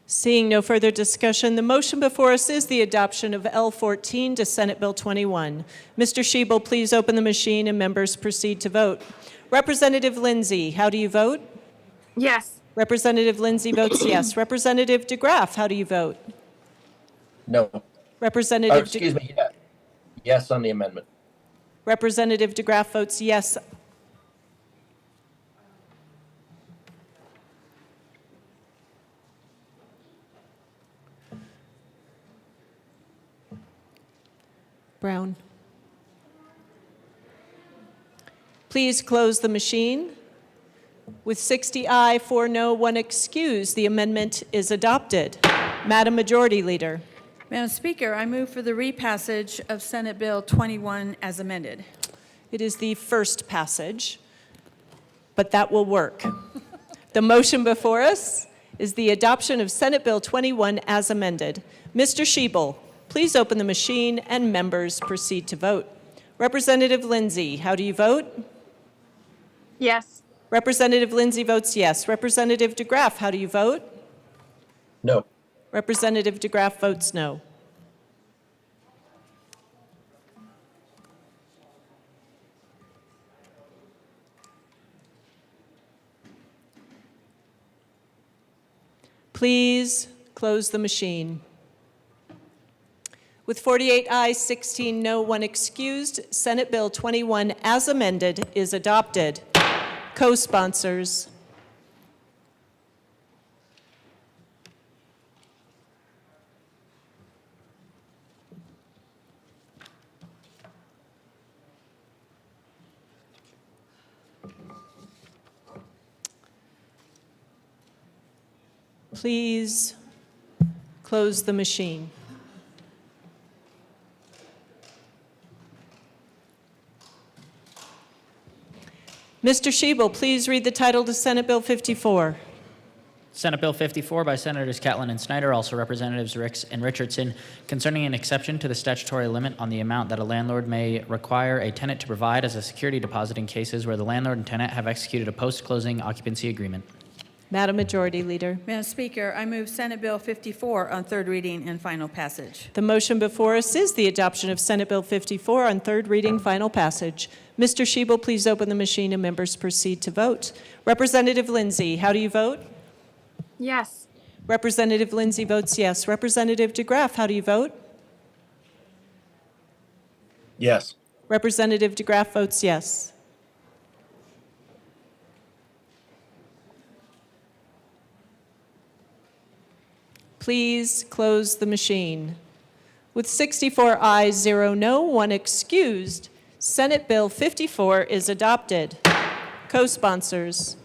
Seeing no further discussion, the motion before us is the adoption of L14 to Senate Bill 21. Mr. Schiebel, please open the machine and members proceed to vote. Representative Lindsay, how do you vote? Yes. Representative Lindsay votes yes. Representative DeGraff, how do you vote? No. Representative Excuse me, yeah. Yes on the amendment. Representative DeGraff votes yes. Brown. Please close the machine. With 60 aye, 4 no, 1 excuse, the amendment is adopted. Madam Majority Leader. Madam Speaker, I move for the repassage of Senate Bill 21 as amended. It is the first passage, but that will work. The motion before us is the adoption of Senate Bill 21 as amended. Mr. Schiebel, please open the machine and members proceed to vote. Representative Lindsay, how do you vote? Yes. Representative Lindsay votes yes. Representative DeGraff, how do you vote? No. Representative DeGraff votes no. Please close the machine. With 48 ayes, 16 no, 1 excused, Senate Bill 21 as amended is adopted. Co-sponsors. Please close the machine. Mr. Schiebel, please read the title to Senate Bill 54. Senate Bill 54 by Senators Catlin and Snyder, also Representatives Ricks and Richardson, concerning an exception to the statutory limit on the amount that a landlord may require a tenant to provide as a security deposit in cases where the landlord and tenant have executed a post-closing occupancy agreement. Madam Majority Leader. Madam Speaker, I move Senate Bill 54 on third reading and final passage. The motion before us is the adoption of Senate Bill 54 on third reading, final passage. Mr. Shebel, please open the machine and members proceed to vote. Representative Lindsay, how do you vote? Yes. Representative Lindsay votes yes. Representative DeGraff, how do you vote? Yes. Representative DeGraff votes yes. Please close the machine. With 64 ayes, 0 no, 1 excused, Senate Bill 54 is adopted. Co-sponsors.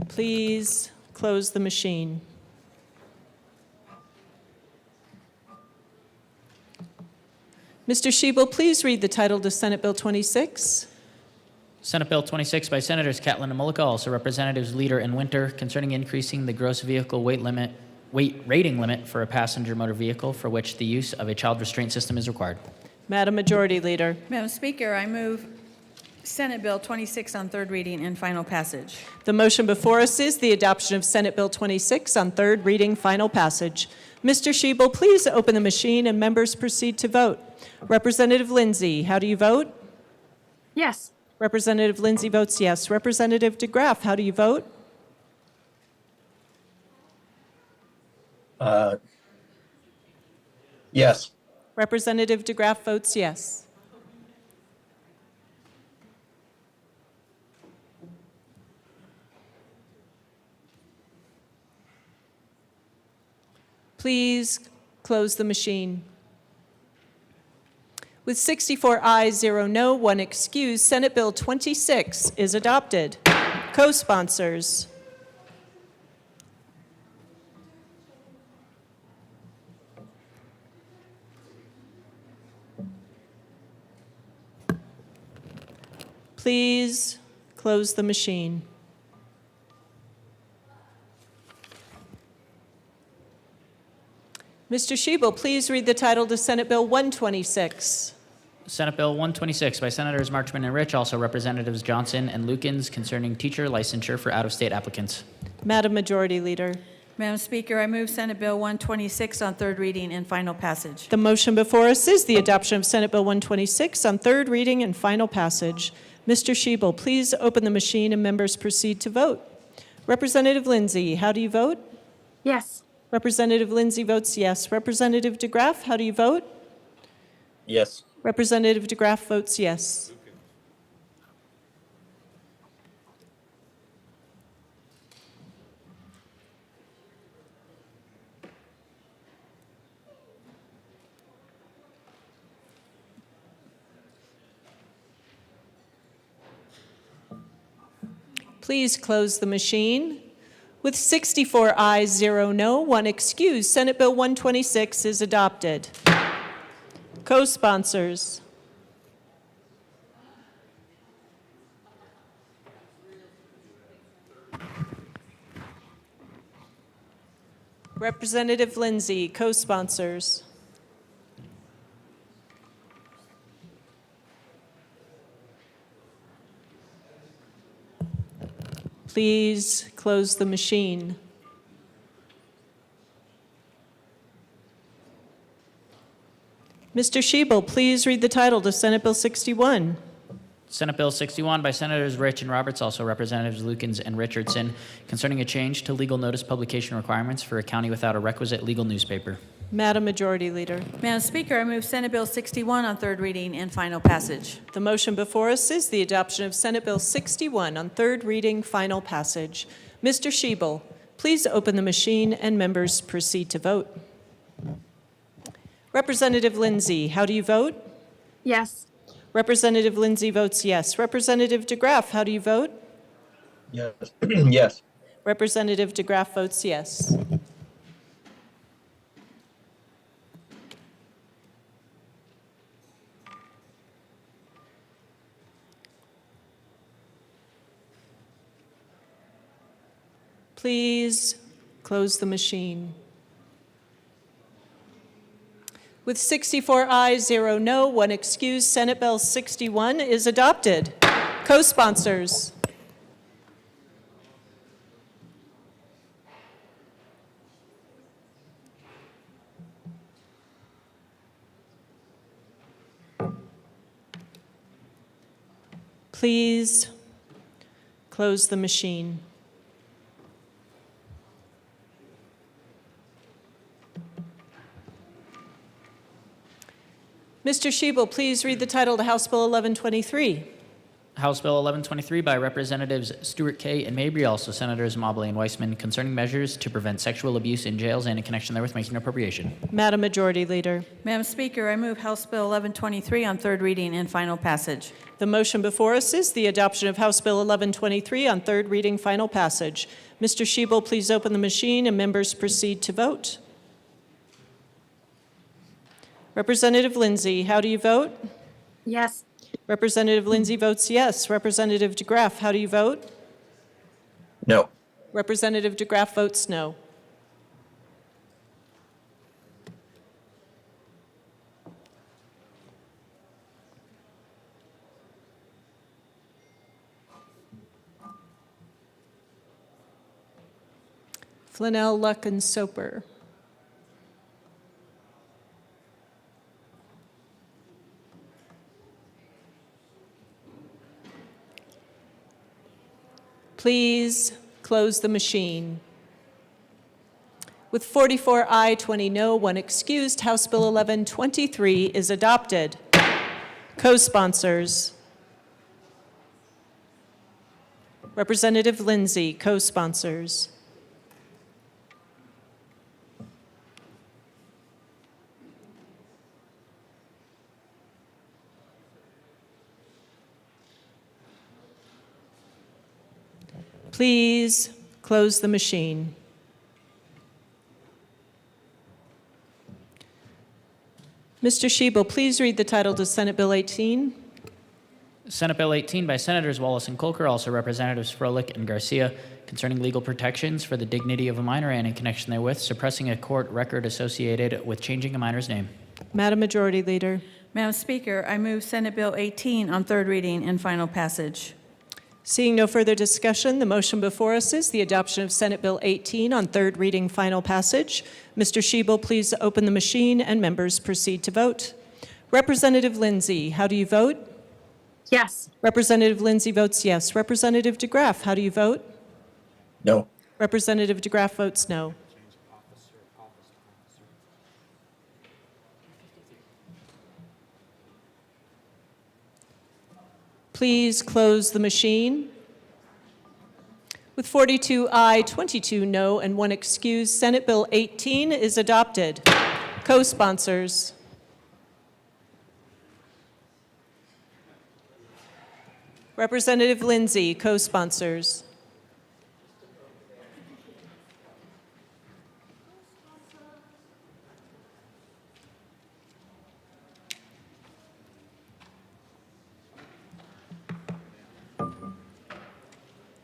Please close the machine. Mr. Shebel, please read the title to Senate Bill 26. Senate Bill 26 by Senators Catlin and Mullica, also Representatives Leader and Winter, concerning increasing the gross vehicle weight rating limit for a passenger motor vehicle for which the use of a child restraint system is required. Madam Majority Leader. Madam Speaker, I move Senate Bill 26 on third reading and final passage. The motion before us is the adoption of Senate Bill 26 on third reading, final passage. Mr. Shebel, please open the machine and members proceed to vote. Representative Lindsay, how do you vote? Yes. Representative Lindsay votes yes. Representative DeGraff, how do you vote? Yes. Representative DeGraff votes yes. Please close the machine. With 64 ayes, 0 no, 1 excused, Senate Bill 26 is adopted. Co-sponsors. Please close the machine. Mr. Shebel, please read the title to Senate Bill 126. Senate Bill 126 by Senators Marchman and Rich, also Representatives Johnson and Lukens, concerning teacher licensure for out-of-state applicants. Madam Majority Leader. Madam Speaker, I move Senate Bill 126 on third reading and final passage. The motion before us is the adoption of Senate Bill 126 on third reading and final passage. Mr. Shebel, please open the machine and members proceed to vote. Representative Lindsay, how do you vote? Yes. Representative Lindsay votes yes. Representative DeGraff, how do you vote? Yes. Representative DeGraff votes yes. Please close the machine. With 64 ayes, 0 no, 1 excused, Senate Bill 126 is adopted. Co-sponsors. Representative Lindsay, co-sponsors. Please close the machine. Mr. Shebel, please read the title to Senate Bill 61. Senate Bill 61 by Senators Rich and Roberts, also Representatives Lukens and Richardson, concerning a change to legal notice publication requirements for a county without a requisite legal newspaper. Madam Majority Leader. Madam Speaker, I move Senate Bill 61 on third reading and final passage. The motion before us is the adoption of Senate Bill 61 on third reading, final passage. Mr. Shebel, please open the machine and members proceed to vote. Representative Lindsay, how do you vote? Yes. Representative Lindsay votes yes. Representative DeGraff, how do you vote? Yes. Yes. Representative DeGraff votes yes. Please close the machine. With 64 ayes, 0 no, 1 excused, Senate Bill 61 is adopted. Co-sponsors. Please close the machine. Mr. Shebel, please read the title to House Bill 1123. House Bill 1123 by Representatives Stewart Kaye and Mabry, also Senators Mobley and Weissman, concerning measures to prevent sexual abuse in jails and in connection therewith making an appropriation. Madam Majority Leader. Madam Speaker, I move House Bill 1123 on third reading and final passage. The motion before us is the adoption of House Bill 1123 on third reading, final passage. Mr. Shebel, please open the machine and members proceed to vote. Representative Lindsay, how do you vote? Yes. Representative Lindsay votes yes. Representative DeGraff, how do you vote? No. Representative DeGraff votes no. Flannel, Luck, and Soper. Please close the machine. With 44 aye, 20 no, 1 excused, House Bill 1123 is adopted. Co-sponsors. Representative Lindsay, co-sponsors. Please close the machine. Mr. Shebel, please read the title to Senate Bill 18. Senate Bill 18 by Senators Wallace and Colker, also Representatives Froelich and Garcia, concerning legal protections for the dignity of a minor and in connection therewith suppressing a court record associated with changing a minor's name. Madam Majority Leader. Madam Speaker, I move Senate Bill 18 on third reading and final passage. Seeing no further discussion, the motion before us is the adoption of Senate Bill 18 on third reading, final passage. Mr. Shebel, please open the machine and members proceed to vote. Representative Lindsay, how do you vote? Yes. Representative Lindsay votes yes. Representative DeGraff, how do you vote? No. Representative DeGraff votes no. Please close the machine. With 42 aye, 22 no, and 1 excused, Senate Bill 18 is adopted. Co-sponsors. Representative Lindsay, co-sponsors.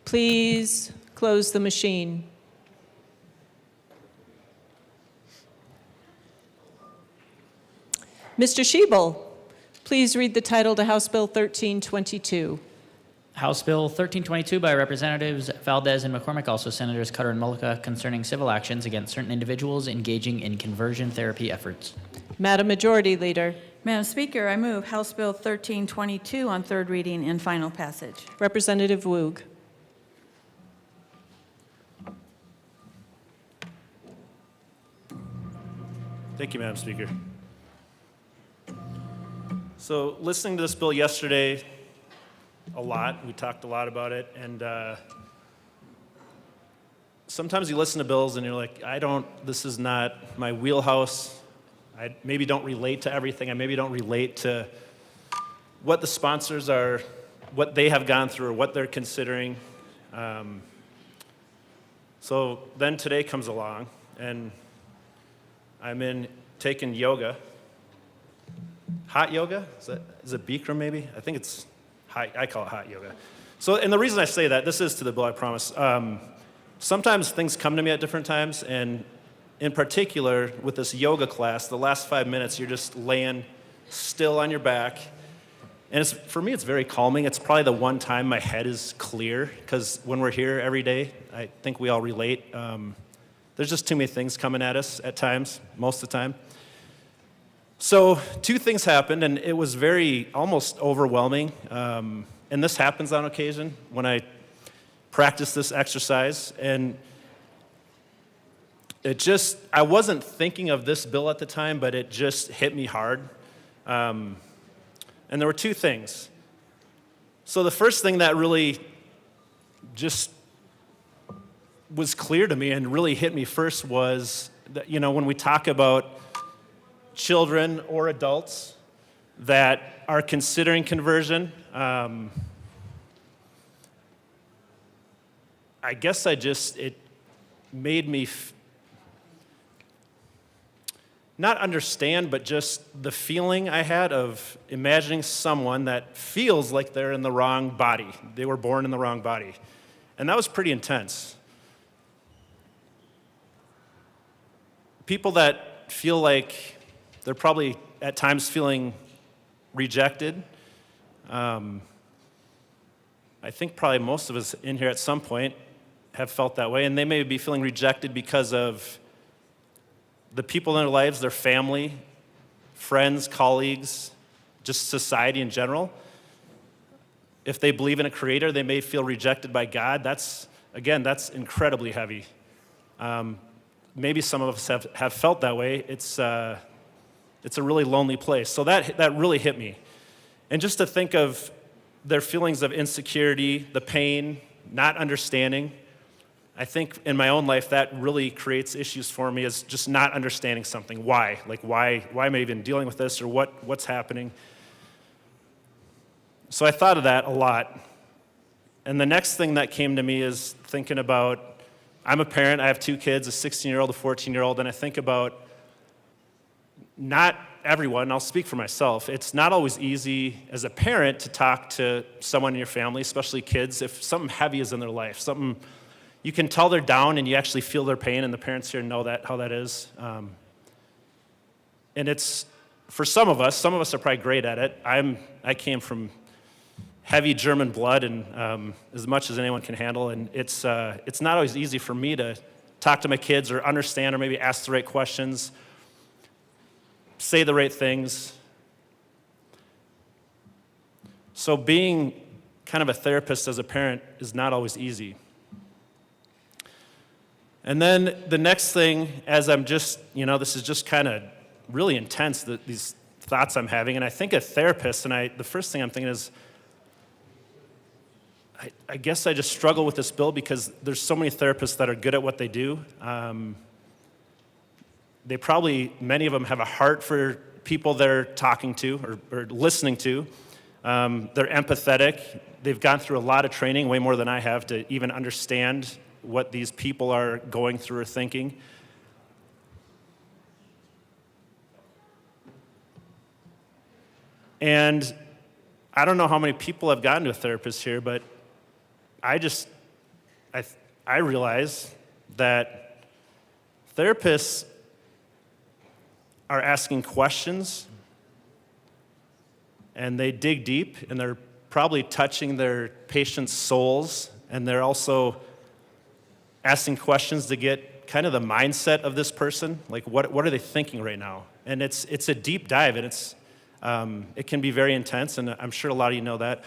Please close the machine. Mr. Shebel, please read the title to House Bill 1322. House Bill 1322 by Representatives Valdez and McCormick, also Senators Cutter and Mullica, concerning civil actions against certain individuals engaging in conversion therapy efforts. Madam Majority Leader. Madam Speaker, I move House Bill 1322 on third reading and final passage. Representative Woog. Thank you, Madam Speaker. So listening to this bill yesterday a lot, we talked a lot about it, and sometimes you listen to bills and you're like, this is not my wheelhouse. I maybe don't relate to everything. I maybe don't relate to what the sponsors are, what they have gone through or what they're considering. So then today comes along, and I'm taking yoga. Hot yoga? Is it Bikram maybe? I think it's hot, I call it hot yoga. So, and the reason I say that, this is to the bill, I promise. sometimes things come to me at different times, and in particular, with this yoga class, the last 5 minutes, you're just laying still on your back. And for me, it's very calming. It's probably the one time my head is clear, because when we're here every day, I think we all relate. There's just too many things coming at us at times, most of the time. So 2 things happened, and it was almost overwhelming. And this happens on occasion when I practice this exercise. And I wasn't thinking of this bill at the time, but it just hit me hard. And there were 2 things. So the first thing that really just was clear to me and really hit me first was that, when we talk about children or adults that are considering conversion, I guess it made me not understand, but just the feeling I had of imagining someone that feels like they're in the wrong body. They were born in the wrong body. And that was pretty intense. People that feel like they're probably at times feeling rejected. I think probably most of us in here at some point have felt that way, and they may be feeling rejected because of the people in their lives, their family, friends, colleagues, just society in general. If they believe in a creator, they may feel rejected by God. That's incredibly heavy. Maybe some of us have felt that way. It's a really lonely place. So that really hit me. And just to think of their feelings of insecurity, the pain, not understanding, I think in my own life that really creates issues for me, is just not understanding something. Why? Like why am I even dealing with this, or what's happening? So I thought of that a lot. And the next thing that came to me is thinking about, I'm a parent, I have 2 kids, a 16-year-old, a 14-year-old, and I think about not everyone, I'll speak for myself, it's not always easy as a parent to talk to someone in your family, especially kids, if something heavy is in their life, something you can tell they're down and you actually feel their pain, and the parents here know how that is. And it's, for some of us are probably great at it. I came from heavy German blood, and as much as anyone can handle, and it's not always easy for me to talk to my kids or understand or maybe ask the right questions, say the right things. So being kind of a therapist as a parent is not always easy. And then the next thing, as I'm just, this is just kind of really intense, these thoughts I'm having, and I think a therapist, and the first thing I'm thinking is, I guess I just struggle with this bill because there's so many therapists that are good at what they do. Many of them have a heart for people they're talking to or listening to. They're empathetic. They've gone through a lot of training, way more than I have, to even understand what these people are going through or thinking. And I don't know how many people have gotten to a therapist here, but I realize that therapists are asking questions, and they dig deep, and they're probably touching their patients' souls, and they're also asking questions to get kind of the mindset of this person, like what are they thinking right now? And it's a deep dive, and it can be very intense, and I'm sure a lot of you know that.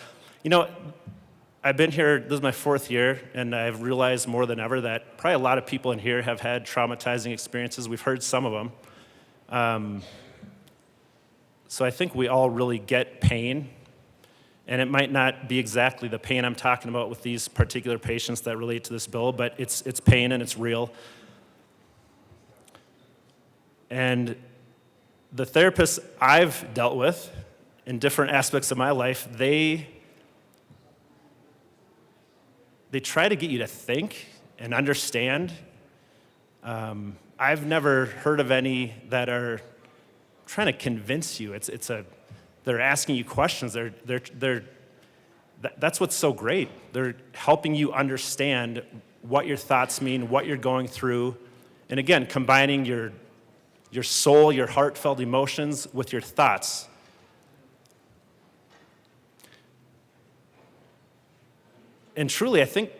I've been here, this is my 4th year, and I've realized more than ever that probably a lot of people in here have had traumatizing experiences. We've heard some of them. So I think we all really get pain, and it might not be exactly the pain I'm talking about with these particular patients that relate to this bill, but it's pain and it's real. And the therapists I've dealt with in different aspects of my life, they try to get you to think and understand. I've never heard of any that are trying to convince you. They're asking you questions. That's what's so great. They're helping you understand what your thoughts mean, what you're going through. And again, combining your soul, your heartfelt emotions with your thoughts. And truly, I think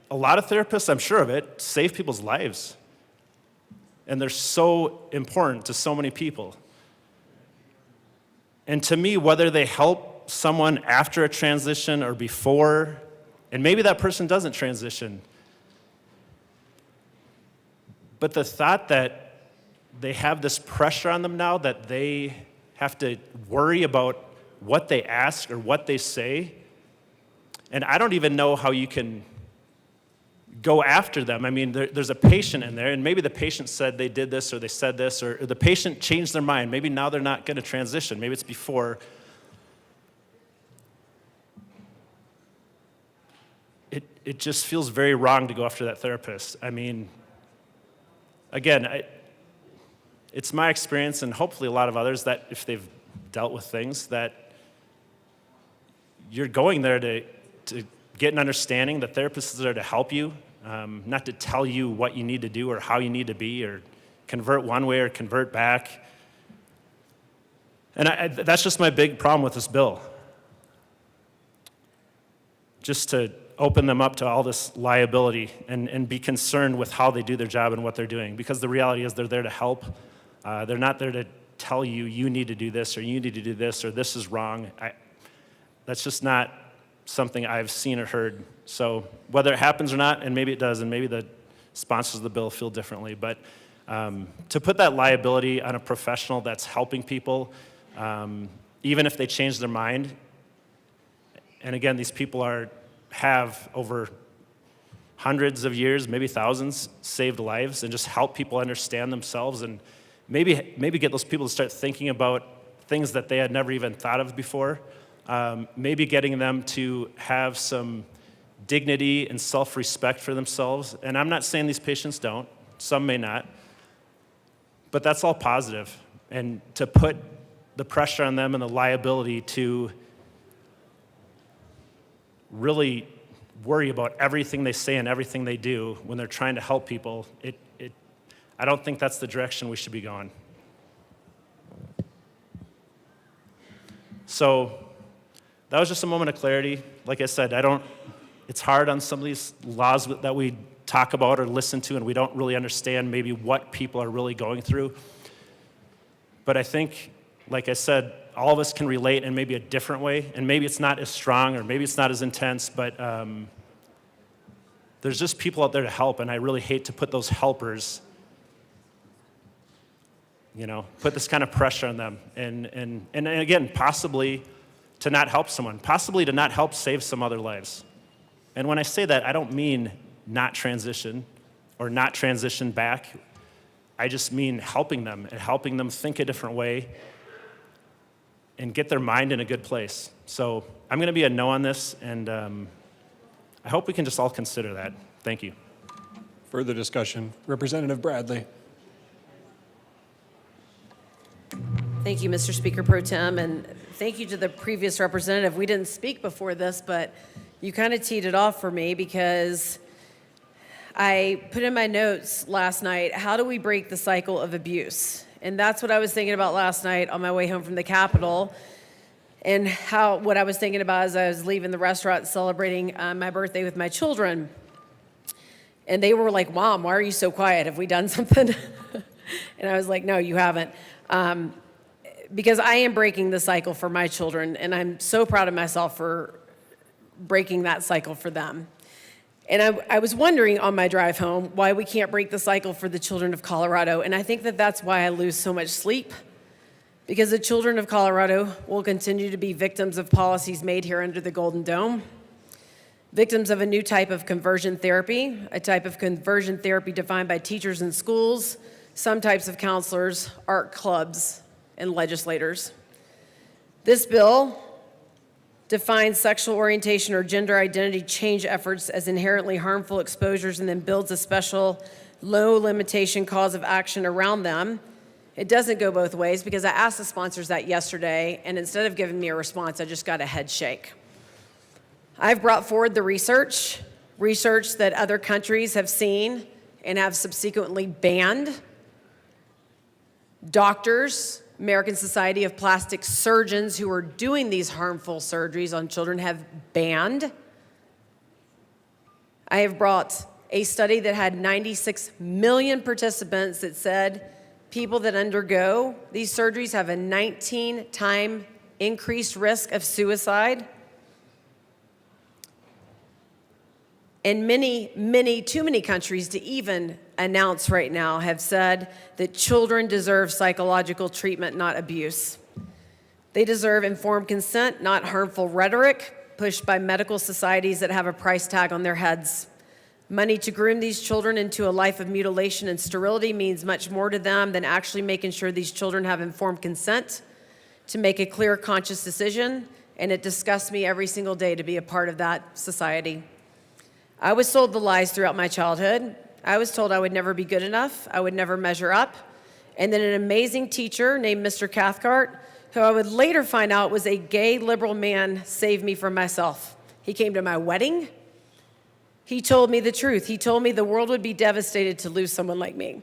a lot of therapists, I'm sure of it, save people's lives. And they're so important to so many people. And to me, whether they help someone after a transition or before, and maybe that person doesn't transition, but the thought that they have this pressure on them now that they have to worry about what they ask or what they say, and I don't even know how you can go after them. I mean, there's a patient in there, and maybe the patient said they did this or they said this, or the patient changed their mind. Maybe now they're not going to transition. Maybe it's before. It just feels very wrong to go after that therapist. I mean, again, it's my experience, and hopefully a lot of others, that if they've dealt with things, that you're going there to get an understanding. The therapist is there to help you, not to tell you what you need to do or how you need to be or convert one way or convert back. And that's just my big problem with this bill. Just to open them up to all this liability and be concerned with how they do their job and what they're doing. Because the reality is they're there to help. They're not there to tell you, you need to do this or you need to do this or this is wrong. That's just not something I've seen or heard. So whether it happens or not, and maybe it does, and maybe the sponsors of the bill feel differently, but to put that liability on a professional that's helping people, even if they change their mind, and again, these people have over hundreds of years, maybe thousands, saved lives and just help people understand themselves and maybe get those people to start thinking about things that they had never even thought of before. Maybe getting them to have some dignity and self-respect for themselves. And I'm not saying these patients don't. Some may not. But that's all positive. And to put the pressure on them and the liability to really worry about everything they say and everything they do when they're trying to help people, I don't think that's the direction we should be going. So that was just a moment of clarity. Like I said, it's hard on some of these laws that we talk about or listen to, and we don't really understand maybe what people are really going through. But I think, like I said, all of us can relate in maybe a different way, and maybe it's not as strong or maybe it's not as intense, but there's just people out there to help, and I really hate to put those helpers, put this kind of pressure on them. And again, possibly to not help someone, possibly to not help save some other lives. And when I say that, I don't mean not transition or not transition back. I just mean helping them and helping them think a different way and get their mind in a good place. So I'm going to be a no on this, and I hope we can just all consider that. Thank you. Further discussion. Representative Bradley. Thank you, Mr. Speaker Pro Tem, and thank you to the previous representative. We didn't speak before this, but you kind of teed it off for me because I put in my notes last night, how do we break the cycle of abuse? And that's what I was thinking about last night on my way home from the Capitol, and what I was thinking about as I was leaving the restaurant celebrating my birthday with my children. And they were like, "Mom, why are you so quiet? Have we done something?" And I was like, "No, you haven't." Because I am breaking the cycle for my children, and I'm so proud of myself for breaking that cycle for them. And I was wondering on my drive home why we can't break the cycle for the children of Colorado, and I think that that's why I lose so much sleep, because the children of Colorado will continue to be victims of policies made here under the Golden Dome, victims of a new type of conversion therapy, a type of conversion therapy defined by teachers in schools, some types of counselors, art clubs, and legislators. This bill defines sexual orientation or gender identity change efforts as inherently harmful exposures and then builds a special low limitation cause of action around them. It doesn't go both ways, because I asked the sponsors that yesterday, and instead of giving me a response, I just got a head shake. I've brought forward the research research that other countries have seen and have subsequently banned. Doctors, American Society of Plastic Surgeons who are doing these harmful surgeries on children have banned. I have brought a study that had 96 million participants that said people that undergo these surgeries have a 19-time increased risk of suicide. And too many countries to even announce right now have said that children deserve psychological treatment, not abuse. They deserve informed consent, not harmful rhetoric pushed by medical societies that have a price tag on their heads. Money to groom these children into a life of mutilation and sterility means much more to them than actually making sure these children have informed consent to make a clear, conscious decision, and it disgusts me every single day to be a part of that society. I was told the lies throughout my childhood. I was told I would never be good enough, I would never measure up, and then an amazing teacher named Mr. Cathcart, who I would later find out was a gay liberal man, saved me from myself. He came to my wedding. He told me the truth. He told me the world would be devastated to lose someone like me.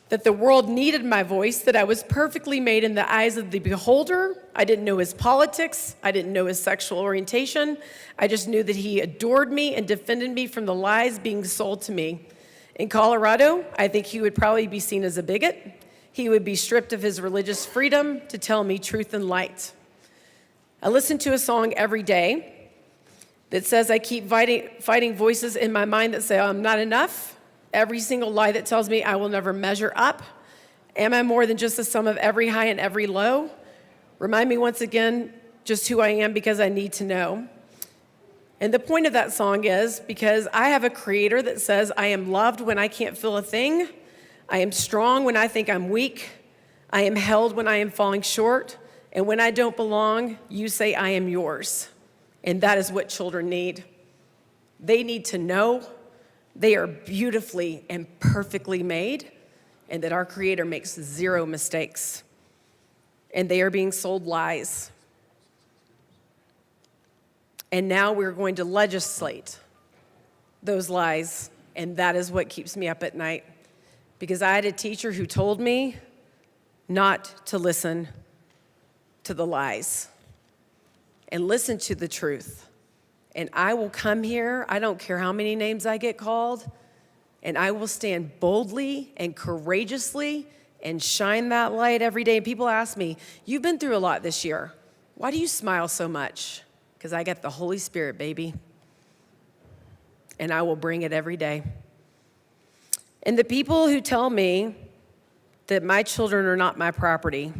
That the world needed my voice, that I was perfectly made in the eyes of the beholder. I didn't know his politics. I didn't know his sexual orientation. I just knew that he adored me and defended me from the lies being sold to me. In Colorado, I think he would probably be seen as a bigot. He would be stripped of his religious freedom to tell me truth and light. I listen to a song every day that says I keep fighting voices in my mind that say I'm not enough. Every single lie that tells me I will never measure up. Am I more than just the sum of every high and every low? Remind me once again just who I am because I need to know. And the point of that song is because I have a creator that says I am loved when I can't feel a thing. I am strong when I think I'm weak. I am held when I am falling short. And when I don't belong, you say I am yours. And that is what children need. They need to know they are beautifully and perfectly made, and that our Creator makes zero mistakes. And they are being sold lies. And now we're going to legislate those lies, and that is what keeps me up at night. Because I had a teacher who told me not to listen to the lies and listen to the truth. And I will come here, I don't care how many names I get called, and I will stand boldly and courageously and shine that light every day. And people ask me, you've been through a lot this year. Why do you smile so much? Because I got the Holy Spirit, baby. And I will bring it every day. And the people who tell me that my children are not my property,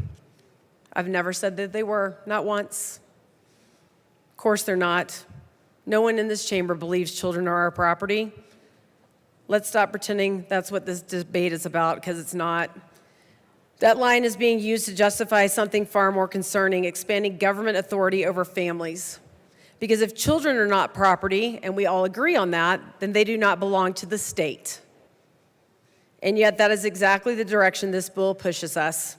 I've never said that they were, not once. Of course they're not. No one in this chamber believes children are our property. Let's stop pretending that's what this debate is about, because it's not. That line is being used to justify something far more concerning, expanding government authority over families. Because if children are not property, and we all agree on that, then they do not belong to the state. And yet that is exactly the direction this bill pushes us.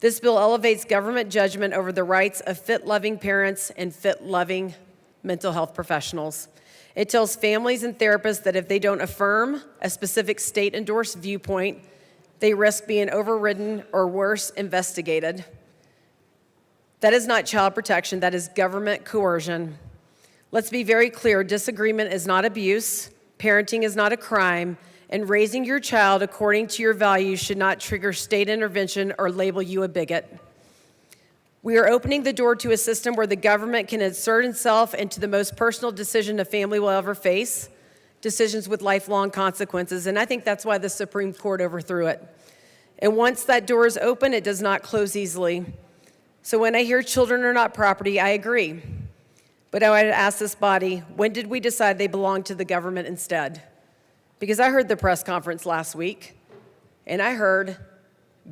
This bill elevates government judgment over the rights of fit-loving parents and fit-loving mental health professionals. It tells families and therapists that if they don't affirm a specific state-endorsed viewpoint, they risk being overridden or worse, investigated. That is not child protection, that is government coercion. Let's be very clear, disagreement is not abuse, parenting is not a crime, and raising your child according to your values should not trigger state intervention or label you a bigot. We are opening the door to a system where the government can insert itself into the most personal decision a family will ever face, decisions with lifelong consequences, and I think that's why the Supreme Court overthrew it. And once that door is open, it does not close easily. So when I hear children are not property, I agree. But I would ask this body, when did we decide they belong to the government instead? Because I heard the press conference last week, and I heard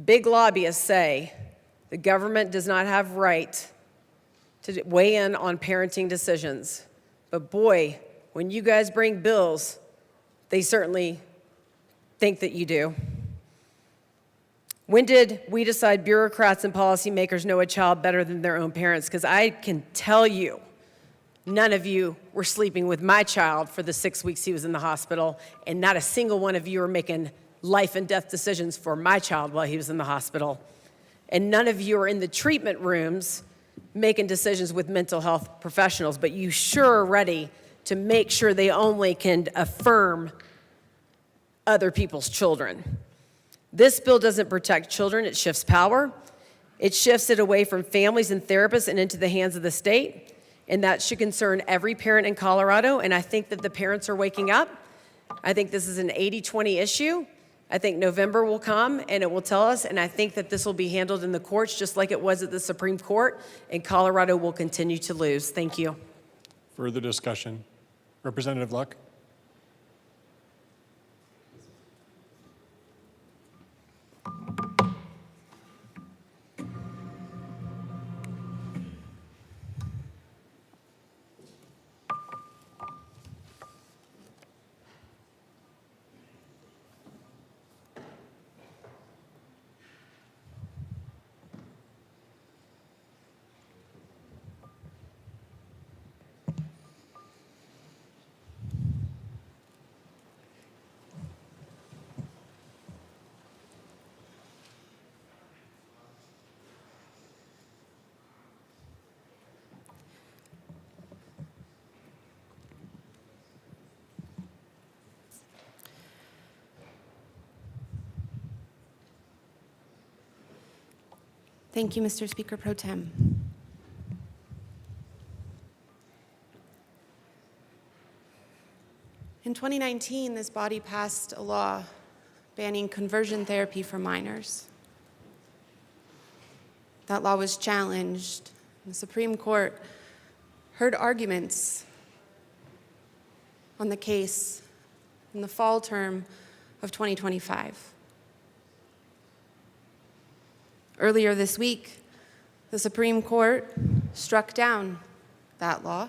big lobbyists say the government does not have right to weigh in on parenting decisions. But boy, when you guys bring bills, they certainly think that you do. When did we decide bureaucrats and policymakers know a child better than their own parents? Because I can tell you, none of you were sleeping with my child for the 6 weeks he was in the hospital, and not a single one of you are making life and death decisions for my child while he was in the hospital. And none of you are in the treatment rooms making decisions with mental health professionals, but you sure are ready to make sure they only can affirm other people's children. This bill doesn't protect children, it shifts power. It shifts it away from families and therapists and into the hands of the state. And that should concern every parent in Colorado. And I think that the parents are waking up. I think this is an 80-20 issue. I think November will come and it will tell us. And I think that this will be handled in the courts just like it was at the Supreme Court. And Colorado will continue to lose. Thank you. Further discussion. Representative Luck. Thank you, Mr. Speaker Pro Tem. In 2019, this body passed a law banning conversion therapy for minors. That law was challenged. The Supreme Court heard arguments on the case in the fall term of 2025. Earlier this week, the Supreme Court struck down that law.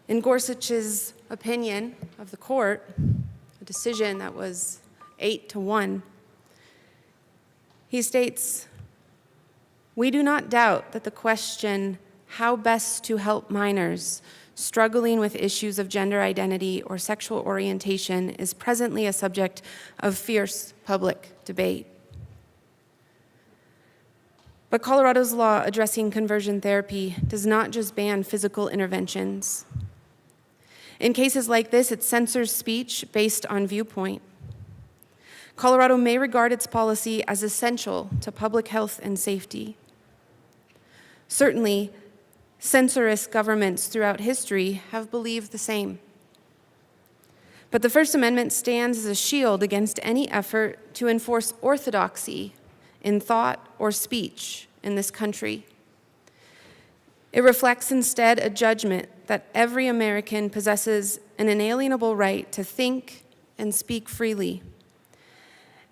In Gorsuch's opinion of the court, a decision that was 8-1, he states, "We do not doubt that the question, how best to help minors struggling with issues of gender identity or sexual orientation, is presently a subject of fierce public debate. But Colorado's law addressing conversion therapy does not just ban physical interventions. In cases like this, it censors speech based on viewpoint. Colorado may regard its policy as essential to public health and safety. Certainly, censorious governments throughout history have believed the same. But the First Amendment stands as a shield against any effort to enforce orthodoxy in thought or speech in this country. It reflects instead a judgment that every American possesses an inalienable right to think and speak freely,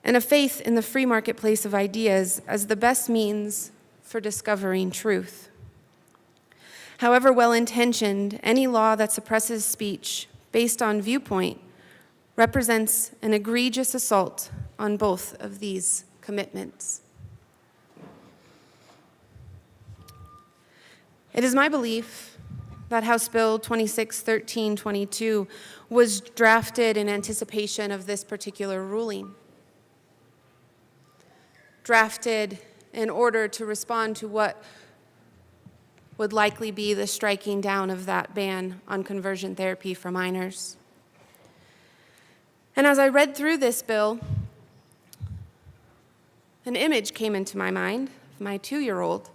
and a faith in the free marketplace of ideas as the best means for discovering truth. However well-intentioned, any law that suppresses speech based on viewpoint represents an egregious assault on both of these commitments. It is my belief that House Bill 261322 was drafted in anticipation of this particular ruling, drafted in order to respond to what would likely be the striking down of that ban on conversion therapy for minors. And as I read through this bill, an image came into my mind of my 2-year-old.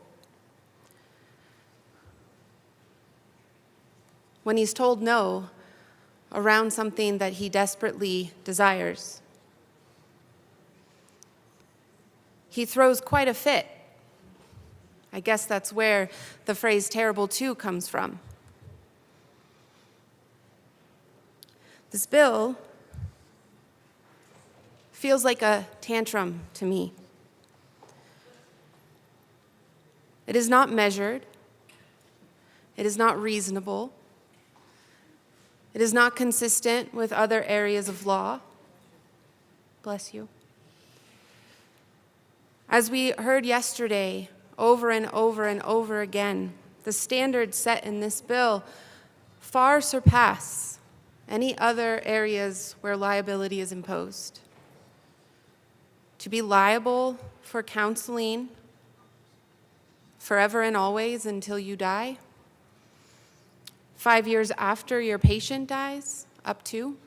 When he's told no around something that he desperately desires, he throws quite a fit. I guess that's where the phrase terrible two comes from. This bill feels like a tantrum to me. It is not measured. It is not reasonable. It is not consistent with other areas of law. Bless you. As we heard yesterday, over and over and over again, the standards set in this bill far surpass any other areas where liability is imposed. To be liable for counseling forever and always until you die, 5 years after your patient dies, up to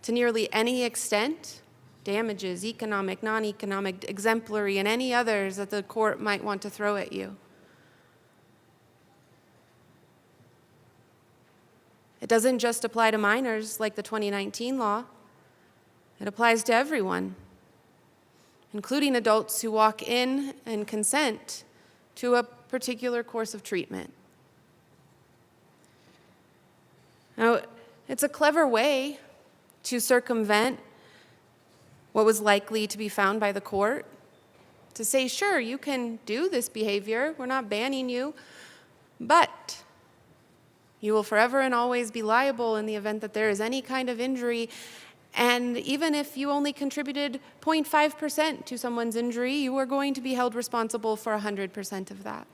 nearly any extent, damages, economic, non-economic, exemplary, and any others that the court might want to throw at you. It doesn't just apply to minors like the 2019 law. It applies to everyone, including adults who walk in and consent to a particular course of treatment. Now, it's a clever way to circumvent what was likely to be found by the court, to say, sure, you can do this behavior, we're not banning you, but you will forever and always be liable in the event that there is any kind of injury. And even if you only contributed 0.5% to someone's injury, you are going to be held responsible for 100% of that.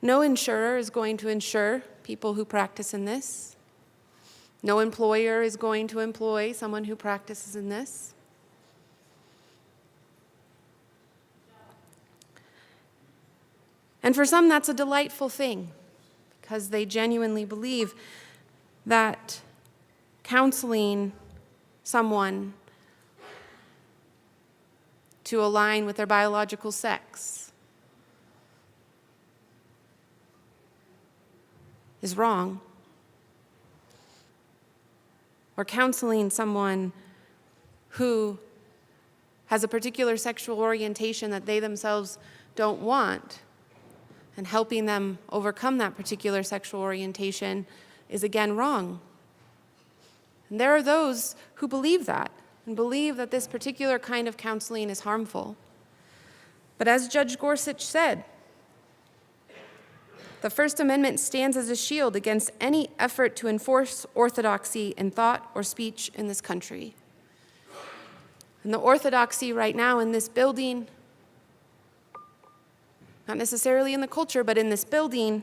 No insurer is going to insure people who practice in this. No employer is going to employ someone who practices in this. And for some, that's a delightful thing, because they genuinely believe that counseling someone to align with their biological sex is wrong. Or counseling someone who has a particular sexual orientation that they themselves don't want, and helping them overcome that particular sexual orientation is again wrong. And there are those who believe that, and believe that this particular kind of counseling is harmful. But as Judge Gorsuch said, the First Amendment stands as a shield against any effort to enforce orthodoxy in thought or speech in this country. And the orthodoxy right now in this building, not necessarily in the culture, but in this building,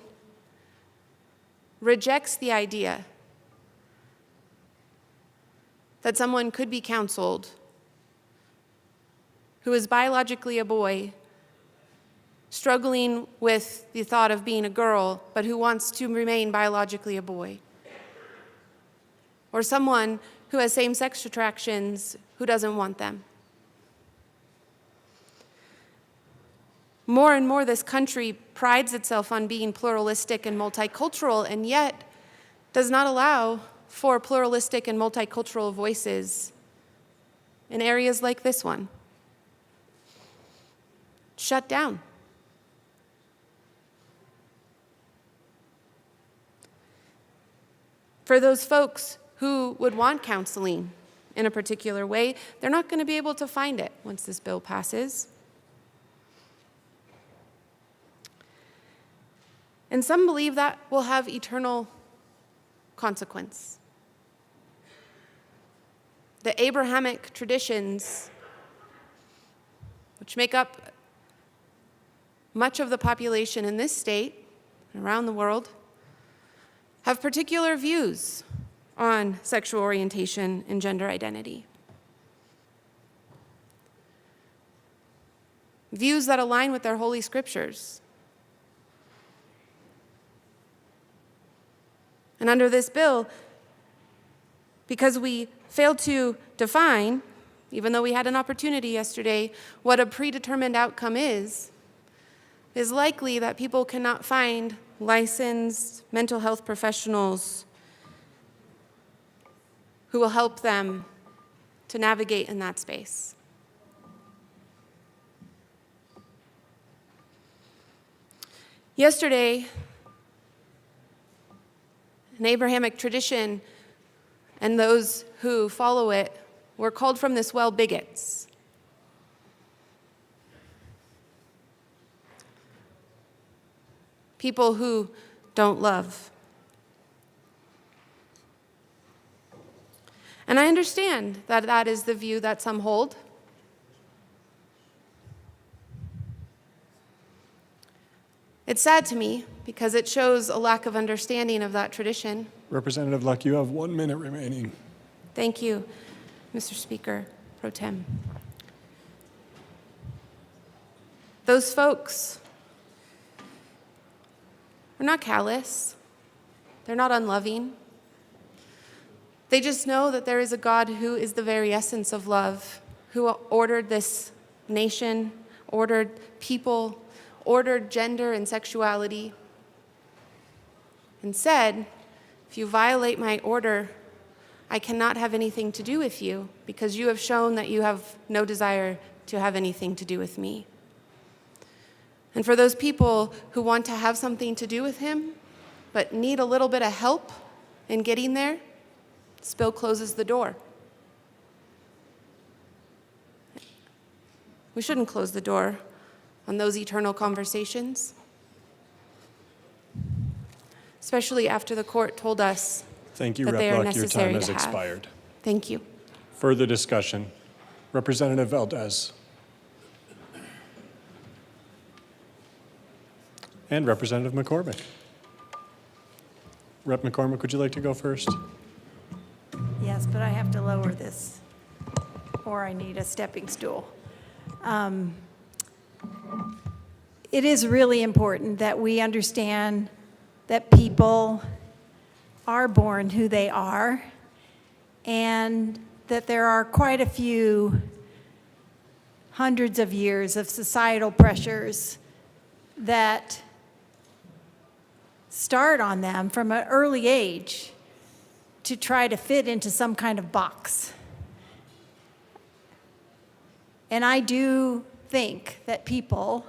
rejects the idea that someone could be counseled who is biologically a boy, struggling with the thought of being a girl, but who wants to remain biologically a boy. Or someone who has same-sex attractions who doesn't want them. More and more, this country prides itself on being pluralistic and multicultural, and yet does not allow for pluralistic and multicultural voices in areas like this one. Shut down. For those folks who would want counseling in a particular way, they're not going to be able to find it once this bill passes. And some believe that will have eternal consequence. The Abrahamic traditions, which make up much of the population in this state and around the world, have particular views on sexual orientation and gender identity. Views that align with their holy scriptures. And under this bill, because we failed to define, even though we had an opportunity yesterday, what a predetermined outcome is likely that people cannot find licensed mental health professionals who will help them to navigate in that space. Yesterday, an Abrahamic tradition and those who follow it were called from this well bigots. people who don't love. And I understand that that is the view that some hold. It's sad to me because it shows a lack of understanding of that tradition. Representative Luck, you have 1 minute remaining. Thank you, Mr. Speaker Pro Tem. Those folks are not callous. They're not unloving. They just know that there is a God who is the very essence of love, who ordered this nation, ordered people, ordered gender and sexuality, and said, if you violate my order, I cannot have anything to do with you because you have shown that you have no desire to have anything to do with me. And for those people who want to have something to do with him, but need a little bit of help in getting there, this bill closes the door. We shouldn't close the door on those eternal conversations, especially after the court told us Thank you, that they are Rep. Luck. Your necessary time has to have. expired. Thank you. Further discussion. Representative Valdez. And Representative McCormick. Rep. McCormick, would you like to go first? Yes, but I have to lower this, or I need a stepping stool. It is really important that we understand that people are born who they are, and that there are quite a few hundreds of years of societal pressures that start on them from an early age to try to fit into some kind of box. And I do think that people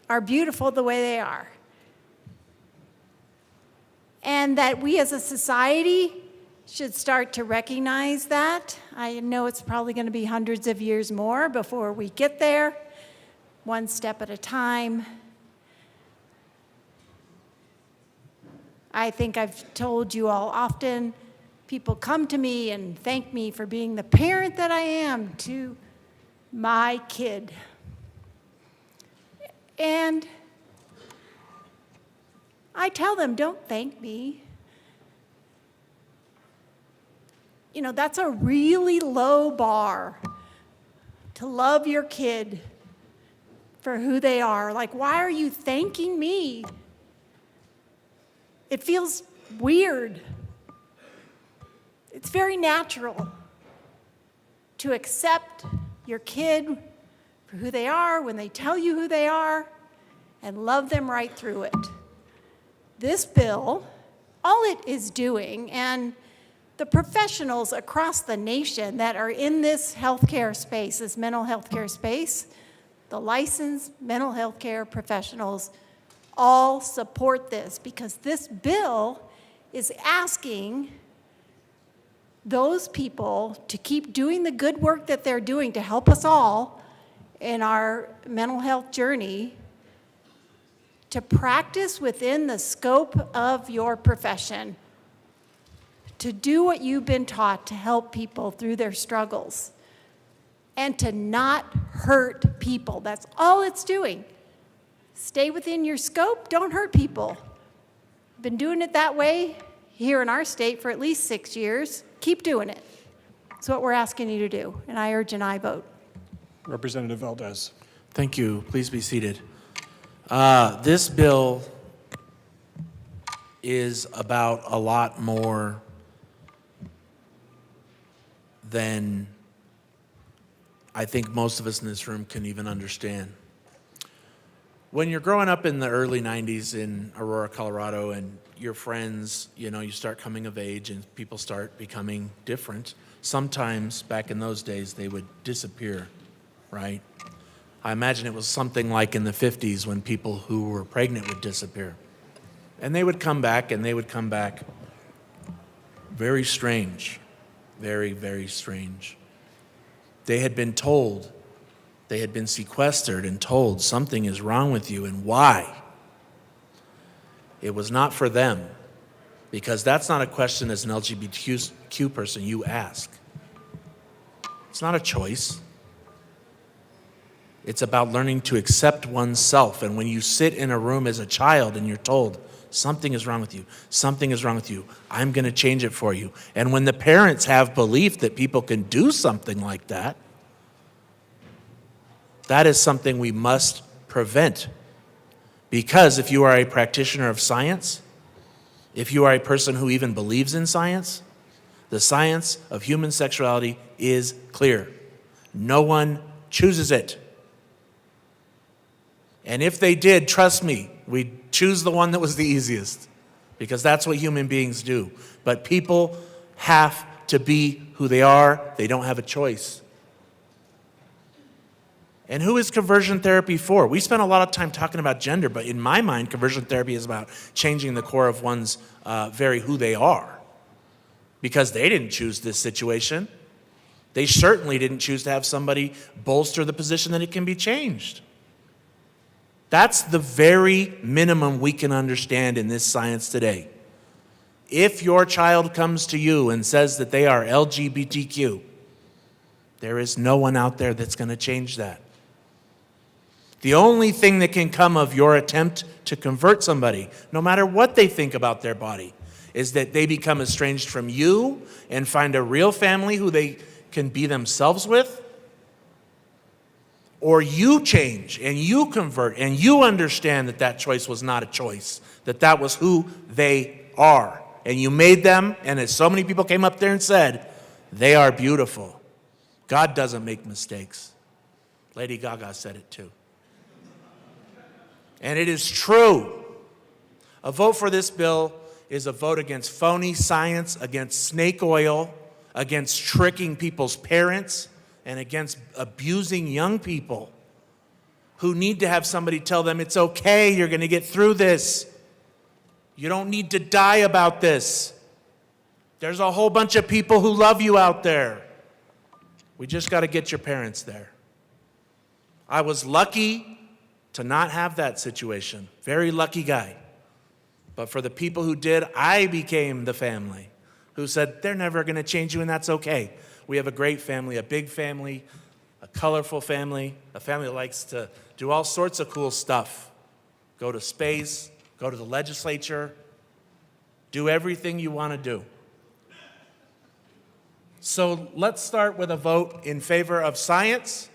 are beautiful the way they are. And that we as a society should start to recognize that. I know it's probably going to be hundreds of years more before we get there, one step at a time. I think I've told you all often, people come to me and thank me for being the parent that I am to my kid. And I tell them, don't thank me. You know, that's a really low bar to love your kid for who they are. Like, why are you thanking me? It feels weird. It's very natural to accept your kid for who they are when they tell you who they are and love them right through it. This bill, all it is doing, and the professionals across the nation that are in this healthcare space, this mental health care space, the licensed mental health care professionals all support this, because this bill is asking those people to keep doing the good work that they're doing to help us all in our mental health journey, to practice within the scope of your profession, to do what you've been taught to help people through their struggles, and to not hurt people. That's all it's doing. Stay within your scope, don't hurt people. Been doing it that way here in our state for at least 6 years. Keep doing it. That's what we're asking you to do, and I urge an aye vote. Representative Valdez. Thank you. Please be seated. This bill is about a lot more than I think most of us in this room can even understand. When you're growing up in the early 90s in Aurora, Colorado, and your friends, you know, you start coming of age and people start becoming different. Sometimes, back in those days, they would disappear, right? I imagine it was something like in the 50s when people who were pregnant would disappear. And they would come back, and they would come back very strange, very, very strange. They had been told They had been sequestered and told something is wrong with you and why. It was not for them, because that's not a question as an LGBTQ person you ask. It's not a choice. It's about learning to accept oneself. And when you sit in a room as a child and you're told, something is wrong with you, something is wrong with you, I'm going to change it for you. And when the parents have belief that people can do something like that, that is something we must prevent. Because if you are a practitioner of science, if you are a person who even believes in science, the science of human sexuality is clear. No one chooses it. And if they did, trust me, we'd choose the one that was the easiest, because that's what human beings do. But people have to be who they are. They don't have a choice. And who is conversion therapy for? We spend a lot of time talking about gender, but in my mind, conversion therapy is about changing the core of one's very who they are. Because they didn't choose this situation. They certainly didn't choose to have somebody bolster the position that it can be changed. That's the very minimum we can understand in this science today. If your child comes to you and says that they are LGBTQ, there is no one out there that's going to change that. The only thing that can come of your attempt to convert somebody, no matter what they think about their body, is that they become estranged from you and find a real family who they can be themselves with, or you change and you convert and you understand that that choice was not a choice, that that was who they are. And you made them, and as so many people came up there and said, they are beautiful. God doesn't make mistakes. Lady Gaga said it too. And it is true. A vote for this bill is a vote against phony science, against snake oil, against tricking people's parents, and against abusing young people who need to have somebody tell them, it's okay, you're going to get through this. You don't need to die about this. There's a whole bunch of people who love you out there. We just got to get your parents there. I was lucky to not have that situation. Very lucky guy. But for the people who did, I became the family who said, they're never going to change you, and that's okay. We have a great family, a big family, a colorful family, a family that likes to do all sorts of cool stuff. Go to space, go to the legislature, do everything you want to do. So let's start with a vote in favor of science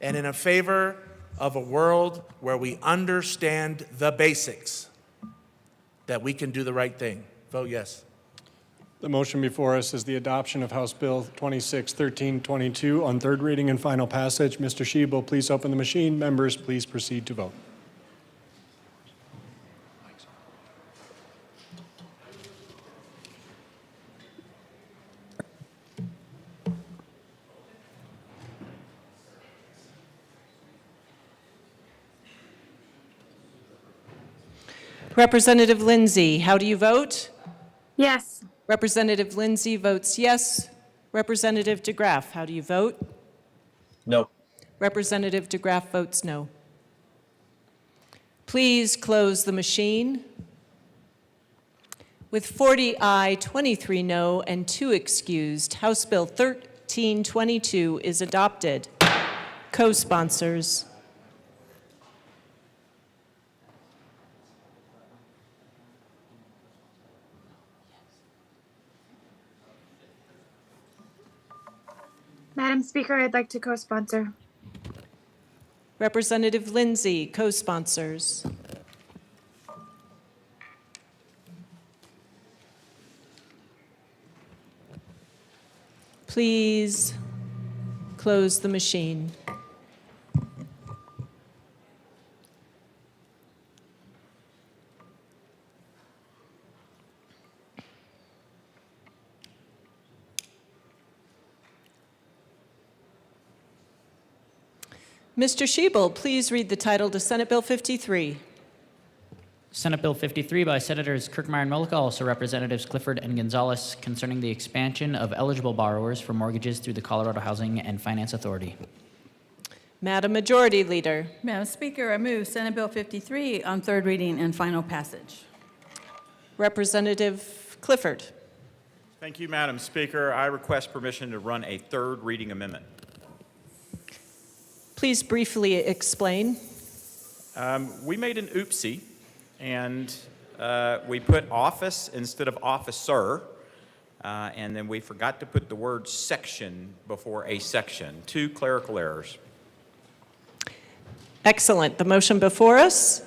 and in favor of a world where we understand the basics, that we can do the right thing. Vote yes. The motion before us is the adoption of House Bill 261322 on third reading and final passage. Mr. Schiebel, please open the machine. Members, please proceed to vote. Representative Lindsay, how do you vote? Yes. Representative Lindsay votes yes. Representative DeGraff, how do you vote? No. Representative DeGraff votes no. Please close the machine. With 40 aye, 23 no, and 2 excused, House Bill 1322 is adopted. Co-sponsors. Madam Speaker, I'd like to co-sponsor. Representative Lindsay, co-sponsors. Please close the machine. Mr. Schiebel, please read the title to Senate Bill 53. Senate Bill 53 by Senators Kirkmeyer and Mullica, also Representatives Clifford and Gonzalez, concerning the expansion of eligible borrowers for mortgages through the Colorado Housing and Finance Authority. Madam Majority Leader. Madam Speaker, I move Senate Bill 53 on third reading and final passage. Representative Clifford. Thank you, Madam Speaker. I request permission to run a third reading amendment. Please briefly explain. We made an oopsie, and we put office instead of officer, and then we forgot to put the word section before a section. 2 clerical errors. Excellent. The motion before us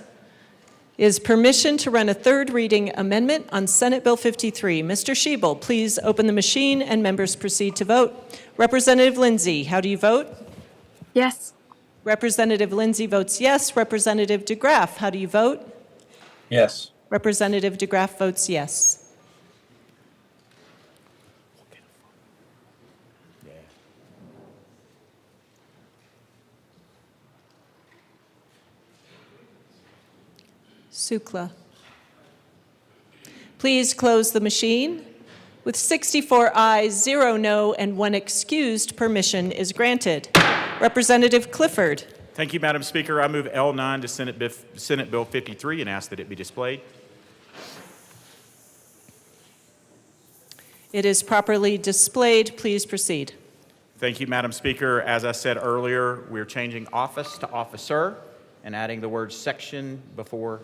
is permission to run a third reading amendment on Senate Bill 53. Mr. Schiebel, please open the machine and members proceed to vote. Representative Lindsay, how do you vote? Yes. Representative Lindsay votes yes. Representative DeGraff, how do you vote? Yes. Representative DeGraff votes yes. Sukla. Please close the machine. With 64 ayes, 0 no, and 1 excused, permission is granted. Representative Clifford. Thank you, Madam Speaker. I move L9 to Senate Bill 53 and ask that it be displayed. It is properly displayed. Please proceed. Thank you, Madam Speaker. As I said earlier, we're changing office to officer and adding the word section before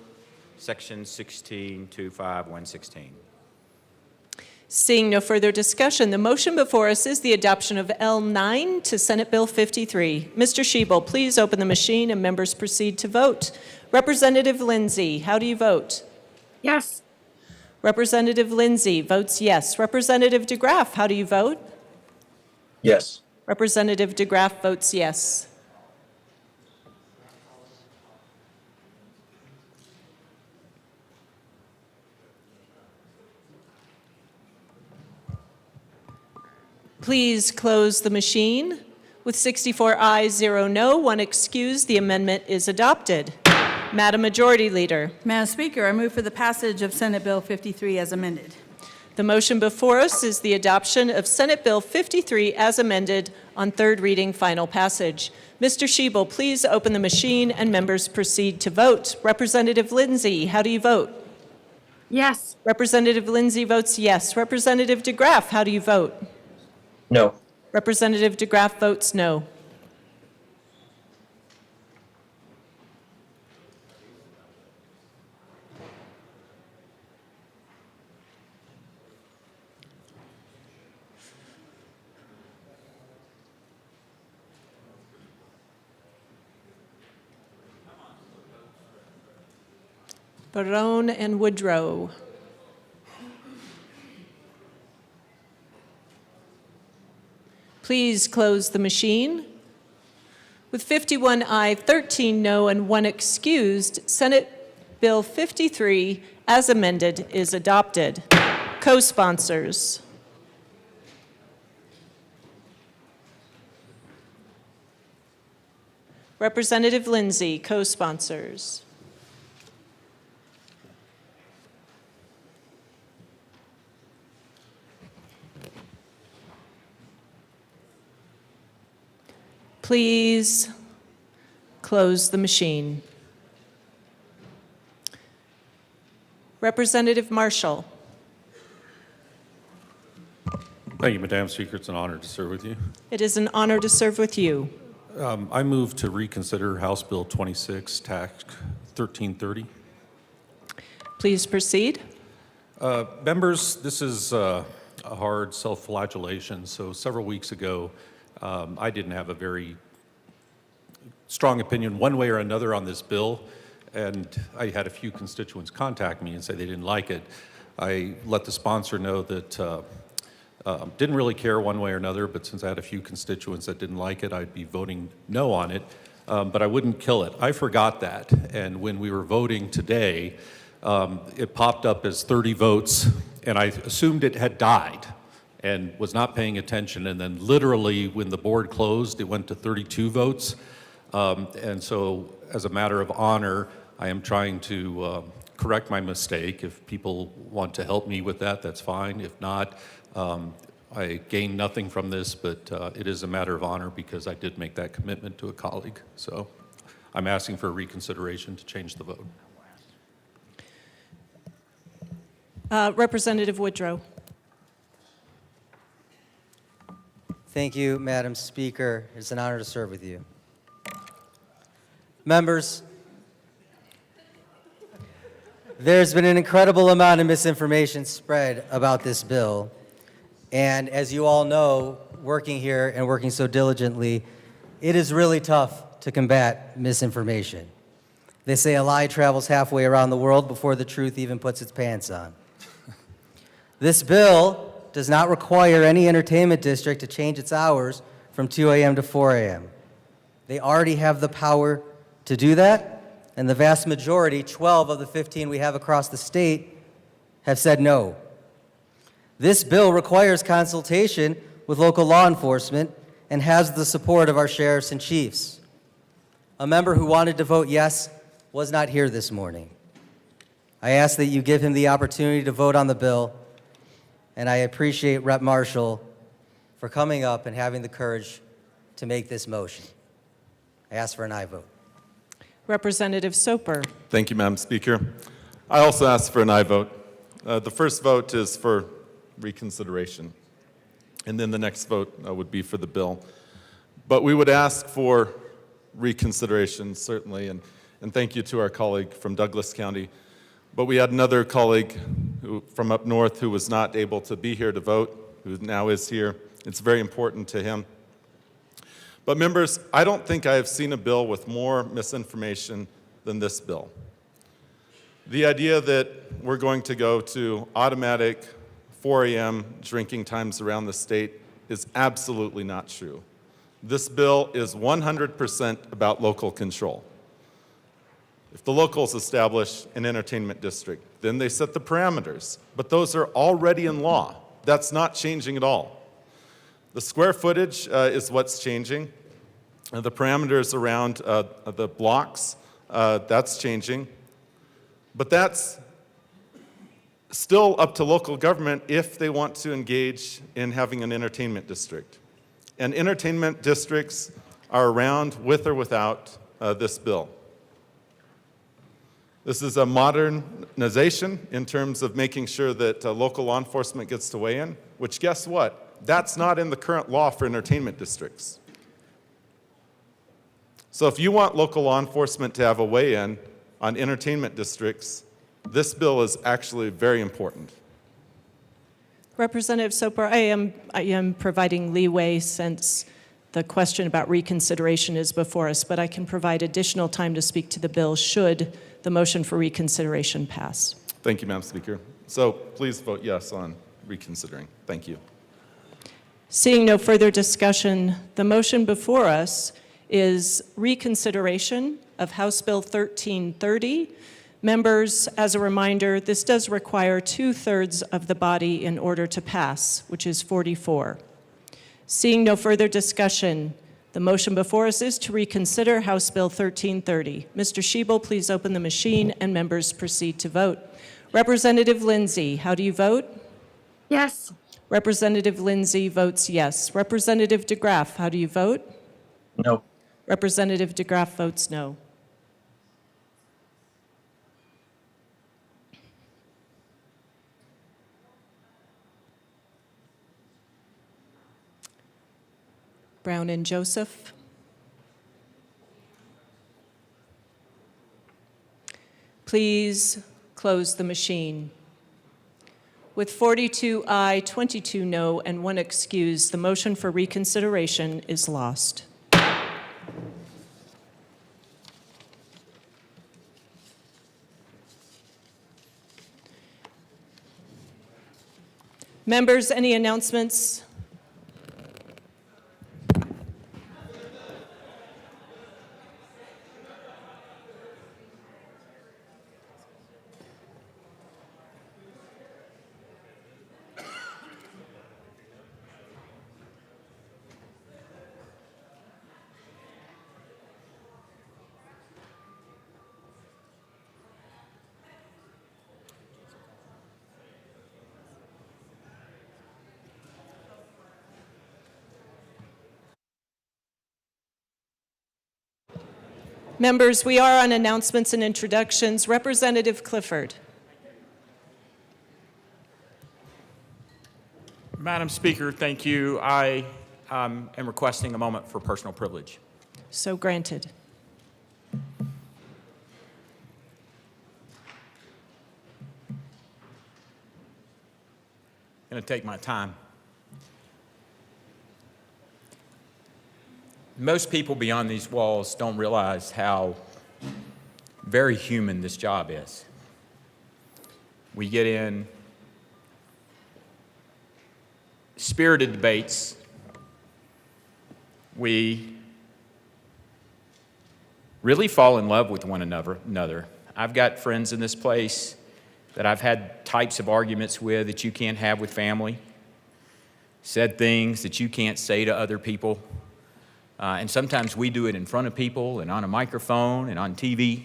Section 16.25.116. Seeing no further discussion, the motion before us is the adoption of L9 to Senate Bill 53. Mr. Schiebel, please open the machine and members proceed to vote. Representative Lindsay, how do you vote? Yes. Representative Lindsay votes yes. Representative DeGraff, how do you vote? Yes. Representative DeGraff votes yes. Please close the machine. With 64 ayes, 0 no, 1 excused, the amendment is adopted. Madam Majority Leader. Madam Speaker, I move for the passage of Senate Bill 53 as amended. The motion before us is the adoption of Senate Bill 53 as amended on third reading, final passage. Mr. Schiebel, please open the machine and members proceed to vote. Representative Lindsay, how do you vote? Yes. Representative Lindsay votes yes. Representative DeGraff, how do you vote? No. Representative DeGraff votes no. Barone and Woodrow. Please close the machine. With 51 aye, 13 no, and 1 excused, Senate Bill 53, as amended, is adopted. Co-sponsors. Representative Lindsay, co-sponsors. Please close the machine. Representative Marshall. Thank you, Madam Speaker. It's an honor to serve with you. It is an honor to serve with you. I move to reconsider House Bill 26, Tax 1330. Please proceed. Members, this is a hard self-flagellation. So several weeks ago, I didn't have a very strong opinion one way or another on this bill, and I had a few constituents contact me and say they didn't like it. I let the sponsor know that didn't really care one way or another, but since I had a few constituents that didn't like it, I'd be voting no on it, but I wouldn't kill it. I forgot that, and when we were voting today, it popped up as 30 votes, and I assumed it had died and was not paying attention, and then literally when the board closed, it went to 32 votes, and so as a matter of honor, I am trying to correct my mistake. If people want to help me with that, that's fine. If not, I gain nothing from this, but it is a matter of honor because I did make that commitment to a colleague. So I'm asking for reconsideration to change the vote. Representative Woodrow. Thank you, Madam Speaker. It's an honor to serve with you. Members, there's been an incredible amount of misinformation spread about this bill. And as you all know, working here and working so diligently, it is really tough to combat misinformation. They say a lie travels halfway around the world before the truth even puts its pants on. This bill does not require any entertainment district to change its hours from 2 a.m. to 4 a.m. They already have the power to do that, and the vast majority, 12 of the 15 we have across the state, have said no. This bill requires consultation with local law enforcement and has the support of our sheriffs and chiefs. A member who wanted to vote yes was not here this morning. I ask that you give him the opportunity to vote on the bill, and I appreciate Rep. Marshall for coming up and having the courage to make this motion. I ask for an aye vote. Representative Soper. Thank you, Madam Speaker. I also ask for an aye vote. The first vote is for reconsideration, and then the next vote would be for the bill. But we would ask for reconsideration, certainly, and thank you to our colleague from Douglas County. But we had another colleague from up north who was not able to be here to vote, who now is here. It's very important to him. But members, I don't think I have seen a bill with more misinformation than this bill. The idea that we're going to go to automatic 4 a.m. drinking times around the state is absolutely not true. This bill is 100% about local control. If the locals establish an entertainment district, then they set the parameters. But those are already in law. That's not changing at all. The square footage is what's changing. The parameters around the blocks, that's changing. But that's still up to local government if they want to engage in having an entertainment district. And entertainment districts are around with or without this bill. This is a modernization in terms of making sure that local law enforcement gets to weigh in, which guess what? That's not in the current law for entertainment districts. So if you want local law enforcement to have a weigh-in on entertainment districts, this bill is actually very important. Representative Soper, I am providing leeway since the question about reconsideration is before us, but I can provide additional time to speak to the bill should the motion for reconsideration pass. Thank you, Madam Speaker. So please vote yes on reconsidering. Thank you. Seeing no further discussion, the motion before us is reconsideration of House Bill 1330. Members, as a reminder, this does require 2/3 of the body in order to pass, which is 44. Seeing no further discussion, the motion before us is to reconsider House Bill 1330. Mr. Schiebel, please open the machine and members proceed to vote. Representative Lindsay, how do you vote? Yes. Representative Lindsay votes yes. Representative DeGraff, how do you vote? No. Representative DeGraff votes no. Brown and Joseph. Please close the machine. With 42 aye, 22 no, and 1 excuse, the motion for reconsideration is lost. Members, any announcements? Members, we are on announcements and introductions. Representative Clifford. Madam Speaker, thank you. I am requesting a moment for personal privilege. So granted. I'm going to take my time. Most people beyond these walls don't realize how very human this job is. We get in spirited debates. We really fall in love with one another. I've got friends in this place that I've had types of arguments with that you can't have with family, said things that you can't say to other people. And sometimes we do it in front of people and on a microphone and on TV.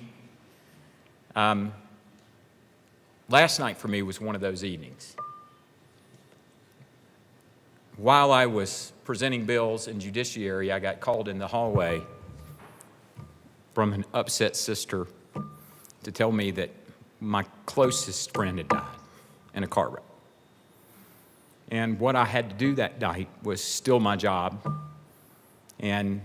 Last night for me was one of those evenings. While I was presenting bills in judiciary, I got called in the hallway from an upset sister to tell me that my closest friend had died in a car wreck. And what I had to do that night was still my job. And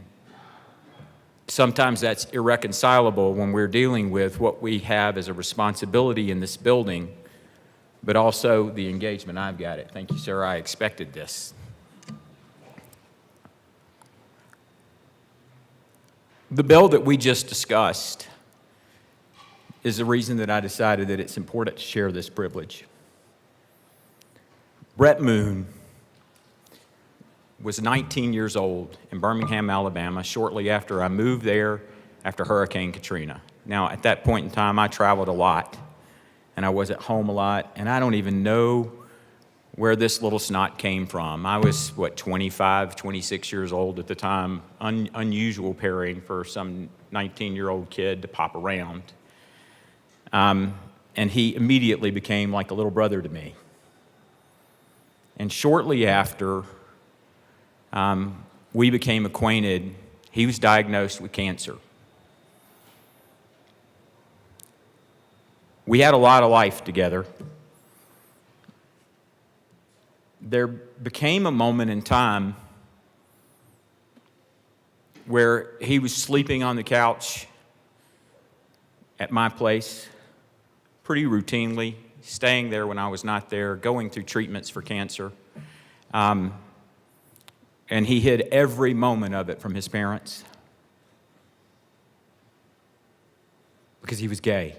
sometimes that's irreconcilable when we're dealing with what we have as a responsibility in this building, but also the engagement. I've got it. Thank you, sir. I expected this. The bill that we just discussed is the reason that I decided that it's important to share this privilege. Brett Moon was 19 years old in Birmingham, Alabama, shortly after I moved there after Hurricane Katrina. Now, at that point in time, I traveled a lot, and I was at home a lot, and I don't even know where this little snot came from. I was, 25, 26 years old at the time, unusual pairing for some 19-year-old kid to pop around. And he immediately became like a little brother to me. And shortly after we became acquainted, he was diagnosed with cancer. We had a lot of life together. There became a moment in time where he was sleeping on the couch at my place pretty routinely, staying there when I was not there, going through treatments for cancer. And he hid every moment of it from his parents because he was gay.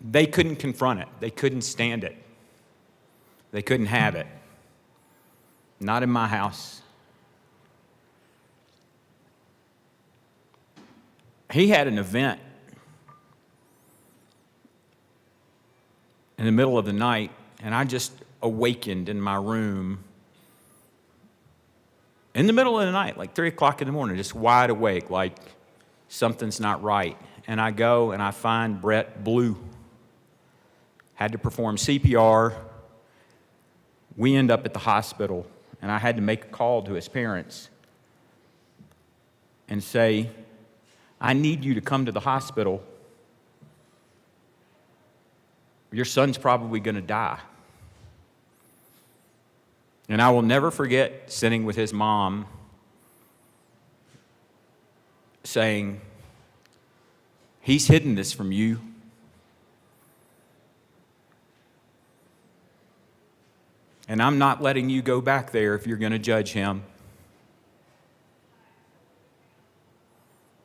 They couldn't confront it. They couldn't stand it. They couldn't have it. Not in my house. He had an event in the middle of the night, and I just awakened in my room in the middle of the night, like 3 o'clock in the morning, just wide awake, like something's not right. And I go and I find Brett blue. Had to perform CPR. We end up at the hospital, and I had to make a call to his parents and say, I need you to come to the hospital. Your son's probably going to die. And I will never forget sitting with his mom saying, he's hidden this from you. And I'm not letting you go back there if you're going to judge him.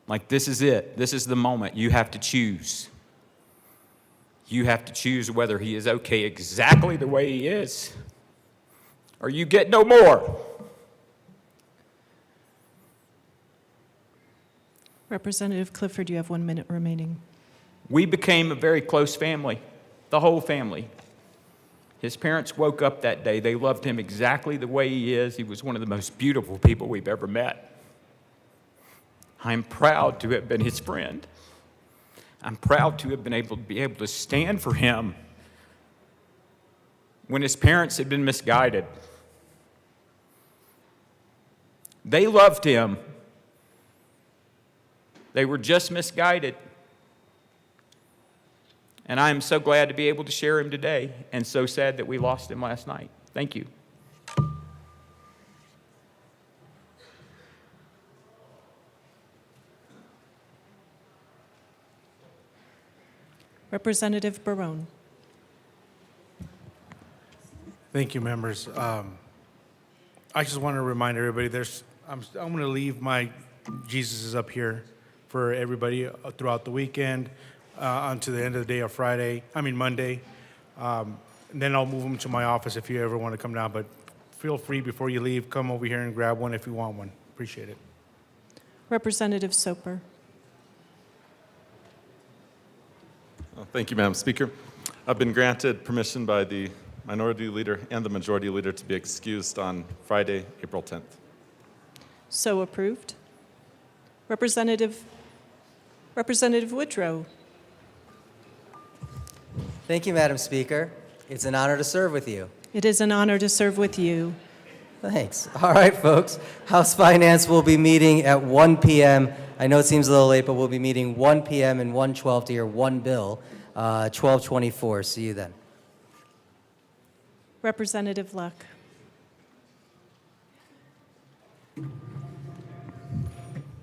Like, this is it. This is the moment. You have to choose. You have to choose whether he is okay exactly the way he is, or you get no more. Representative Clifford, you have 1 minute remaining. We became a very close family, the whole family. His parents woke up that day. They loved him exactly the way he is. He was one of the most beautiful people we've ever met. I'm proud to have been his friend. I'm proud to have been able to stand for him when his parents had been misguided. They loved him They were just misguided. And I am so glad to be able to share him today, and so sad that we lost him last night. Thank you. Representative Barone. Thank you, members. I just want to remind everybody, I'm going to leave my Jesus is up here for everybody throughout the weekend until the end of the day of Monday. And then I'll move them to my office if you ever want to come down. But feel free before you leave, come over here and grab one if you want one. Appreciate it. Representative Soper. Thank you, Madam Speaker. I've been granted permission by the Minority Leader and the Majority Leader to be excused on Friday, April 10th. So approved. Representative Woodrow. Thank you, Madam Speaker. It's an honor to serve with you. It is an honor to serve with you. Thanks. All right, folks. House Finance will be meeting at 1 p.m. I know it seems a little late, but we'll be meeting 1 p.m. and 1:12 to hear one bill, 1224. See you then. Representative Luck.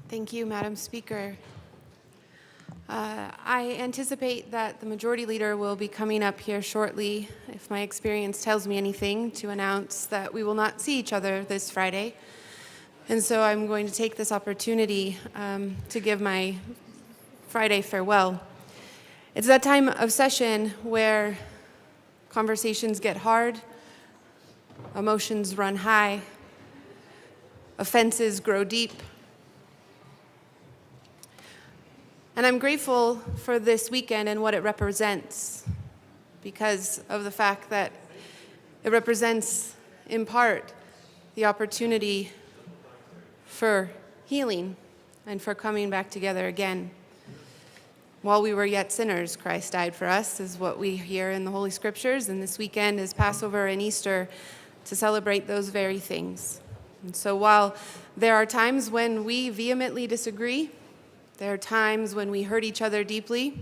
Thank you, Madam Speaker. I anticipate that the Majority Leader will be coming up here shortly, if my experience tells me anything, to announce that we will not see each other this Friday. And so I'm going to take this opportunity to give my Friday farewell. It's that time of session where conversations get hard, emotions run high, offenses grow deep. And I'm grateful for this weekend and what it represents because of the fact that it represents, in part, the opportunity for healing and for coming back together again. While we were yet sinners, Christ died for us, is what we hear in the Holy Scriptures, and this weekend is Passover and Easter to celebrate those very things. And so while there are times when we vehemently disagree, there are times when we hurt each other deeply,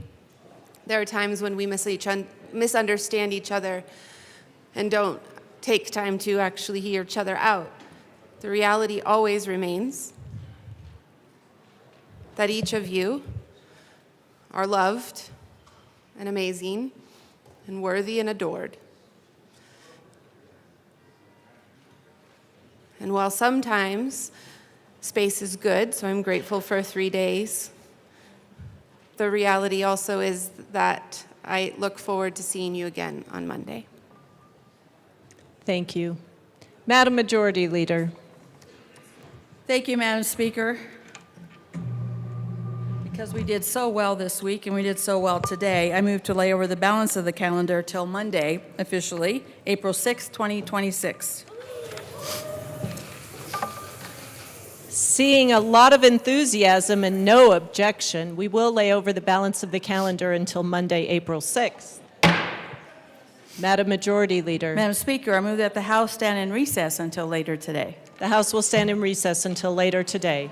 there are times when we misunderstand each other and don't take time to actually hear each other out, the reality always remains that each of you are loved and amazing and worthy and adored. And while sometimes space is good, so I'm grateful for 3 days, the reality also is that I look forward to seeing you again on Monday. Thank you. Madam Majority Leader. Thank you, Madam Speaker. Because we did so well this week and we did so well today, I move to lay over the balance of the calendar till Monday, officially, April 6, 2026. Seeing a lot of enthusiasm and no objection, we will lay over the balance of the calendar until Monday, April 6th. Madam Majority Leader. Madam Speaker, I move that the House stand in recess until later today. The House will stand in recess until later today.